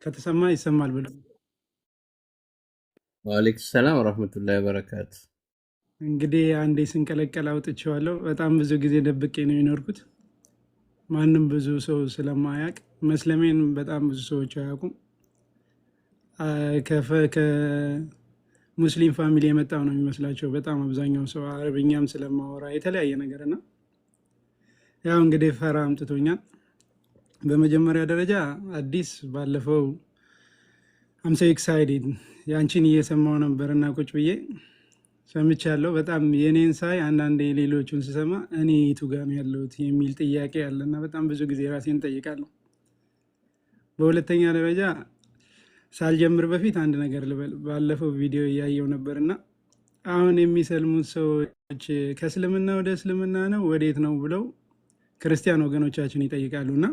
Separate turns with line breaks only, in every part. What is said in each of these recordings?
ከተሰማ ይሰማል ብሎ
ወአለይኩም ሰላም ወራህመቱላሂ ወበረካቱ።
እንግዲህ አንዴ ስንቀለቀል አውጥቼዋለሁ። በጣም ብዙ ጊዜ ደብቄ ነው የኖርኩት። ማንም ብዙ ሰው ስለማያውቅ መስለሜን በጣም ብዙ ሰዎች አያውቁም። ከሙስሊም ፋሚሊ የመጣው ነው የሚመስላቸው በጣም አብዛኛው ሰው አረብኛም ስለማወራ የተለያየ ነገር እና ያው እንግዲህ ፈራ አምጥቶኛል። በመጀመሪያ ደረጃ አዲስ ባለፈው አምሰ ኤክሳይድድ ያንቺን እየሰማው ነበር እና ቁጭ ብዬ ሰምቻለሁ። በጣም የኔን ሳይ አንዳንዴ ሌሎቹን ስሰማ እኔ የቱ ጋ ነው ያለሁት የሚል ጥያቄ አለ እና በጣም ብዙ ጊዜ ራሴን እጠይቃለሁ። በሁለተኛ ደረጃ ሳልጀምር በፊት አንድ ነገር ልበል። ባለፈው ቪዲዮ እያየው ነበር እና አሁን የሚሰልሙት ሰዎች ከእስልምና ወደ እስልምና ነው ወዴት ነው ብለው ክርስቲያን ወገኖቻችን ይጠይቃሉ እና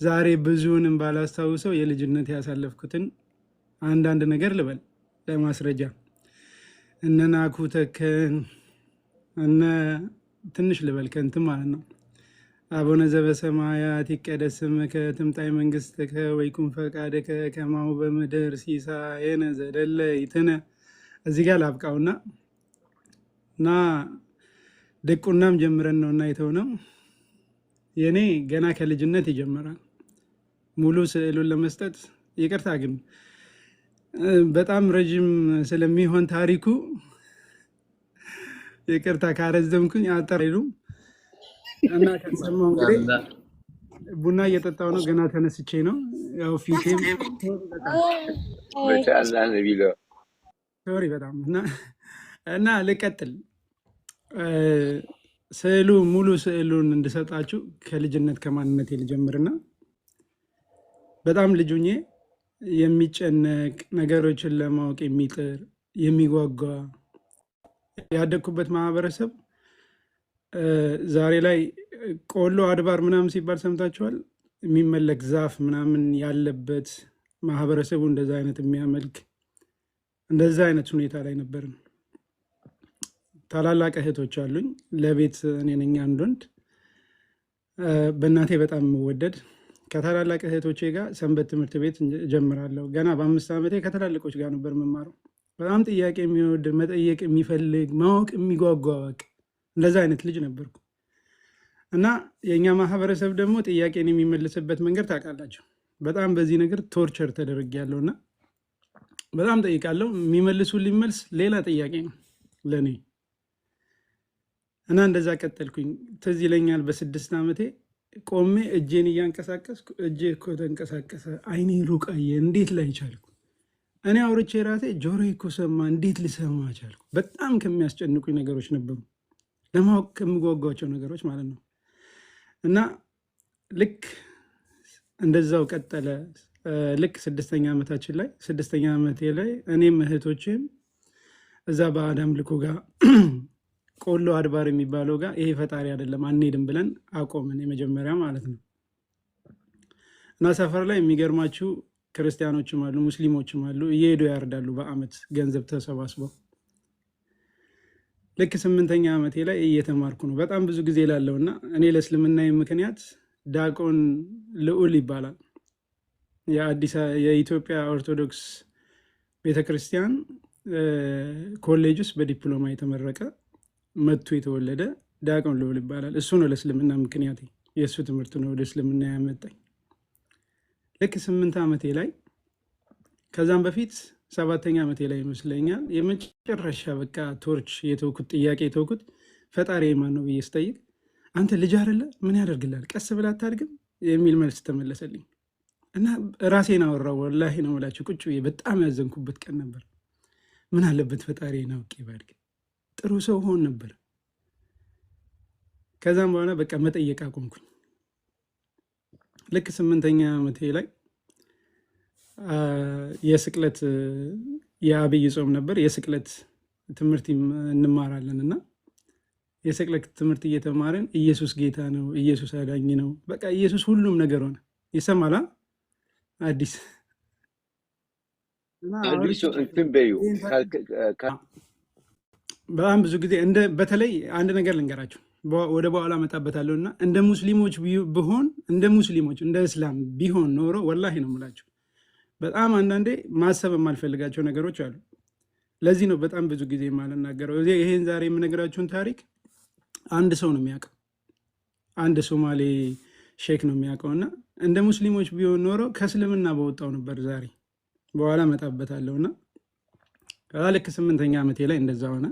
ዛሬ ብዙውንም ባላስታውሰው የልጅነት ያሳለፍኩትን አንዳንድ ነገር ልበል ለማስረጃ። እነ ናኩ ተከን እነ ትንሽ ልበል ከንትን ማለት ነው። አቡነ ዘበሰማያት ይቀደስ ስምከ ትምጣይ መንግሥትከ ወይኩን ፈቃድከ ከማሁ በምድር ሲሳየነ ዘለለዕለትነ። እዚህ ጋር ላብቃውና እና ድቁናም ጀምረን ነው እና የተውነው። የኔ ገና ከልጅነት ይጀምራል። ሙሉ ስዕሉን ለመስጠት ይቅርታ ግን በጣም ረጅም ስለሚሆን ታሪኩ ይቅርታ ካረዘምኩኝ አጠሬሉ እና ከተሰማው እንግዲህ ቡና እየጠጣው ነው። ገና ተነስቼ ነው ያው ፊቴም ሶሪ በጣም እና ልቀጥል። ስዕሉ ሙሉ ስዕሉን እንድሰጣችሁ ከልጅነት ከማንነቴ ልጀምርና በጣም ልጁኜ የሚጨነቅ ነገሮችን ለማወቅ የሚጥር የሚጓጓ ያደግኩበት ማህበረሰብ ዛሬ ላይ ቆሎ አድባር ምናምን ሲባል ሰምታችኋል። የሚመለክ ዛፍ ምናምን ያለበት ማህበረሰቡ እንደዛ አይነት የሚያመልክ እንደዛ አይነት ሁኔታ ላይ ነበርን። ታላላቅ እህቶች አሉኝ። ለቤት እኔ ነኝ አንድ ወንድ። በእናቴ በጣም የምወደድ ከታላላቅ እህቶቼ ጋር ሰንበት ትምህርት ቤት ጀምራለሁ። ገና በ5 ዓመቴ ከትላልቆች ጋር ነበር የምማረው። በጣም ጥያቄ የሚወድ መጠየቅ የሚፈልግ ማወቅ የሚጓጓ በቃ እንደዛ አይነት ልጅ ነበርኩ እና የእኛ ማህበረሰብ ደግሞ ጥያቄን የሚመልስበት መንገድ ታውቃላቸው። በጣም በዚህ ነገር ቶርቸር ተደርጌያለሁ እና በጣም ጠይቃለሁ። የሚመልሱልኝ መልስ ሌላ ጥያቄ ነው ለእኔ እና እንደዛ ቀጠልኩኝ። ትዝ ይለኛል በ6 ዓመቴ ቆሜ እጄን እያንቀሳቀስኩ እጄ እኮ ተንቀሳቀሰ፣ አይኔ ሩቅ አየ፣ እንዴት ላይ ቻልኩ? እኔ አውርቼ ራሴ ጆሮ እኮ ሰማ፣ እንዴት ልሰማ ቻልኩ? በጣም ከሚያስጨንቁኝ ነገሮች ነበሩ፣ ለማወቅ ከምጓጓቸው ነገሮች ማለት ነው። እና ልክ እንደዛው ቀጠለ። ልክ 6ኛ ዓመታችን ላይ 6ኛ ዓመቴ ላይ እኔም እህቶቼም እዛ በአድ አምልኮ ጋር ቆሎ አድባር የሚባለው ጋር ይሄ ፈጣሪ አይደለም አንሄድም ብለን አቆምን፣ የመጀመሪያ ማለት ነው። እና ሰፈር ላይ የሚገርማችሁ ክርስቲያኖችም አሉ ሙስሊሞችም አሉ፣ እየሄዱ ያርዳሉ በአመት ገንዘብ ተሰባስበው። ልክ 8ኛ ዓመቴ ላይ እየተማርኩ ነው። በጣም ብዙ ጊዜ ላለው እና እኔ ለእስልምና ምክንያት ዲያቆን ልዑል ይባላል። የኢትዮጵያ ኦርቶዶክስ ቤተክርስቲያን ኮሌጅ ውስጥ በዲፕሎማ የተመረቀ መጥቶ የተወለደ ዲያቆን ልዑል ይባላል። እሱ ነው ለእስልምና ምክንያት፣ የእሱ ትምህርት ነው ወደ እስልምና ያመጣኝ። ልክ 8 ዓመቴ ላይ ከዛም በፊት 7ኛ ዓመቴ ላይ ይመስለኛል የመጨረሻ በቃ ቶርች የተውኩት ጥያቄ የተውኩት ፈጣሪ ማን ነው ብዬ ስጠይቅ አንተ ልጅ አይደለ ምን ያደርግላል ቀስ ብላ አታድግም የሚል መልስ ተመለሰልኝ እና ራሴን አወራው። ወላሂ ነው የምላችሁ ቁጭ ብዬ በጣም ያዘንኩበት ቀን ነበር። ምን አለበት ፈጣሪ አውቄ ባድግ ጥሩ ሰው ሆን ነበር። ከዛም በኋላ በቃ መጠየቅ አቆምኩኝ። ልክ 8ኛ ዓመቴ ላይ የስቅለት የአብይ ጾም ነበር። የስቅለት ትምህርት እንማራለን እና የስቅለት ትምህርት እየተማረን ኢየሱስ ጌታ ነው፣ ኢየሱስ አዳኝ ነው፣ በቃ ኢየሱስ ሁሉም ነገር ሆነ። ይሰማላ አዲስ በጣም ብዙ ጊዜ በተለይ አንድ ነገር ልንገራችሁ፣ ወደ በኋላ መጣበታለሁ እና እንደ ሙስሊሞች ብሆን እንደ ሙስሊሞች እንደ እስላም ቢሆን ኖሮ ወላሂ ነው የምላችሁ በጣም አንዳንዴ ማሰብ የማልፈልጋቸው ነገሮች አሉ። ለዚህ ነው በጣም ብዙ ጊዜ የማልናገረው። ይሄን ዛሬ የምነግራችሁን ታሪክ አንድ ሰው ነው የሚያውቀው፣ አንድ ሶማሌ ሼክ ነው የሚያውቀው። እና እንደ ሙስሊሞች ቢሆን ኖሮ ከእስልምና በወጣው ነበር ዛሬ። በኋላ እመጣበታለሁ። እና ልክ 8ኛ ዓመቴ ላይ እንደዛ ሆነ።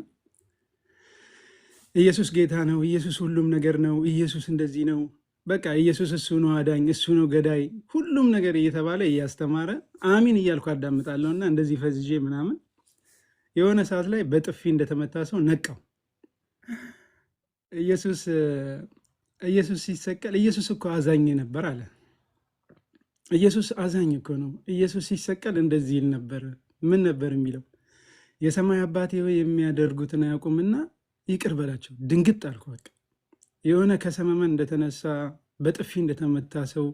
ኢየሱስ ጌታ ነው፣ ኢየሱስ ሁሉም ነገር ነው፣ ኢየሱስ እንደዚህ ነው፣ በቃ ኢየሱስ እሱ ነው አዳኝ፣ እሱ ነው ገዳይ፣ ሁሉም ነገር እየተባለ እያስተማረ አሚን እያልኩ አዳምጣለሁ። እና እንደዚህ ፈዝዤ ምናምን የሆነ ሰዓት ላይ በጥፊ እንደተመታ ሰው ነቃው። ኢየሱስ ሲሰቀል ኢየሱስ እኮ አዛኝ ነበር አለ። ኢየሱስ አዛኝ እኮ ነው። ኢየሱስ ሲሰቀል እንደዚህ ይል ነበር። ምን ነበር የሚለው? የሰማይ አባቴ ሆይ የሚያደርጉትን አያውቁምና ይቅር በላቸው። ድንግጥ አልኩ። በቃ የሆነ ከሰመመን እንደተነሳ በጥፊ እንደተመታ ሰው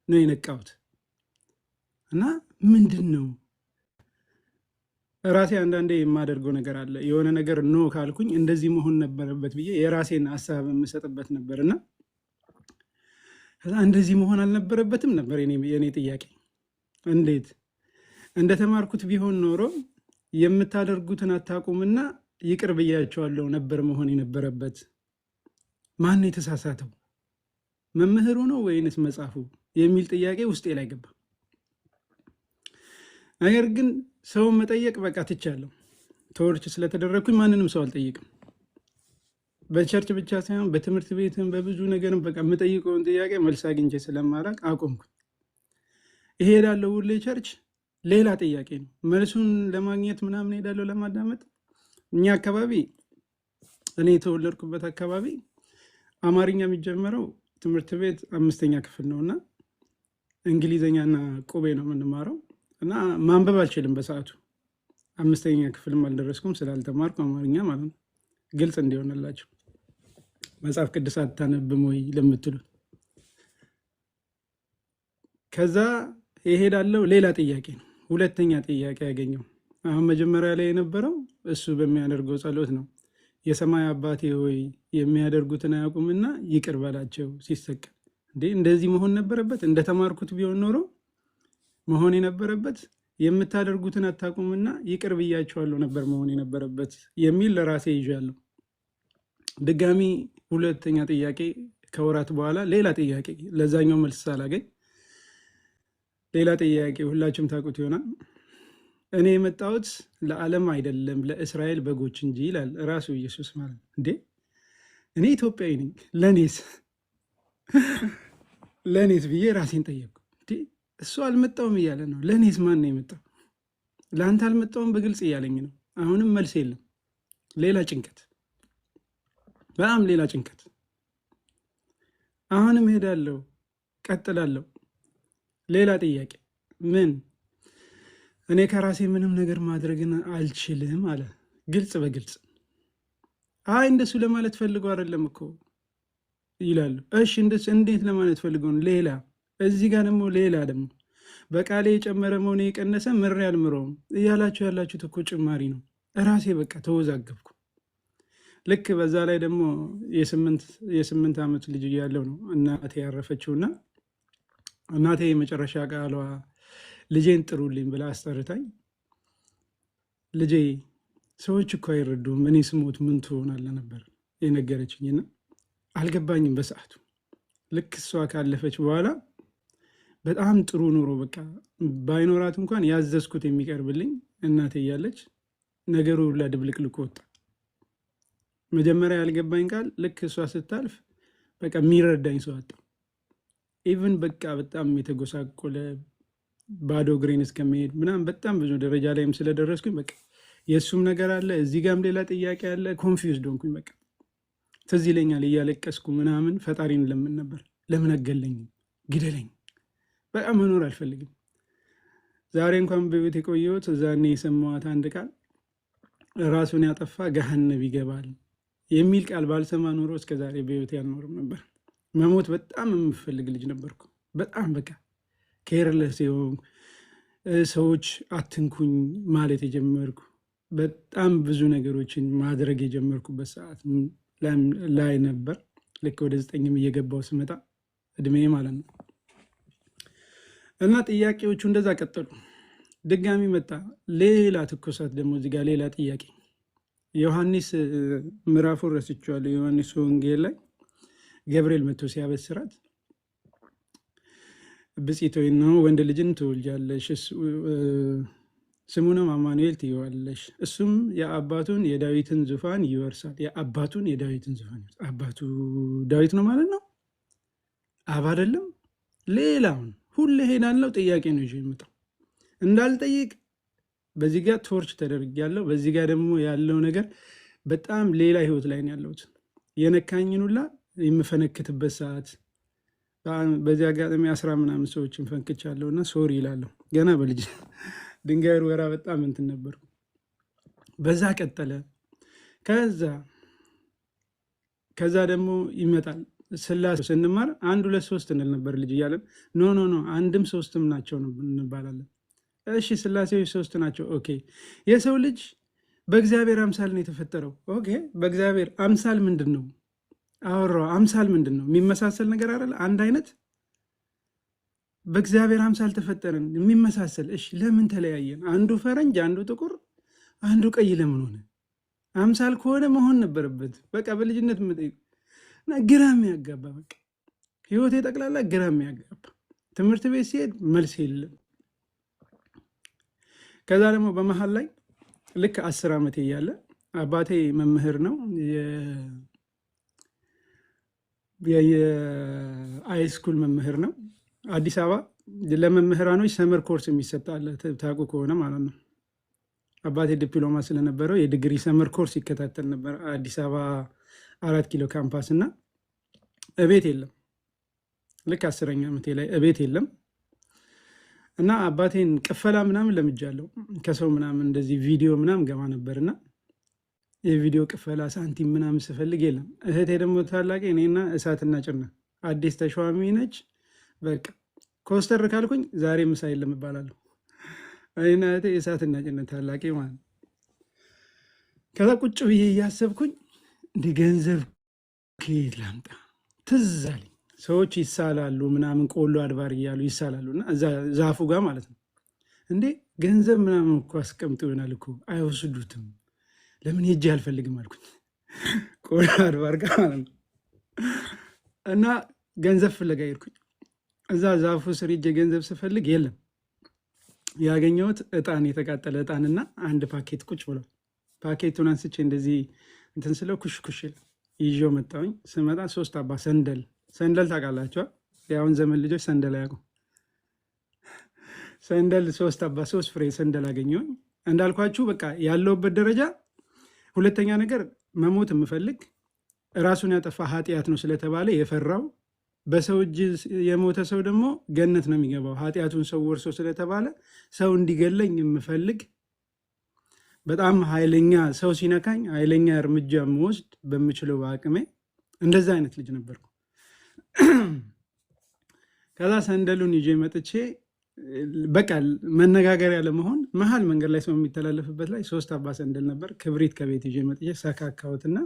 ነው የነቃሁት። እና ምንድን ነው ራሴ አንዳንዴ የማደርገው ነገር አለ። የሆነ ነገር ኖ ካልኩኝ እንደዚህ መሆን ነበረበት ብዬ የራሴን ሀሳብ የምሰጥበት ነበር። እና እንደዚህ መሆን አልነበረበትም ነበር የኔ ጥያቄ። እንዴት እንደተማርኩት ቢሆን ኖሮ የምታደርጉትን አታውቁምና ይቅር ብያቸዋለሁ ነበር መሆን የነበረበት። ማን የተሳሳተው መምህሩ ነው ወይንስ መጽሐፉ የሚል ጥያቄ ውስጤ ላይ ገባ። ነገር ግን ሰውን መጠየቅ በቃ ትቻለሁ። ተወርች ስለተደረግኩኝ ማንንም ሰው አልጠይቅም። በቸርች ብቻ ሳይሆን በትምህርት ቤትም በብዙ ነገርም በቃ የምጠይቀውን ጥያቄ መልስ አግኝቼ ስለማላቅ አቆምኩ። እሄዳለሁ ሁሌ ቸርች፣ ሌላ ጥያቄ ነው። መልሱን ለማግኘት ምናምን ሄዳለሁ ለማዳመጥ። እኛ አካባቢ እኔ የተወለድኩበት አካባቢ አማርኛ የሚጀመረው ትምህርት ቤት 5ኛ ክፍል ነው እና እንግሊዝኛና ቁቤ ነው የምንማረው። እና ማንበብ አልችልም በሰዓቱ 5ኛ ክፍልም አልደረስኩም ስላልተማርኩ አማርኛ ማለት ነው። ግልጽ እንዲሆንላቸው መጽሐፍ ቅዱስ አታነብም ወይ ለምትሉት፣ ከዛ ይሄዳለው ሌላ ጥያቄ ነው። 2ኛ ጥያቄ ያገኘው አሁን መጀመሪያ ላይ የነበረው እሱ በሚያደርገው ጸሎት ነው። የሰማይ አባቴ ሆይ የሚያደርጉትን አያውቁምና ይቅር በላቸው ሲሰቀል። እንዴ እንደዚህ መሆን ነበረበት? እንደተማርኩት ቢሆን ኖሮ መሆን የነበረበት የምታደርጉትን አታውቁምና ይቅር ብያቸዋለሁ ነበር መሆን የነበረበት የሚል ለራሴ ይዣለሁ። ድጋሚ 2ኛ ጥያቄ ከወራት በኋላ ሌላ ጥያቄ፣ ለዛኛው መልስ ሳላገኝ ሌላ ጥያቄ። ሁላችሁም ታውቁት ይሆናል። እኔ የመጣሁት ለዓለም አይደለም ለእስራኤል በጎች እንጂ ይላል ራሱ ኢየሱስ ማለት ነው። እንዴ እኔ ኢትዮጵያዊ ነኝ፣ ለእኔስ ብዬ ራሴን ጠየቅኩ። እሱ አልመጣውም እያለ ነው። ለእኔስ ማን ነው የመጣው? ለአንተ አልመጣውም በግልጽ እያለኝ ነው። አሁንም መልስ የለም። ሌላ ጭንቀት፣ በጣም ሌላ ጭንቀት። አሁንም ሄዳለሁ፣ ቀጥላለሁ። ሌላ ጥያቄ፣ ምን እኔ ከራሴ ምንም ነገር ማድረግን አልችልም አለ ግልጽ በግልጽ። አይ እንደሱ ለማለት ፈልገው አይደለም እኮ ይላሉ። እሺ እንደሱ እንዴት ለማለት ፈልገው? ሌላ እዚህ ጋር ደግሞ ሌላ ደግሞ በቃሌ የጨመረ መሆኔ የቀነሰ ምሬ አልምረውም እያላችሁ ያላችሁት እኮ ጭማሪ ነው። እራሴ በቃ ተወዛገብኩ። ልክ በዛ ላይ ደግሞ የ8 ዓመት ልጅ እያለው ነው እናቴ ያረፈችውና እናቴ የመጨረሻ ቃሏ ልጄን ጥሩልኝ ብላ አስጠርታኝ፣ ልጄ ሰዎች እኮ አይረዱም፣ እኔ ስሞት ምን ትሆናለህ ነበር የነገረችኝና አልገባኝም በሰዓቱ። ልክ እሷ ካለፈች በኋላ በጣም ጥሩ ኑሮ በቃ ባይኖራት እንኳን ያዘዝኩት የሚቀርብልኝ እናቴ እያለች ነገሩ ሁላ ድብልቅልቅ ወጣ። መጀመሪያ ያልገባኝ ቃል ልክ እሷ ስታልፍ በቃ የሚረዳኝ ሰው አጣሁ። ኢቭን በቃ በጣም የተጎሳቆለ ባዶ እግሬን እስከመሄድ ምናምን በጣም ብዙ ደረጃ ላይም ስለደረስኩኝ በቃ የእሱም ነገር አለ፣ እዚህ ጋም ሌላ ጥያቄ አለ። ኮንፊውዝድ ሆንኩኝ። በቃ ትዝ ይለኛል እያለቀስኩ ምናምን ፈጣሪን ለምን ነበር፣ ለምን አገለኝም፣ ግደለኝ፣ በቃ መኖር አልፈልግም። ዛሬ እንኳን በቤት የቆየሁት እዛኔ የሰማኋት አንድ ቃል ራሱን ያጠፋ ገሃነብ ይገባል የሚል ቃል ባልሰማ ኖሮ እስከ ዛሬ በህይወት ያልኖርም ነበር። መሞት በጣም የምፈልግ ልጅ ነበርኩ። በጣም በቃ ኬርለስ የሆንኩ ሰዎች አትንኩኝ ማለት የጀመርኩ በጣም ብዙ ነገሮችን ማድረግ የጀመርኩበት ሰዓት ላይ ነበር። ልክ ወደ 9ም እየገባው ስመጣ እድሜ ማለት ነው። እና ጥያቄዎቹ እንደዛ ቀጠሉ። ድጋሚ መጣ ሌላ ትኩሳት። ደግሞ እዚህ ጋር ሌላ ጥያቄ ዮሐንስ ምዕራፉን ረስቼዋለሁ። ዮሐንስ ወንጌል ላይ ገብርኤል መጥቶ ሲያበስራት ብፅዕት ሆይ ነው ወንድ ልጅን ትወልጃለሽ፣ ስሙንም አማኑኤል ትይዋለሽ፣ እሱም የአባቱን የዳዊትን ዙፋን ይወርሳል። የአባቱን የዳዊትን ዙፋን ይወርሳል። አባቱ ዳዊት ነው ማለት ነው? አብ አይደለም። ሌላውን ሁሌ ሄዳለው ጥያቄ ነው ይዤ የምመጣው እንዳልጠይቅ። በዚህ ጋር ቶርች ተደርጊያለሁ። በዚህ ጋር ደግሞ ያለው ነገር በጣም ሌላ ህይወት ላይ ነው ያለሁት። የነካኝን ሁላ የምፈነክትበት ሰዓት። በዚህ አጋጣሚ 10 ምናምን ሰዎችን ፈንክቻለሁ እና ሶሪ ይላለሁ። ገና በልጅ ድንጋይ ወራ በጣም እንትን ነበርኩ። በዛ ቀጠለ። ከዛ ደግሞ ይመጣል ስላሴ ስንማር 1 2 3 እንል ነበር ልጅ እያለን። ኖ 1ም 3ም ናቸው እንባላለን። እሺ ስላሴዎች 3 ናቸው። ኦኬ የሰው ልጅ በእግዚአብሔር አምሳል ነው የተፈጠረው። ኦኬ በእግዚአብሔር አምሳል ምንድን ነው? አወራው። አምሳል ምንድን ነው? የሚመሳሰል ነገር አይደል? አንድ አይነት በእግዚአብሔር አምሳል ተፈጠረን የሚመሳሰል። እሺ ለምን ተለያየን? አንዱ ፈረንጅ፣ አንዱ ጥቁር፣ አንዱ ቀይ ለምን ሆነ? አምሳል ከሆነ መሆን ነበረበት። በቃ በልጅነት የምጠይቅ እና ግራ የሚያጋባ በቃ ህይወቴ ጠቅላላ ግራ የሚያጋባ። ትምህርት ቤት ሲሄድ መልስ የለም። ከዛ ደግሞ በመሀል ላይ ልክ 10 ዓመቴ እያለ አባቴ መምህር ነው፣ የሃይስኩል መምህር ነው። አዲስ አበባ ለመምህራኖች ሰመር ኮርስ የሚሰጣል ታውቁ ከሆነ ማለት ነው። አባቴ ዲፕሎማ ስለነበረው የዲግሪ ሰመር ኮርስ ይከታተል ነበር አዲስ አበባ 4 ኪሎ ካምፓስ። እና እቤት የለም። ልክ 10ኛ ዓመቴ ላይ እቤት የለም። እና አባቴን ቅፈላ ምናምን ለምጃለሁ። ከሰው ምናምን እንደዚህ ቪዲዮ ምናምን ገባ ነበርና የቪዲዮ ቅፈላ ሳንቲም ምናምን ስፈልግ የለም። እህቴ ደግሞ ታላቂ እኔና እሳትና ጭና አዲስ ተሿሚ ነች። በቃ ኮስተር ካልኩኝ ዛሬ ምሳ የለም እባላለሁ። እኔና እህቴ እሳትና ጭና ታላቂ ማለት። ከዛ ቁጭ ብዬ እያሰብኩኝ እንደ ገንዘብ ከየት ላምጣ ትዝ አለኝ። ሰዎች ይሳላሉ ምናምን ቆሎ አድባር እያሉ ይሳላሉ። እና እዛ ዛፉ ጋር ማለት ነው። እንዴ ገንዘብ ምናምን እኮ አስቀምጡ ይሆናል እኮ አይወስዱትም፣ ለምን ሄጄ አልፈልግም አልኩኝ። ቆሎ አድባር ጋር ማለት ነው። እና ገንዘብ ፍለጋ ሄድኩኝ። እዛ ዛፉ ስር ሄጄ ገንዘብ ስፈልግ የለም። ያገኘሁት እጣን፣ የተቃጠለ እጣንና አንድ ፓኬት ቁጭ ብሏል። ፓኬቱን አንስቼ እንደዚህ እንትን ስለው ኩሽኩሽ ይዤው መጣሁኝ። ስመጣ 3 አባ ሰንደል ታውቃላችኋል? የአሁን ዘመን ልጆች ሰንደል አያውቁም። ሰንደል 3 ፍሬ ሰንደል አገኘሁኝ። እንዳልኳችሁ በቃ ያለውበት ደረጃ። ሁለተኛ ነገር መሞት የምፈልግ ራሱን ያጠፋ ኃጢአት ነው ስለተባለ የፈራው። በሰው እጅ የሞተ ሰው ደግሞ ገነት ነው የሚገባው ኃጢአቱን ሰው ወርሶ ስለተባለ ሰው እንዲገለኝ የምፈልግ በጣም ኃይለኛ፣ ሰው ሲነካኝ ኃይለኛ እርምጃ የምወስድ በምችለው በአቅሜ እንደዛ አይነት ልጅ ነበርኩ። ከዛ ሰንደሉን ይዤ መጥቼ በቃ መነጋገሪያ ለመሆን መሀል መንገድ ላይ ሰው የሚተላለፍበት ላይ 3 አባ ሰንደል ነበር። ክብሪት ከቤት ይዤ መጥቼ ሰካካሁትና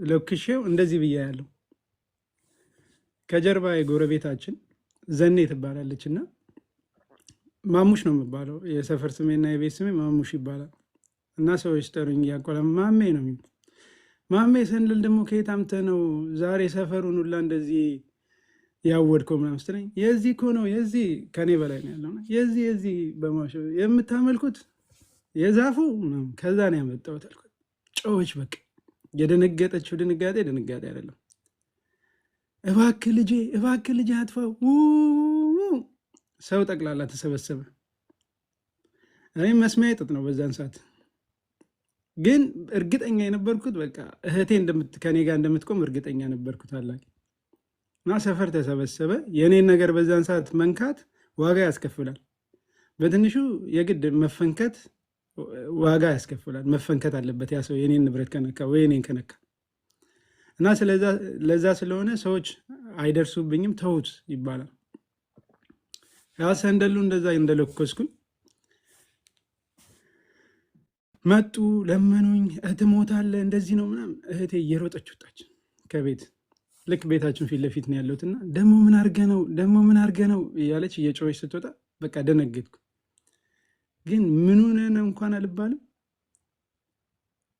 ለኩሼው እንደዚህ ብያ ያለው። ከጀርባ የጎረቤታችን ዘኔ ትባላለች እና ማሙሽ ነው የሚባለው። የሰፈር ስሜና የቤት ስሜ ማሙሽ ይባላል። እና ሰዎች ጠሩኝ እያቆላ ማሜ ነው የሚሉት። ማሜ ሰንደል ደግሞ ከየት አምጥተህ ነው ዛሬ ሰፈሩን ሁላ እንደዚህ ያወድከው ምናምን ስትለኝ፣ የዚህ እኮ ነው የዚህ ከኔ በላይ ነው ያለው የዚህ በማሽ የምታመልኩት የዛፉ ምናምን ከዛ ነው ያመጣሁት አልኩት። ጮኸች። በቃ የደነገጠችው ድንጋጤ አይደለም። እባክህ ልጄ አጥፋው። ሰው ጠቅላላ ተሰበሰበ። እኔም መስሚያ ጥጥ ነው በዛን ሰዓት። ግን እርግጠኛ የነበርኩት በቃ እህቴ ከኔ ጋር እንደምትቆም እርግጠኛ ነበርኩት። ታላቅ እና ሰፈር ተሰበሰበ። የኔን ነገር በዛን ሰዓት መንካት ዋጋ ያስከፍላል። በትንሹ የግድ መፈንከት ዋጋ ያስከፍላል። መፈንከት አለበት ያ ሰው የኔን ንብረት ከነካ ወይ እኔን ከነካ። እና ለዛ ስለሆነ ሰዎች አይደርሱብኝም ተውት ይባላል። ያ ሰንደሉ እንደዛ እንደለኮስኩኝ መጡ፣ ለመኑኝ። እትሞታለህ እንደዚህ ነው ምናምን። እህቴ እየሮጠች ወጣች ከቤት። ልክ ቤታችን ፊት ለፊት ነው ያለሁትና ደግሞ ምን አድርገህ ነው እያለች እየጮኸች ስትወጣ በቃ ደነገጥኩ። ግን ምን ሆነን እንኳን አልባልም፣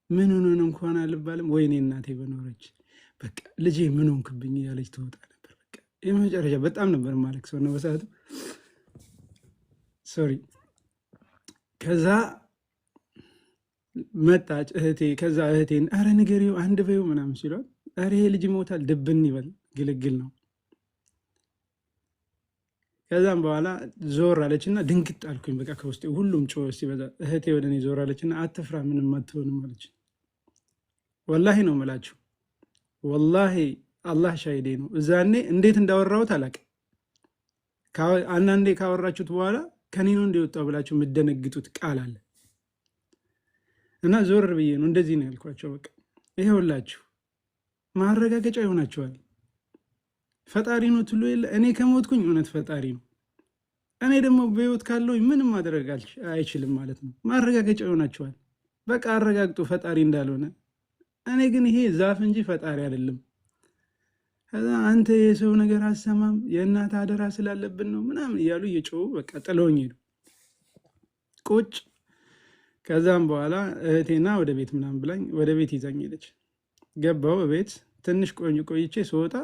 ምን ሆነን እንኳን አልባልም። ወይኔ እናቴ በኖረች በቃ ልጄ ምን ሆንክብኝ እያለች ትወጣ ነበር። በቃ የመጨረሻ በጣም ነበር ማለቅ ሰው ነው በሰዓቱ ሶሪ። ከዛ መጣች እህቴ። ከዛ እህቴን አረ ንገሪው አንድ በይው ምናምን ሲሏት አረ ይሄ ልጅ ይሞታል ድብን ይበል ግልግል ነው። ከዛም በኋላ ዞር አለች እና ድንግጥ አልኩኝ። በቃ ከውስጤ ሁሉም ጮኸ ሲበዛ እህቴ ወደ እኔ ዞር አለች እና አትፍራ ምንም አትሆንም አለች። ወላሂ ነው የምላችሁ፣ ወላሂ አላህ ሻሂዴ ነው። እዛኔ እንዴት እንዳወራሁት አላውቅም። አንዳንዴ ካወራችሁት በኋላ ከኔ ነው እንደወጣው ብላችሁ የምደነግጡት ቃል አለ እና ዞር ብዬ ነው እንደዚህ ነው ያልኳቸው። በቃ ይሄውላችሁ ማረጋገጫ ይሆናችኋል። ፈጣሪ ነው ትሉ የለ እኔ ከሞትኩኝ እውነት ፈጣሪ ነው፣ እኔ ደግሞ በህይወት ካለው ምንም ማድረግ አይችልም ማለት ነው። ማረጋገጫ ይሆናችኋል። በቃ አረጋግጡ ፈጣሪ እንዳልሆነ። እኔ ግን ይሄ ዛፍ እንጂ ፈጣሪ አይደለም። ከዛ አንተ የሰው ነገር አሰማም የእናት አደራ ስላለብን ነው ምናምን እያሉ እየጮሁ በቃ ጥለውኝ ሄዱ ቁጭ። ከዛም በኋላ እህቴና ወደ ቤት ምናምን ብላኝ ወደ ቤት ይዛኝ ሄደች። ገባው ቤት ትንሽ ቆይቼ ስወጣ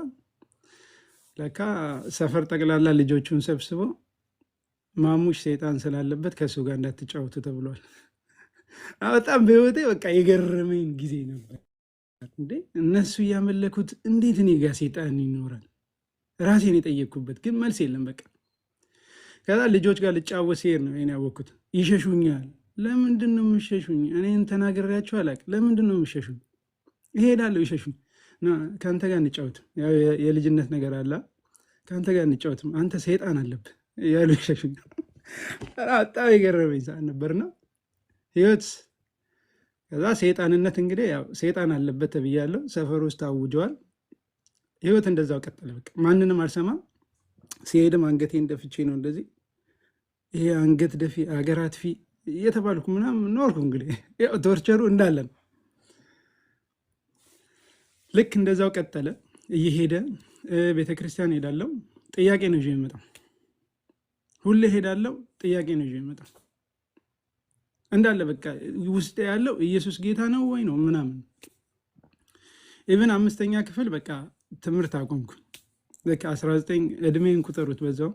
ለካ ሰፈር ጠቅላላ ልጆቹን ሰብስቦ ማሙሽ ሰይጣን ስላለበት ከእሱ ጋር እንዳትጫወቱ ተብሏል። በጣም በህይወቴ በቃ የገረመኝ ጊዜ ነበር። እንዴ እነሱ እያመለኩት እንዴት እኔ ጋር ሰይጣን ይኖራል? ራሴን የጠየቅኩበት ግን መልስ የለም። በቃ ከዛ ልጆች ጋር ልጫወት ሲሄድ ነው ይሄን ያወቅኩት። ይሸሹኛል። ለምንድን ነው የምሸሹኝ? እኔን ተናግሬያቸው አላውቅም። ለምንድን ነው የምሸሹኝ? እሄዳለሁ፣ ይሸሹኝ። ከአንተ ጋር እንጫወትም፣ የልጅነት ነገር አለ፣ ከአንተ ጋር እንጫወትም፣ አንተ ሰይጣን አለብህ ያሉ ይሸሹኝ። በጣም የገረመኝ ሰዓት ነበርና ህይወት ከዛ ሰይጣንነት እንግዲህ ያው ሰይጣን አለበት ተብያለሁ። ሰፈር ውስጥ አውጀዋል። ህይወት እንደዛው ቀጠለ። በቃ ማንንም አልሰማም። ሲሄድም አንገቴን ደፍቼ ነው እንደዚህ ይሄ አንገት ደፊ አገር አጥፊ እየተባልኩ ምናምን ኖርኩ። እንግዲህ ያው ቶርቸሩ እንዳለ ነው። ልክ እንደዛው ቀጠለ። እየሄደ ቤተክርስቲያን ሄዳለሁ፣ ጥያቄ ነው ይዤ የመጣው። ሁሌ ሄዳለሁ፣ ጥያቄ ነው ይዤ የመጣው እንዳለ በቃ ውስጥ ያለው ኢየሱስ ጌታ ነው ወይ ነው ምናምን። ኢቨን 5ኛ ክፍል በቃ ትምህርት አቆምኩኝ። በቃ 19 እድሜን ቁጠሩት በዛው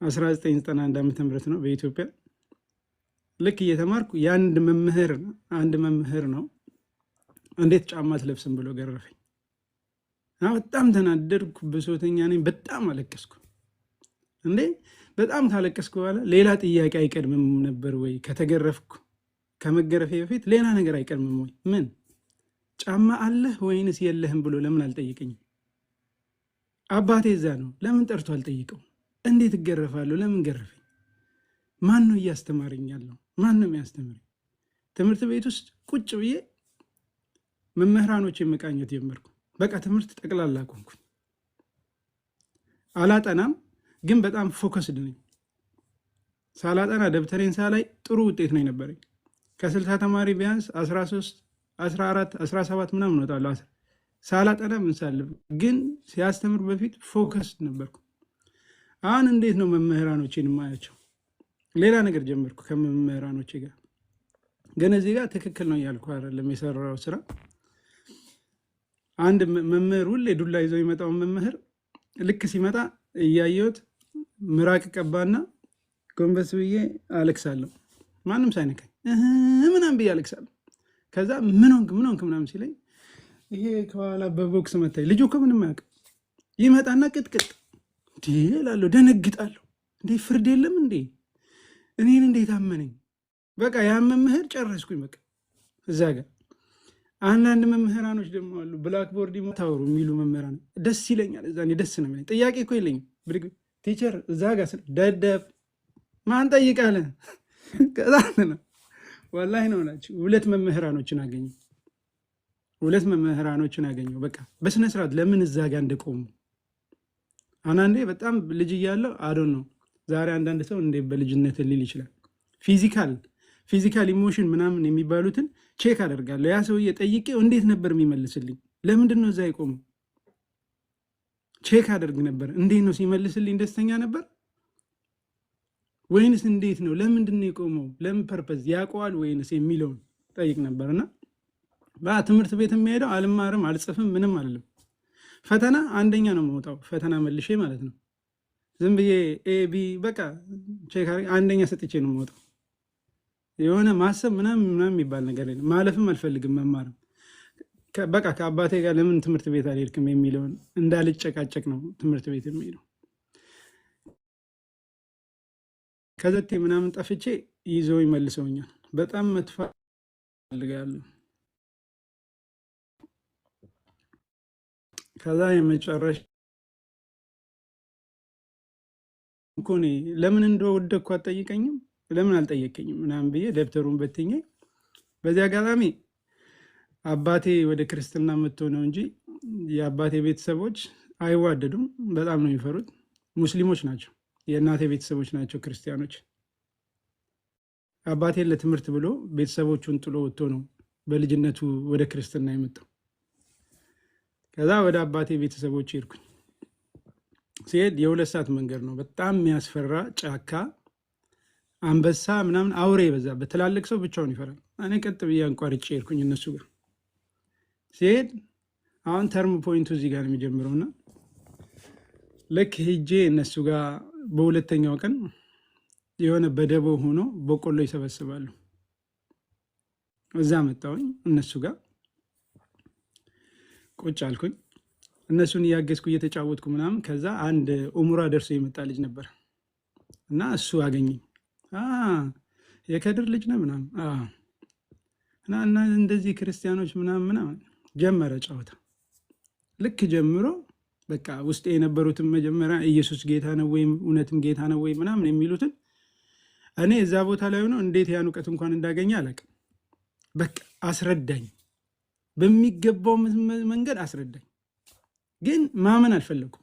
1991 ዓመተ ምህረት ነው በኢትዮጵያ። ልክ እየተማርኩ አንድ መምህር ነው እንዴት ጫማ አትለብስም ብሎ ገረፈኝ። በጣም ተናደድኩ፣ ብሶተኛ ነኝ፣ በጣም አለቀስኩ። እንዴ በጣም ካለቀስኩ በኋላ ሌላ ጥያቄ አይቀድምም ነበር ወይ? ከተገረፍኩ ከመገረፌ በፊት ሌላ ነገር አይቀድምም ወይ? ምን ጫማ አለህ ወይንስ የለህም ብሎ ለምን አልጠይቀኝም? አባቴ እዛ ነው፣ ለምን ጠርቶ አልጠይቀው? እንዴት እገረፋለሁ? ለምን ገረፈኝ? ማን ነው እያስተማረኝ ያለው? ማን ነው የሚያስተምረኝ? ትምህርት ቤት ውስጥ ቁጭ ብዬ መምህራኖች መቃኘት ጀመርኩ። በቃ ትምህርት ጠቅላላ ቆንኩ። አላጠናም ግን በጣም ፎከስድ ነኝ። ሳላጠና ደብተሬን ሳላይ ጥሩ ውጤት ነው የነበረኝ። ከ60 ተማሪ ቢያንስ 13፣ 14፣ 17 ምናምን እወጣለሁ። ሳላጠና ምንሳልብ ግን ሲያስተምር በፊት ፎከስድ ነበርኩ። አሁን እንዴት ነው መምህራኖቼን የማያቸው? ሌላ ነገር ጀመርኩ ከመምህራኖቼ ጋር። ግን እዚህ ጋር ትክክል ነው እያልኩ አይደለም የሰራው ስራ። አንድ መምህር ሁሌ ዱላ ይዘው የመጣውን መምህር ልክ ሲመጣ እያየሁት ምራቅ ቀባና ጎንበስ ብዬ አለቅሳለሁ። ማንም ሳይነካኝ ምናምን ብዬ አለቅሳለሁ። ከዛ ምን ሆንክ ምናምን ሲለኝ ይሄ ከኋላ በቦክስ መታኝ። ልጁ እኮ ምንም አያውቅም። ይመጣና ቅጥቅጥ እንዴ እላለሁ፣ ደነግጣለሁ። እንዴ ፍርድ የለም እንዴ? እኔን እንዴት አመነኝ? በቃ ያ መምህር ጨረስኩኝ። በቃ እዛ ጋር አንዳንድ መምህራኖች ደግሞ አሉ ብላክቦርድ ታወሩ የሚሉ መምህራን ደስ ይለኛል። እዛ ደስ ነው የሚለኝ። ጥያቄ እኮ የለኝም። ቲቸር እዛ ጋር ደደብ ማን ጠይቃለ? ከዛ ነው ወላሂ ነው ናቸው። 2 መምህራኖችን አገኘው። በቃ በስነ ስርዓት ለምን እዛ ጋር እንደቆሙ። አንዳንዴ በጣም ልጅ እያለሁ አዶን ነው። ዛሬ አንዳንድ ሰው እንደ በልጅነት ሊል ይችላል። ፊዚካል ኢሞሽን ምናምን የሚባሉትን ቼክ አደርጋለሁ። ያ ሰውዬ ጠይቄው እንዴት ነበር የሚመልስልኝ? ለምንድን ነው እዛ የቆሙ? ቼክ አደርግ ነበር። እንዴት ነው ሲመልስልኝ ደስተኛ ነበር? ወይንስ እንዴት ነው? ለምንድን ነው የቆመው? ለምን ፐርፐዝ ያውቀዋል ወይንስ የሚለውን ጠይቅ ነበርና ትምህርት ቤት የሚሄደው አልማርም፣ አልጽፍም፣ ምንም አልልም። ፈተና አንደኛ ነው የምወጣው፣ ፈተና መልሼ ማለት ነው። ዝም ብዬ ኤቢ በቃ ቼክ አንደኛ ሰጥቼ ነው የምወጣው። የሆነ ማሰብ ምናምን የሚባል ነገር የለም። ማለፍም አልፈልግም፣ መማርም በቃ ከአባቴ ጋር ለምን ትምህርት ቤት አልሄድክም የሚለውን እንዳልጨቃጨቅ ነው ትምህርት ቤት የሚሄደው። ከዘቴ ምናምን ጠፍቼ ይዘው ይመልሰውኛል። በጣም መጥፋ ፈልጋለሁ። ከዛ የመጨረሻ እኮ እኔ ለምን እንደወደቅኩ አትጠይቀኝም፣ ለምን አልጠየቀኝም ምናምን ብዬ ደብተሩን በትኜ፣ በዚህ አጋጣሚ አባቴ ወደ ክርስትና መጥቶ ነው እንጂ የአባቴ ቤተሰቦች አይዋደዱም። በጣም ነው የሚፈሩት። ሙስሊሞች ናቸው። የእናቴ ቤተሰቦች ናቸው ክርስቲያኖች። አባቴን ለትምህርት ብሎ ቤተሰቦቹን ጥሎ ወጥቶ ነው በልጅነቱ ወደ ክርስትና የመጣው። ከዛ ወደ አባቴ ቤተሰቦች ሄድኩኝ። ሲሄድ የ2 ሰዓት መንገድ ነው። በጣም የሚያስፈራ ጫካ፣ አንበሳ ምናምን አውሬ የበዛበት፣ ትላልቅ ሰው ብቻውን ይፈራል። እኔ ቀጥ ብዬ አንቋርጬ ሄድኩኝ እነሱ ጋር። ሲሄድ አሁን ተርም ፖይንቱ እዚህ ጋር ነው የሚጀምረውና ልክ ሄጄ እነሱ ጋር በሁለተኛው ቀን የሆነ በደቦ ሆኖ በቆሎ ይሰበስባሉ። እዛ መጣሁኝ እነሱ ጋር ቁጭ አልኩኝ። እነሱን እያገዝኩ እየተጫወትኩ ምናምን። ከዛ አንድ ኡምራ ደርሶ የመጣ ልጅ ነበር እና እሱ አገኘኝ። የከድር ልጅ ነው ምናምን እና እንደዚህ ክርስቲያኖች ምናምን ጀመረ ጨዋታ። ልክ ጀምሮ በቃ ውስጥ የነበሩትን መጀመሪያ ኢየሱስ ጌታ ነው ወይም እውነትም ጌታ ነው ወይ ምናምን የሚሉትን እኔ እዛ ቦታ ላይ ሆነው እንዴት ያን እውቀት እንኳን እንዳገኘ አላውቅም። በቃ አስረዳኝ፣ በሚገባው መንገድ አስረዳኝ። ግን ማመን አልፈለኩም።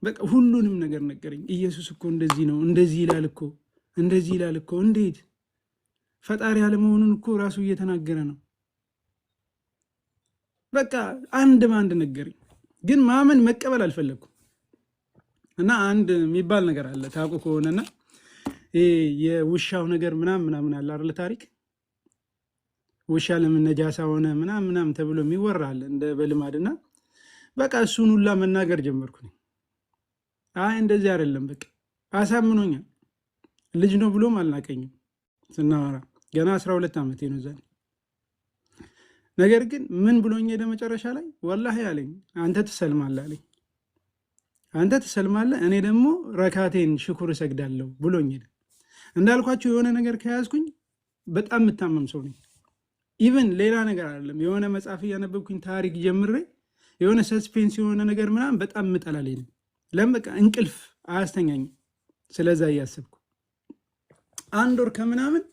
በቃ ሁሉንም ነገር ነገረኝ። ኢየሱስ እኮ እንደዚህ ነው፣ እንደዚህ ይላል እኮ፣ እንደዚህ ይላል እኮ። እንዴት ፈጣሪ አለመሆኑን እኮ ራሱ እየተናገረ ነው። በቃ አንድ በአንድ ነገረኝ። ግን ማመን መቀበል አልፈለግኩም። እና አንድ የሚባል ነገር አለ ታውቁ ከሆነና የውሻው ነገር ምናምን አለ አይደል? ታሪክ ውሻ ለምን ነጃሳ ሆነ ምናምን ተብሎ የሚወራ አለ እንደ በልማድና በቃ እሱን ሁላ መናገር ጀመርኩኝ። አይ እንደዚህ አይደለም፣ በቃ አሳምኖኛል። ልጅ ነው ብሎም አልናቀኝም። ስናወራ ገና 12 ዓመቴ ነው ዛሬ። ነገር ግን ምን ብሎኝ ሄደ መጨረሻ ላይ? ወላሂ አለኝ አንተ ትሰልማለህ አለኝ። አንተ ትሰልማለህ፣ እኔ ደግሞ ረካቴን ሽኩር እሰግዳለሁ ብሎኝ ሄደ። እንዳልኳቸው የሆነ ነገር ከያዝኩኝ በጣም የምታመም ሰው ነኝ። ኢቨን ሌላ ነገር አይደለም፣ የሆነ መጽሐፍ እያነበብኩኝ ታሪክ ጀምሬ የሆነ ሰስፔንስ የሆነ ነገር ምናምን በጣም ምጠላለኝ ነው። ለምን በቃ እንቅልፍ አያስተኛኝም። ስለዛ እያሰብኩ 1 ወር ከምናምን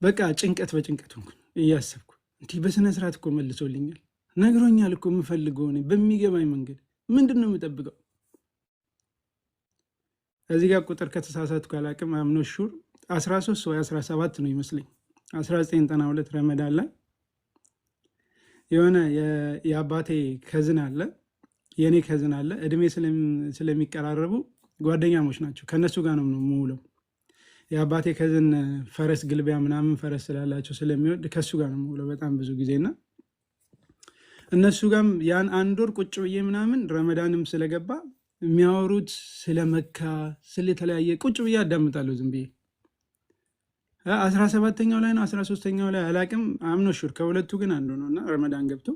በቃ ጭንቀት በጭንቀት ሆንኩኝ እያሰብኩ። እንዲህ በስነ ስርዓት እኮ መልሶልኛል፣ ነግሮኛል እኮ የምፈልገው እኔ በሚገባኝ መንገድ። ምንድን ነው የምጠብቀው? እዚህ ጋር ቁጥር ከተሳሳትኩ አላቅም። አምኖ ሹር 13 ወይ 17 ነው ይመስለኝ 1992 ረመዳን ላይ የሆነ የአባቴ ከዝን አለ፣ የእኔ ከዝን አለ። እድሜ ስለሚቀራረቡ ጓደኛሞች ናቸው። ከእነሱ ጋር ነው የምውለው። የአባቴ ከዝን ፈረስ ግልቢያ ምናምን ፈረስ ስላላቸው ስለሚወድ ከእሱ ጋር ነው የምውለው በጣም ብዙ ጊዜና እነሱ ጋርም ያን 1 ወር ቁጭ ብዬ ምናምን ረመዳንም ስለገባ የሚያወሩት ስለ መካ ስለተለያየ ቁጭ ብዬ አዳምጣለሁ ዝም ብዬ። 17ኛው ላይ ነው 13ኛው ላይ አላቅም። አምኖ ሹር ከሁለቱ ግን አንዱ ነው። እና ረመዳን ገብቶ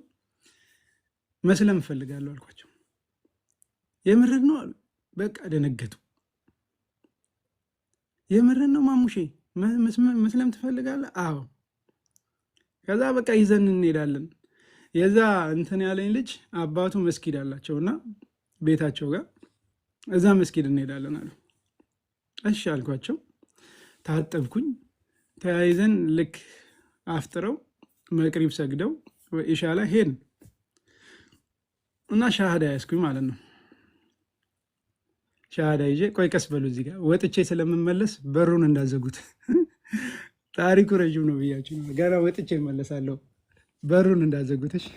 መስለም እፈልጋለሁ አልኳቸው። የምርን ነው አሉ። በቃ ደነገጡ። የምርን ነው ማሙሼ መስለም ትፈልጋለህ? አዎ። ከዛ በቃ ይዘን እንሄዳለን። የዛ እንትን ያለኝ ልጅ አባቱ መስጊድ አላቸውና ቤታቸው ጋር እዛ መስጊድ እንሄዳለን አሉ። እሺ አልኳቸው። ታጠብኩኝ። ተያይዘን ልክ አፍጥረው መቅሪብ ሰግደው ኢሻ ላይ ሄድን እና ሻሃዳ ያዝኩኝ ማለት ነው። ሻሃዳ ይዤ ቆይ ቀስ በሉ እዚህ ጋር ወጥቼ ስለምመለስ በሩን እንዳዘጉት። ታሪኩ ረዥም ነው ብያችሁ ነው። ገና ወጥቼ እመለሳለሁ። በሩን እንዳዘጉት። እሺ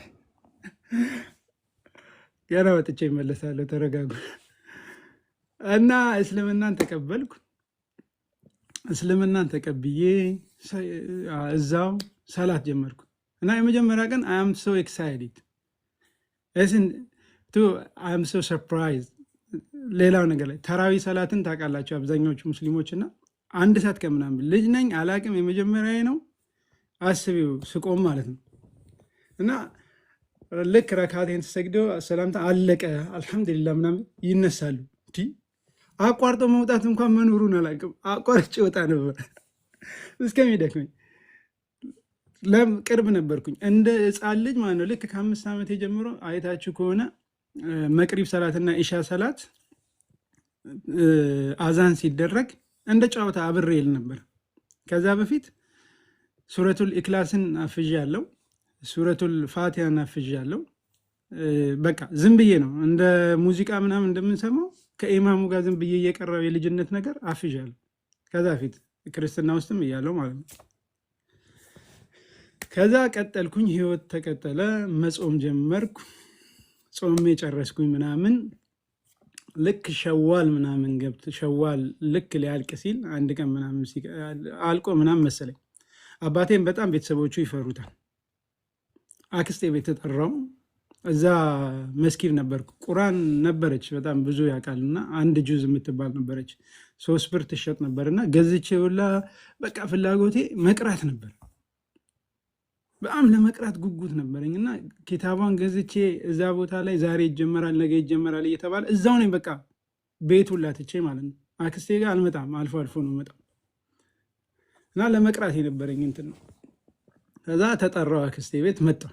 ገና ወጥቼ እመለሳለሁ። ተረጋጉ። እና እስልምናን ተቀብዬ እዛው ሰላት ጀመርኩ እና የመጀመሪያ ቀን አይ አም ሶ ኤክሳይትድ አይ አም ሶ ሰርፕራይዝ። ሌላው ነገር ላይ ተራዊ ሰላትን ታውቃላቸው አብዛኛዎቹ ሙስሊሞች እና አንድ ሰዓት ከምናምን ልጅ ነኝ አላቅም፣ የመጀመሪያ ነው አስቢው ስቆም ማለት ነው። እና ልክ ረካቴን ተሰግዶ ሰላምታ አለቀ አልሐምዱሊላህ ምናምን ይነሳሉ። አቋርጦ መውጣት እንኳን መኖሩን አላውቅም። አቋርጬ ወጣ ነበር እስከሚደክመኝ። ቅርብ ነበርኩኝ እንደ ሕፃን ልጅ ማለት ነው። ልክ ከ5 ዓመት ጀምሮ አይታችሁ ከሆነ መቅሪብ ሰላትና ኢሻ ሰላት አዛን ሲደረግ እንደ ጨዋታ አብሬ ይል ነበር። ከዛ በፊት ሱረቱል ኢክላስን አፍዣ ያለው ሱረቱል ፋቲሃን አፍዣ ያለው በቃ ዝም ብዬ ነው እንደ ሙዚቃ ምናምን እንደምንሰማው ከኢማሙ ጋር ዝም ብዬ እየቀረው የልጅነት ነገር አፍዣለሁ። ከዛ ፊት ክርስትና ውስጥም እያለው ማለት ነው። ከዛ ቀጠልኩኝ፣ ህይወት ተቀጠለ፣ መጾም ጀመርኩ፣ ጾሜ ጨረስኩኝ ምናምን። ልክ ሸዋል ምናምን ገብቶ ሸዋል ልክ ሊያልቅ ሲል አንድ ቀን ምናምን አልቆ ምናምን መሰለኝ አባቴን በጣም ቤተሰቦቹ ይፈሩታል። አክስቴ ቤት ተጠራው። እዛ መስጊድ ነበርኩ። ቁራን ነበረች በጣም ብዙ ያውቃል እና አንድ ጁዝ የምትባል ነበረች 3 ብር ትሸጥ ነበር እና ገዝቼ ሁላ በቃ ፍላጎቴ መቅራት ነበር። በጣም ለመቅራት ጉጉት ነበረኝ እና ኪታቧን ገዝቼ እዛ ቦታ ላይ ዛሬ ይጀመራል ነገ ይጀመራል እየተባለ እዛው ነኝ በቃ ቤት ሁላ ትቼ ማለት ነው። አክስቴ ጋር አልመጣም፣ አልፎ አልፎ ነው መጣም እና ለመቅራት የነበረኝ እንትን ነው። ከዛ ተጠራው አክስቴ ቤት መጣሁ።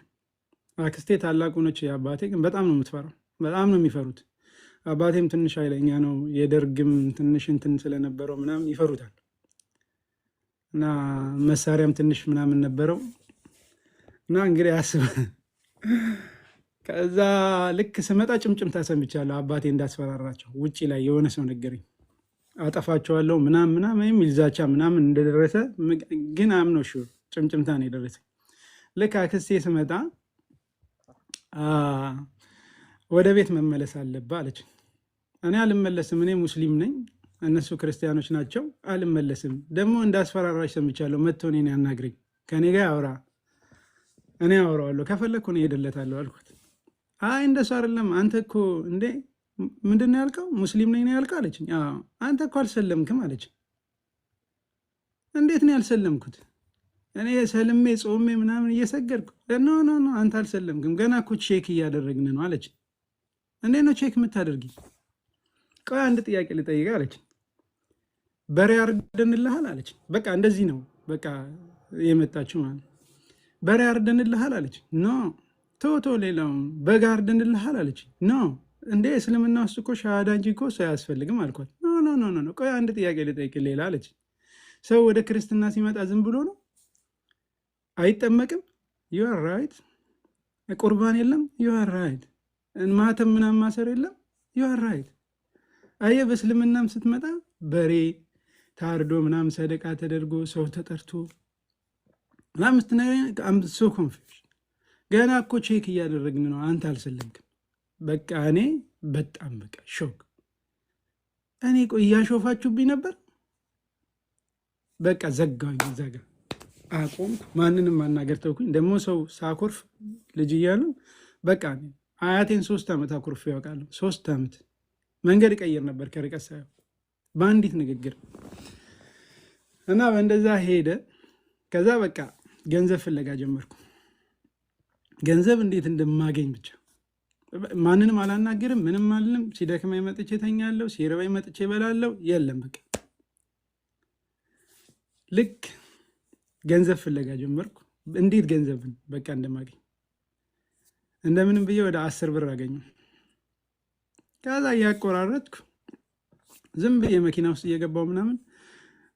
አክስቴ ታላቁ ነች። አባቴ ግን በጣም ነው የምትፈራው፣ በጣም ነው የሚፈሩት። አባቴም ትንሽ ኃይለኛ ነው፣ የደርግም ትንሽ እንትን ስለነበረው ምናምን ይፈሩታል እና መሳሪያም ትንሽ ምናምን ነበረው እና እንግዲህ አስብ። ከዛ ልክ ስመጣ ጭምጭምታ ሰምቻለሁ አባቴ እንዳስፈራራቸው ውጭ ላይ የሆነ ሰው ነገረኝ። አጠፋቸዋለሁ ምናምን የሚል ዛቻ ምናምን እንደደረሰ ግን አምኖ ጭምጭምታ ነው የደረሰኝ። ልክ አክስቴ ስመጣ ወደ ቤት መመለስ አለብህ አለች። እኔ አልመለስም፣ እኔ ሙስሊም ነኝ፣ እነሱ ክርስቲያኖች ናቸው፣ አልመለስም። ደግሞ እንዳስፈራራች ሰምቻለሁ፣ መጥቶ እኔን ያናግረኝ፣ ከኔ ጋር ያወራ፣ እኔ አወራዋለሁ፣ ከፈለግኩ እኔ እሄድለታለሁ አልኩት። አይ እንደሱ አይደለም፣ አንተ እኮ እንዴ ምንድን ነው ያልከው? ሙስሊም ነኝ ነው ያልከው አለችኝ። አንተ እኮ አልሰለምክም አለች። እንዴት ነው ያልሰለምኩት? እኔ ሰልሜ ጾሜ ምናምን እየሰገድኩ ኖ አንተ አልሰለምክም፣ ገና እኮ ቼክ እያደረግን ነው አለች። እንዴት ነው ቼክ የምታደርጊ? ቆይ አንድ ጥያቄ ልጠይቅ አለች። በሬ አርደንልሃል አለች። በቃ እንደዚህ ነው በቃ የመጣችው ማለት በሬ አርደንልሃል አለች። ኖ ቶቶ ሌላውን በግ አርደንልሃል አለች። ኖ እንዴ እስልምና ውስጥ እኮ ሻሃዳ እንጂ እኮ ሰው አያስፈልግም አልኳት። ኖ ቆይ አንድ ጥያቄ ልጠይቅ ሌላ አለች። ሰው ወደ ክርስትና ሲመጣ ዝም ብሎ ነው አይጠመቅም? ዩ አር ራይት። ቁርባን የለም? ዩ አር ራይት። ማተም ምናምን ማሰር የለም? ዩ አር ራይት። አየህ በእስልምናም ስትመጣ በሬ ታርዶ ምናምን ሰደቃ ተደርጎ ሰው ተጠርቶ ምናምን ስትነግረኝ ሶ ኮንፊውዥን። ገና እኮ ቼክ እያደረግን ነው፣ አንተ አልሰለምክም። በቃ እኔ በጣም በቃ ሾክ። እኔ ቆይ እያሾፋችሁብኝ ነበር። በቃ ዘጋኝ፣ ዘጋ አቆምኩ። ማንንም ማናገር ተውኩኝ። ደግሞ ሰው ሳኮርፍ ልጅ እያለሁ በቃ አያቴን 3 ዓመት አኩርፍ ያውቃለሁ። 3 ዓመት መንገድ ቀይር ነበር ከርቀት ሳየው በአንዲት ንግግር እና በእንደዛ ሄደ። ከዛ በቃ ገንዘብ ፍለጋ ጀመርኩ። ገንዘብ እንዴት እንደማገኝ ብቻ ማንንም አላናገርም፣ ምንም አልልም። ሲደክመኝ መጥቼ ተኛለሁ፣ ሲርበኝ መጥቼ እበላለሁ። የለም በቃ ልክ ገንዘብ ፍለጋ ጀመርኩ። እንዴት ገንዘብን በቃ እንደማገኝ እንደምንም ብዬ ወደ 10 ብር አገኘሁ። ከዛ እያቆራረጥኩ ዝም ብዬ መኪና ውስጥ እየገባው ምናምን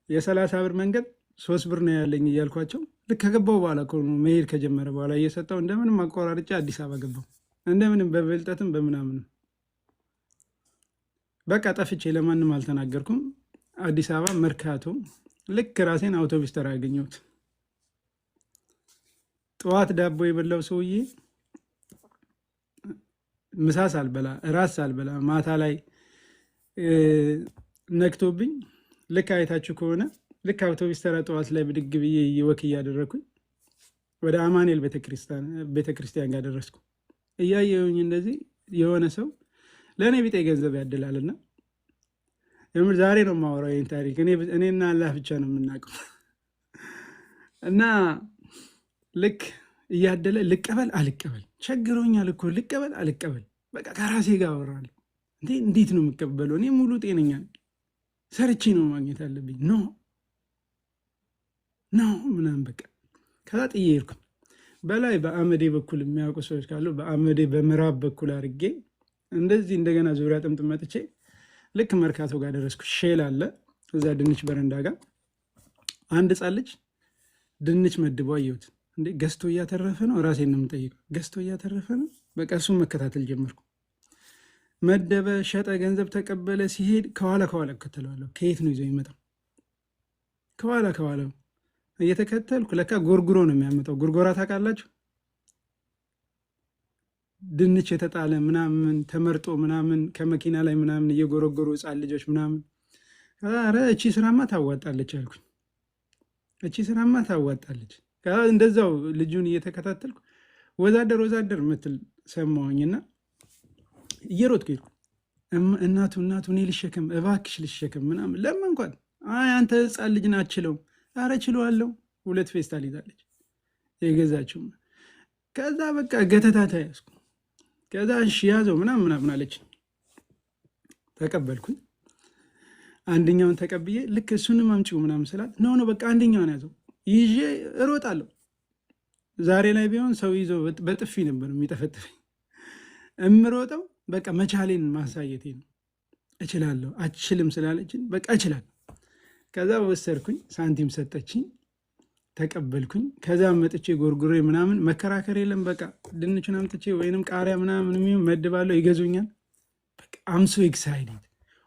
የ30 ብር መንገድ 3 ብር ነው ያለኝ እያልኳቸው ልክ ከገባው በኋላ መሄድ ከጀመረ በኋላ እየሰጠው እንደምንም አቆራርጬ አዲስ አበባ ገባው። እንደምንም በብልጠትም በምናምንም በቃ ጠፍቼ ለማንም አልተናገርኩም። አዲስ አበባ መርካቶ ልክ ራሴን አውቶቡስ ተራ ያገኘሁት። ጠዋት ዳቦ የበላው ሰውዬ ምሳ ሳልበላ እራት ሳልበላ ማታ ላይ ነክቶብኝ ልክ አይታችሁ ከሆነ ልክ አውቶቡስ ተራ ጠዋት ላይ ብድግ ብዬ ወክ እያደረግኩኝ ወደ አማኑኤል ቤተክርስቲያን ጋር ደረስኩ። እያየሁኝ እንደዚህ የሆነ ሰው ለእኔ ቢጤ ገንዘብ ያድላልና የምር ዛሬ ነው የማወራው ይህን ታሪክ። እኔና አላህ ብቻ ነው የምናውቀው። እና ልክ እያደለ ልቀበል አልቀበል ቸግሮኛል እኮ ልቀበል አልቀበል በቃ ከራሴ ጋር አወራለሁ። እንዴት ነው የምቀበለው? እኔ ሙሉ ጤነኛ ሰርቼ ነው ማግኘት አለብኝ ኖ ምናምን በቃ ከዛ ጥዬ ሄድኩኝ። በላይ በአመዴ በኩል የሚያውቁ ሰዎች ካሉ በአመዴ በምዕራብ በኩል አድርጌ እንደዚህ እንደገና ዙሪያ ጥምጥም መጥቼ ልክ መርካቶ ጋር ደረስኩ። ሼል አለ እዛ ድንች በረንዳ ጋር አንድ ሕፃን ልጅ ድንች መድቦ አየሁት። እንዴ ገዝቶ እያተረፈ ነው። ራሴን ነው የምጠይቀው። ገዝቶ እያተረፈ ነው። በቃ እሱን መከታተል ጀመርኩ። መደበ፣ ሸጠ፣ ገንዘብ ተቀበለ። ሲሄድ ከኋላ እከተለዋለሁ። ከየት ነው ይዞ የሚመጣው? ከኋላ እየተከተልኩ ለካ ጎርጉሮ ነው የሚያመጣው። ጎርጎራ ታውቃላችሁ? ድንች የተጣለ ምናምን ተመርጦ ምናምን ከመኪና ላይ ምናምን እየጎረጎሩ ሕፃን ልጆች ምናምን። ኧረ እቺ ስራማ ታዋጣለች አልኩኝ። እቺ ስራማ ታዋጣለች። እንደዛው ልጁን እየተከታተልኩ ወዛደር ምትል ሰማሁኝና እየሮጥኩ ሄድኩ። እናቱ እኔ ልሸከም እባክሽ ልሸከም ምናምን ለመንኳት። አይ አንተ ሕፃን ልጅ ና አችለውም። ኧረ ችለዋለሁ። 2 ፌስታል ይዛለች የገዛችው። ከዛ በቃ ገተታ ተያዝኩ። ከዛ እሺ ያዘው ምናምን አለች። ተቀበልኩኝ። አንደኛውን ተቀብዬ ልክ እሱንም አምጪው ምናምን ስላት ኖ በቃ አንደኛውን ያዘው ይዤ እሮጣለሁ። ዛሬ ላይ ቢሆን ሰው ይዞ በጥፊ ነበር የሚጠፈጥፈኝ። እምሮጠው በቃ መቻሌን ማሳየቴ ነው። እችላለሁ። አችልም ስላለችን በቃ እችላለሁ። ከዛ ወሰድኩኝ። ሳንቲም ሰጠችኝ፣ ተቀበልኩኝ። ከዛ መጥቼ ጎርጉሬ ምናምን መከራከር የለም። በቃ ድንቹን አምጥቼ ወይንም ቃሪያ ምናምን መድባለሁ፣ ይገዙኛል። በቃ አምሶ ኤክሳይትድ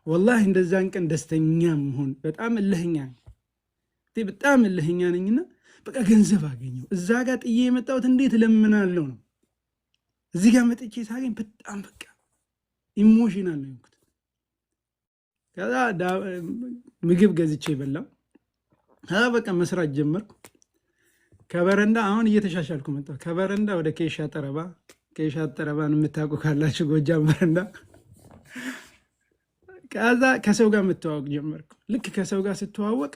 ወላሂ። እንደዛን ቀን ደስተኛ መሆን በጣም እልህኛ ነኝና በቃ ገንዘብ አገኘው። እዛ ጋር ጥዬ የመጣሁት እንዴት እለምናለሁ ነው። እዚህ ጋር መጥቼ ሳገኝ በጣም በቃ ኢሞሽናል ነው የሆንኩት። ከዛ ምግብ ገዝቼ በላው። ከዛ በቃ መስራት ጀመርኩ። ከበረንዳ አሁን እየተሻሻልኩ መጣሁ። ከበረንዳ ወደ ኬሻ ጠረባን የምታውቁ ካላችሁ ጎጃም በረንዳ። ከዛ ከሰው ጋር የምተዋወቅ ጀመርኩ። ልክ ከሰው ጋር ስተዋወቅ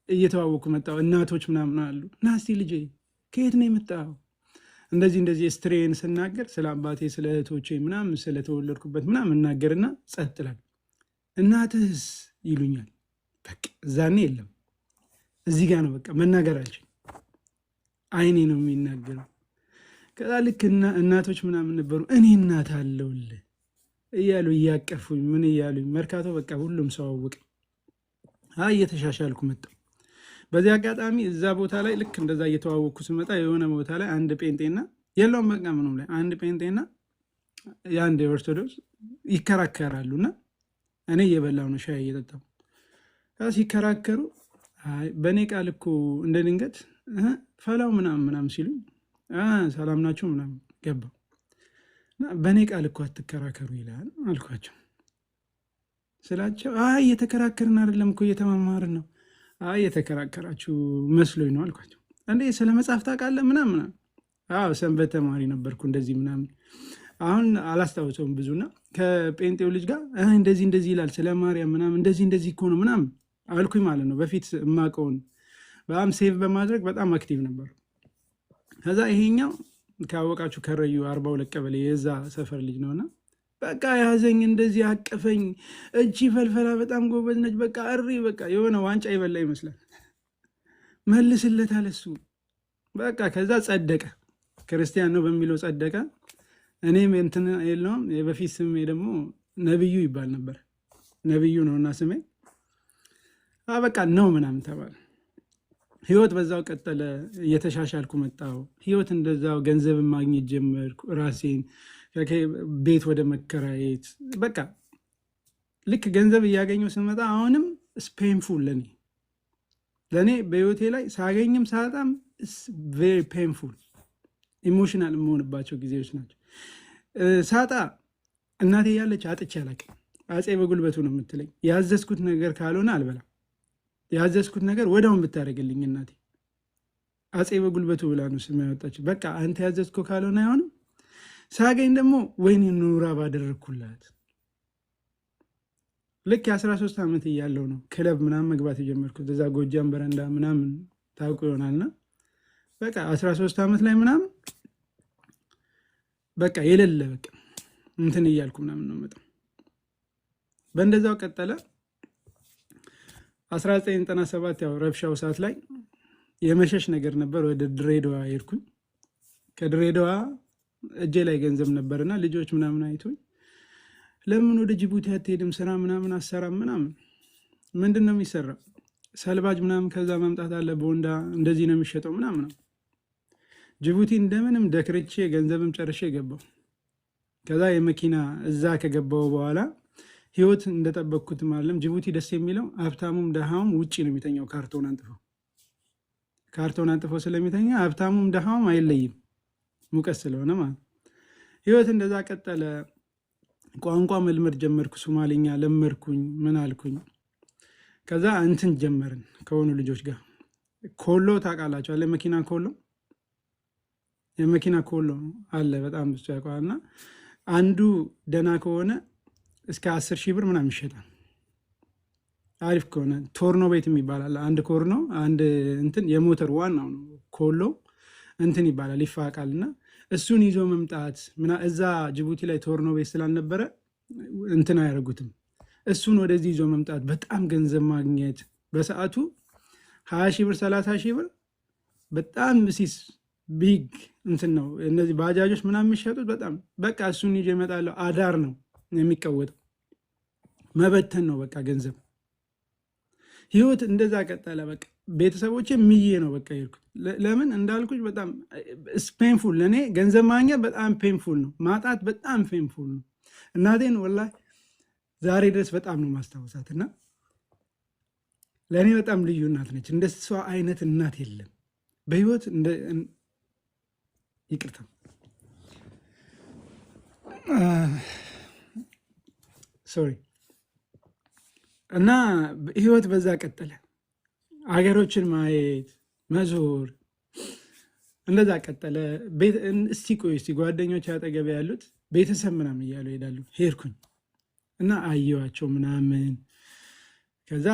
እየተዋወቅኩ መጣሁ። እናቶች ምናምን አሉ። ና እስቲ ልጄ ከየት ነው የመጣው? እንደዚህ ስትሬን ስናገር ስለ አባቴ ስለ እህቶቼ ምናምን ስለተወለድኩበት ምናምን እናገርና ጸጥ እላለሁ። እናትህስ ይሉኛል። በቃ እዛኔ የለም እዚህ ጋር ነው በቃ መናገር አልችልም። አይኔ ነው የሚናገረው። ከዛ ልክ እናቶች ምናምን ነበሩ። እኔ እናት አለውልህ እያሉ እያቀፉኝ ምን እያሉኝ መርካቶ በቃ ሁሉም ሰው አወቀ። እየተሻሻልኩ መጣሁ። በዚህ አጋጣሚ እዛ ቦታ ላይ ልክ እንደዛ እየተዋወቅኩ ስመጣ የሆነ ቦታ ላይ አንድ ጴንጤና የለውም በቃ ምንም ላይ አንድ ጴንጤና የአንድ የኦርቶዶክስ ይከራከራሉና እኔ እየበላሁ ነው ሻይ እየጠጣሁ። ሲከራከሩ በእኔ ቃል እኮ እንደ ድንገት ፈላው ምናምን ሲሉኝ ሰላም ናቸው ምናምን ገባሁ። በእኔ ቃል እኮ አትከራከሩ ይላል አልኳቸው። ስላቸው እየተከራከርን አይደለም እኮ እየተማማርን ነው። እየተከራከራችሁ መስሎኝ ነው አልኳቸው። እንዴ ስለ መጽሐፍ ታውቃለህ ምናምን? ሰንበት ተማሪ ነበርኩ እንደዚህ ምናምን። አሁን አላስታውሰውም ብዙና ከጴንጤው ልጅ ጋር እንደዚህ ይላል ስለ ማርያም ምናምን እንደዚህ እኮ ነው ምናምን አልኩኝ ማለት ነው። በፊት የማውቀውን በጣም ሴቭ በማድረግ በጣም አክቲቭ ነበሩ። ከዛ ይሄኛው ካወቃችሁ ከረዩ 42 ቀበሌ የዛ ሰፈር ልጅ ነውና በቃ ያዘኝ፣ እንደዚህ አቀፈኝ። እቺ ፈልፈላ በጣም ጎበዝ ነች። በቃ በቃ የሆነ ዋንጫ ይበላ ይመስላል። መልስለት አለ እሱ። በቃ ከዛ ጸደቀ። ክርስቲያን ነው በሚለው ጸደቀ። እኔም እንትን የለውም የበፊት ስሜ ደግሞ ነብዩ ይባል ነበር። ነብዩ ነውና ስሜ። በቃ ነው ምናምን ተባለ። ህይወት በዛው ቀጠለ። እየተሻሻልኩ መጣሁ። ህይወት እንደዛው ገንዘብ ማግኘት ጀመርኩ። ራሴን ቤት ወደ መከራየት በቃ ልክ ገንዘብ እያገኘው ስመጣ አሁንም ስፔንፉል ለእኔ በህይወቴ ላይ ሳገኝም ሳጣም ቬሪ ፔንፉል ኢሞሽናል የምሆንባቸው ጊዜዎች ናቸው። ሳጣ እናቴ ያለች አጥቼ አላውቅም። አፄ በጉልበቱ ነው የምትለኝ። ያዘዝኩት ነገር ካልሆነ አልበላም። ያዘዝኩት ነገር ወዲያውን ብታደርግልኝ እናቴ አፄ በጉልበቱ ብላ ነው ስም ያወጣችው። በቃ አንተ ያዘዝኮ ካልሆነ አይሆንም። ሳገኝ ደግሞ ወይኔ ኑራ ባደረግኩላት። ልክ የ13 ዓመት እያለው ነው ክለብ ምናምን መግባት የጀመርኩት። እዛ ጎጃም በረንዳ ምናምን ታውቁ ይሆናልና በቃ 13 ዓመት ላይ ምናምን በቃ የሌለ በቃ እንትን እያልኩ ምናምን ነው መጣ። በእንደዛው ቀጠለ። 1997 ያው ረብሻው ሰዓት ላይ የመሸሽ ነገር ነበር። ወደ ድሬዳዋ ሄድኩኝ። ከድሬዳዋ እጄ ላይ ገንዘብ ነበርና ልጆች ምናምን አይቶኝ ለምን ወደ ጅቡቲ አትሄድም ስራ ምናምን አሰራም ምናምን። ምንድን ነው የሚሰራው? ሰልባጅ ምናምን ከዛ መምጣት አለ በወንዳ እንደዚህ ነው የሚሸጠው ምናምን። ጅቡቲ እንደምንም ደክርቼ ገንዘብም ጨርሼ ገባው። ከዛ የመኪና እዛ ከገባው በኋላ ህይወት እንደጠበቅኩት ማለም። ጅቡቲ ደስ የሚለው ሀብታሙም ደሃውም ውጭ ነው የሚተኛው። ካርቶን አንጥፎ ስለሚተኛ ሀብታሙም ደሃውም አይለይም፣ ሙቀት ስለሆነ ማለት። ህይወት እንደዛ ቀጠለ። ቋንቋ መልመድ ጀመርኩ። ሶማሊኛ ለመድኩኝ። ምን አልኩኝ። ከዛ እንትን ጀመርን ከሆኑ ልጆች ጋር። ኮሎ ታውቃላችሁ አለ መኪና ኮሎ፣ የመኪና ኮሎ አለ በጣም ብዙ ያውቀዋልና አንዱ ደና ከሆነ እስከ 10 ሺህ ብር ምናምን ይሸጣል። አሪፍ ከሆነ ቶርኖ ቤት የሚባላል። አንድ ኮርኖ አንድ እንትን የሞተር ዋናው ነው ኮሎ እንትን ይባላል ይፋቃል። እና እሱን ይዞ መምጣት እዛ ጅቡቲ ላይ ቶርኖ ቤት ስላልነበረ እንትን አያደርጉትም። እሱን ወደዚህ ይዞ መምጣት፣ በጣም ገንዘብ ማግኘት። በሰዓቱ 20 ሺህ ብር 30 ሺህ ብር በጣም ሲስ ቢግ እንትን ነው። እነዚህ ባጃጆች ምናምን የሚሸጡት በጣም በቃ እሱን ይዞ ይመጣለሁ። አዳር ነው የሚቀወጠው፣ መበተን ነው በቃ ገንዘብ። ህይወት እንደዛ ቀጠለ። በቃ ቤተሰቦቼ ምዬ ነው በቃ ሄድኩት። ለምን እንዳልኩኝ በጣም ፔንፉል፣ ለእኔ ገንዘብ ማግኘት በጣም ፔንፉል ነው፣ ማጣት በጣም ፔንፉል ነው። እናቴን ወላሂ ዛሬ ድረስ በጣም ነው ማስታወሳት እና ለእኔ በጣም ልዩ እናት ነች። እንደ እሷ አይነት እናት የለም በህይወት። ይቅርታ ሶሪ። እና ህይወት በዛ ቀጠለ። አገሮችን ማየት መዞር እንደዛ ቀጠለ። እስቲ ቆይ እስቲ ጓደኞች አጠገብ ያሉት ቤተሰብ ምናምን እያሉ ይሄዳሉ። ሄድኩኝ እና አየዋቸው ምናምን። ከዛ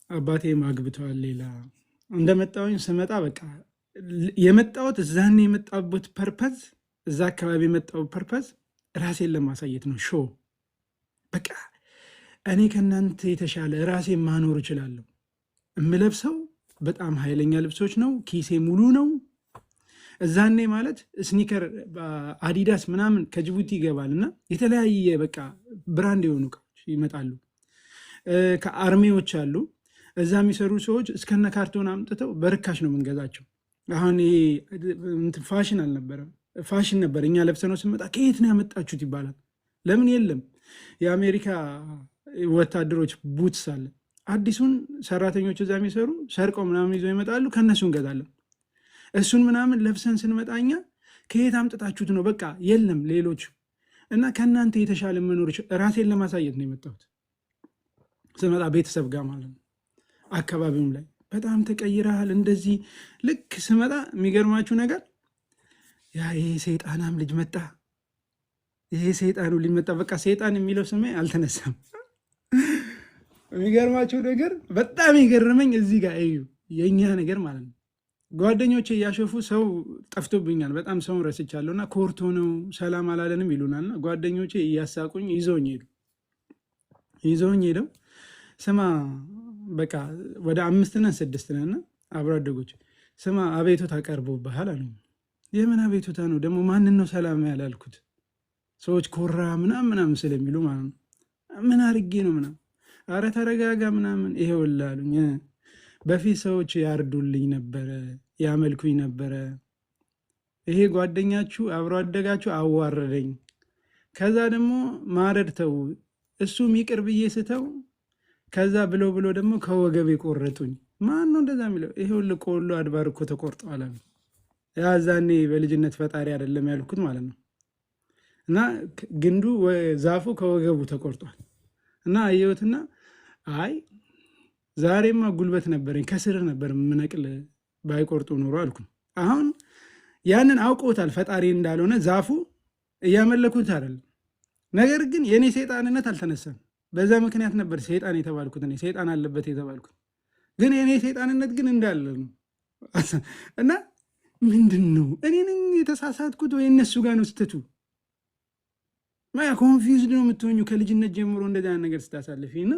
አባቴ ማግብተዋል ሌላ። እንደመጣሁኝ ስመጣ በቃ የመጣሁት እዛኔ የመጣሁበት ፐርፐዝ፣ እዛ አካባቢ የመጣሁት ፐርፐዝ ራሴን ለማሳየት ነው። ሾ በቃ እኔ ከእናንተ የተሻለ ራሴን ማኖር እችላለሁ። የምለብሰው በጣም ኃይለኛ ልብሶች ነው፣ ኪሴ ሙሉ ነው። እዛኔ ማለት ስኒከር አዲዳስ ምናምን ከጅቡቲ ይገባል እና የተለያየ በቃ ብራንድ የሆኑ እቃዎች ይመጣሉ። ከአርሜዎች አሉ እዛ የሚሰሩ ሰዎች እስከነ ካርቶን አምጥተው በርካሽ ነው የምንገዛቸው። አሁን ይሄ ፋሽን አልነበረም፣ ፋሽን ነበር። እኛ ለብሰነው ስንመጣ ከየት ነው ያመጣችሁት ይባላል። ለምን የለም የአሜሪካ ወታደሮች ቡትስ አለ። አዲሱን ሰራተኞች እዛ የሚሰሩ ሰርቀው ምናምን ይዘው ይመጣሉ። ከእነሱ እንገዛለን። እሱን ምናምን ለብሰን ስንመጣኛ ከየት አምጥታችሁት ነው? በቃ የለም ሌሎች እና ከእናንተ የተሻለ መኖር ራሴን ለማሳየት ነው የመጣሁት። ስመጣ ቤተሰብ ጋር ማለት ነው። አካባቢውም ላይ በጣም ተቀይረሃል። እንደዚህ ልክ ስመጣ የሚገርማችሁ ነገር ይሄ ሰይጣናም ልጅ መጣ፣ ይሄ ሰይጣኑ ልጅ መጣ። በቃ ሰይጣን የሚለው ስሜ አልተነሳም። የሚገርማችሁ ነገር በጣም የገረመኝ እዚህ ጋር እዩ የእኛ ነገር ማለት ነው። ጓደኞቼ እያሸፉ ሰው ጠፍቶብኛል፣ በጣም ሰውን ረስቻለሁ እና ኮርቶ ነው ሰላም አላለንም ይሉናልና ጓደኞቼ እያሳቁኝ ይዘውኝ ሄደው ስማ በቃ ወደ 5 ነን 6 ነን አብሮ አደጎች፣ ስማ አቤቱታ ቀርቦብሃል አሉኝ። የምን አቤቱታ ነው ደግሞ? ማንን ነው ሰላም ያላልኩት? ሰዎች ኮራ ምናምን ስለሚሉ ማለት ነው። ምን አድርጌ ነው ምናምን? አረ ተረጋጋ ምናምን። ይሄውልህ አሉኝ። በፊት ሰዎች ያርዱልኝ ነበረ፣ ያመልኩኝ ነበረ። ይሄ ጓደኛችሁ አብሮ አደጋችሁ አዋረደኝ። ከዛ ደግሞ ማረድ ተው፣ እሱም ይቅር ብዬ ስተው፣ ከዛ ብሎ ደግሞ ከወገብ የቆረጡኝ። ማን ነው እንደዛ የሚለው? ይሄውልህ ቆሎ አድባር እኮ ተቆርጠዋል አሉ። ያዛኔ በልጅነት ፈጣሪ አይደለም ያልኩት ማለት ነው። እና ግንዱ ዛፉ ከወገቡ ተቆርጧል። እና አየሁትና አይ ዛሬማ ጉልበት ነበረኝ ከስር ነበር ምነቅል ባይቆርጡ ኖሮ አልኩኝ። አሁን ያንን አውቆታል ፈጣሪ እንዳልሆነ ዛፉ እያመለኩት አይደለም። ነገር ግን የእኔ ሰይጣንነት አልተነሳም። በዛ ምክንያት ነበር ሰይጣን የተባልኩት፣ እኔ ሰይጣን አለበት የተባልኩት። ግን የእኔ ሰይጣንነት ግን እንዳለ ነው። እና ምንድን ነው እኔ ነኝ የተሳሳትኩት ወይ እነሱ ጋር ነው ስተቱ? ኮንፊውዝድ ነው የምትሆኙ ከልጅነት ጀምሮ እንደዛ ነገር ስታሳልፊ። እና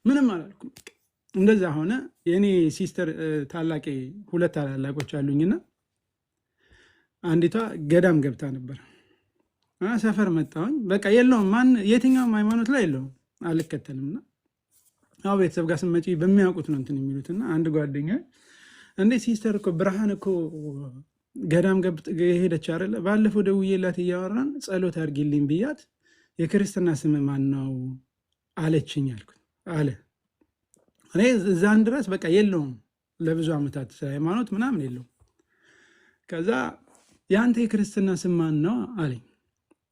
ምንም አላልኩም። እንደዛ ሆነ። የእኔ ሲስተር ታላቄ ሁለት ታላላቆች አሉኝና አንዲቷ ገዳም ገብታ ነበር። ሰፈር መጣሁኝ። በቃ የለውም ማን የትኛውም ሃይማኖት ላይ የለውም አልከተልምና አሁ ቤተሰብ ጋር ስመጪ በሚያውቁት ነው እንትን የሚሉትና አንድ ጓደኛ እንዴ ሲስተር እኮ ብርሃን እኮ ገዳም ሄደች አይደለ? ባለፈው ደውዬላት እያወራን ጸሎት አድርጊልኝ ብያት የክርስትና ስም ማን ነው አለችኝ አልኩት አለ። እኔ እዛን ድረስ በቃ የለውም ለብዙ ዓመታት ሃይማኖት ምናምን የለውም። ከዛ የአንተ የክርስትና ስም ማን ነው አለኝ።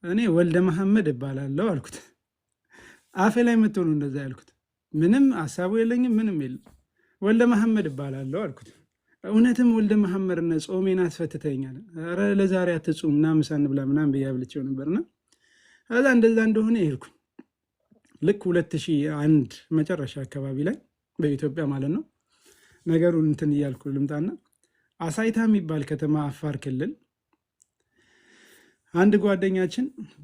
እኔ ወልደ መሐመድ እባላለሁ አልኩት። አፌ ላይ የምትሆኑ እንደዛ ያልኩት ምንም ሀሳቡ የለኝም ምንም የለም። ወልደ መሐመድ እባላለሁ አልኩት። እውነትም ወልደ መሐመድ ነ ጾሜን አስፈትተኛል። ኧረ ለዛሬ አትጹም እና ምሳ እንብላ ምናምን ብዬ አብልቼው ነበርና ከዛ እንደዛ እንደሆነ ይሄድኩኝ። ልክ 2001 መጨረሻ አካባቢ ላይ በኢትዮጵያ ማለት ነው ነገሩን እንትን እያልኩ ልምጣና አሳይታ የሚባል ከተማ አፋር ክልል አንድ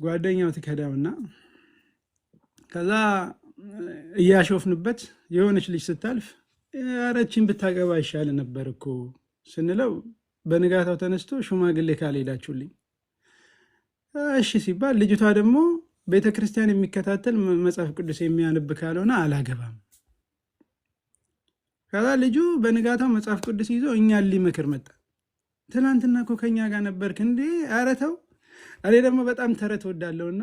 ጓደኛው ትከዳውና ከዛ እያሾፍንበት የሆነች ልጅ ስታልፍ አረችን ብታገባ ይሻል ነበር እኮ ስንለው በንጋታው ተነስቶ ሽማግሌ ካልሄዳችሁልኝ እሺ ሲባል ልጅቷ ደግሞ ቤተክርስቲያን የሚከታተል መጽሐፍ ቅዱስ የሚያነብ ካልሆነ አላገባም። ከዛ ልጁ በንጋታው መጽሐፍ ቅዱስ ይዞ እኛን ሊመክር መጣ። ትናንትና እኮ ከኛ ጋር ነበርክ እንዴ? ኧረ ተው። እኔ ደግሞ በጣም ተረት ወዳለሁና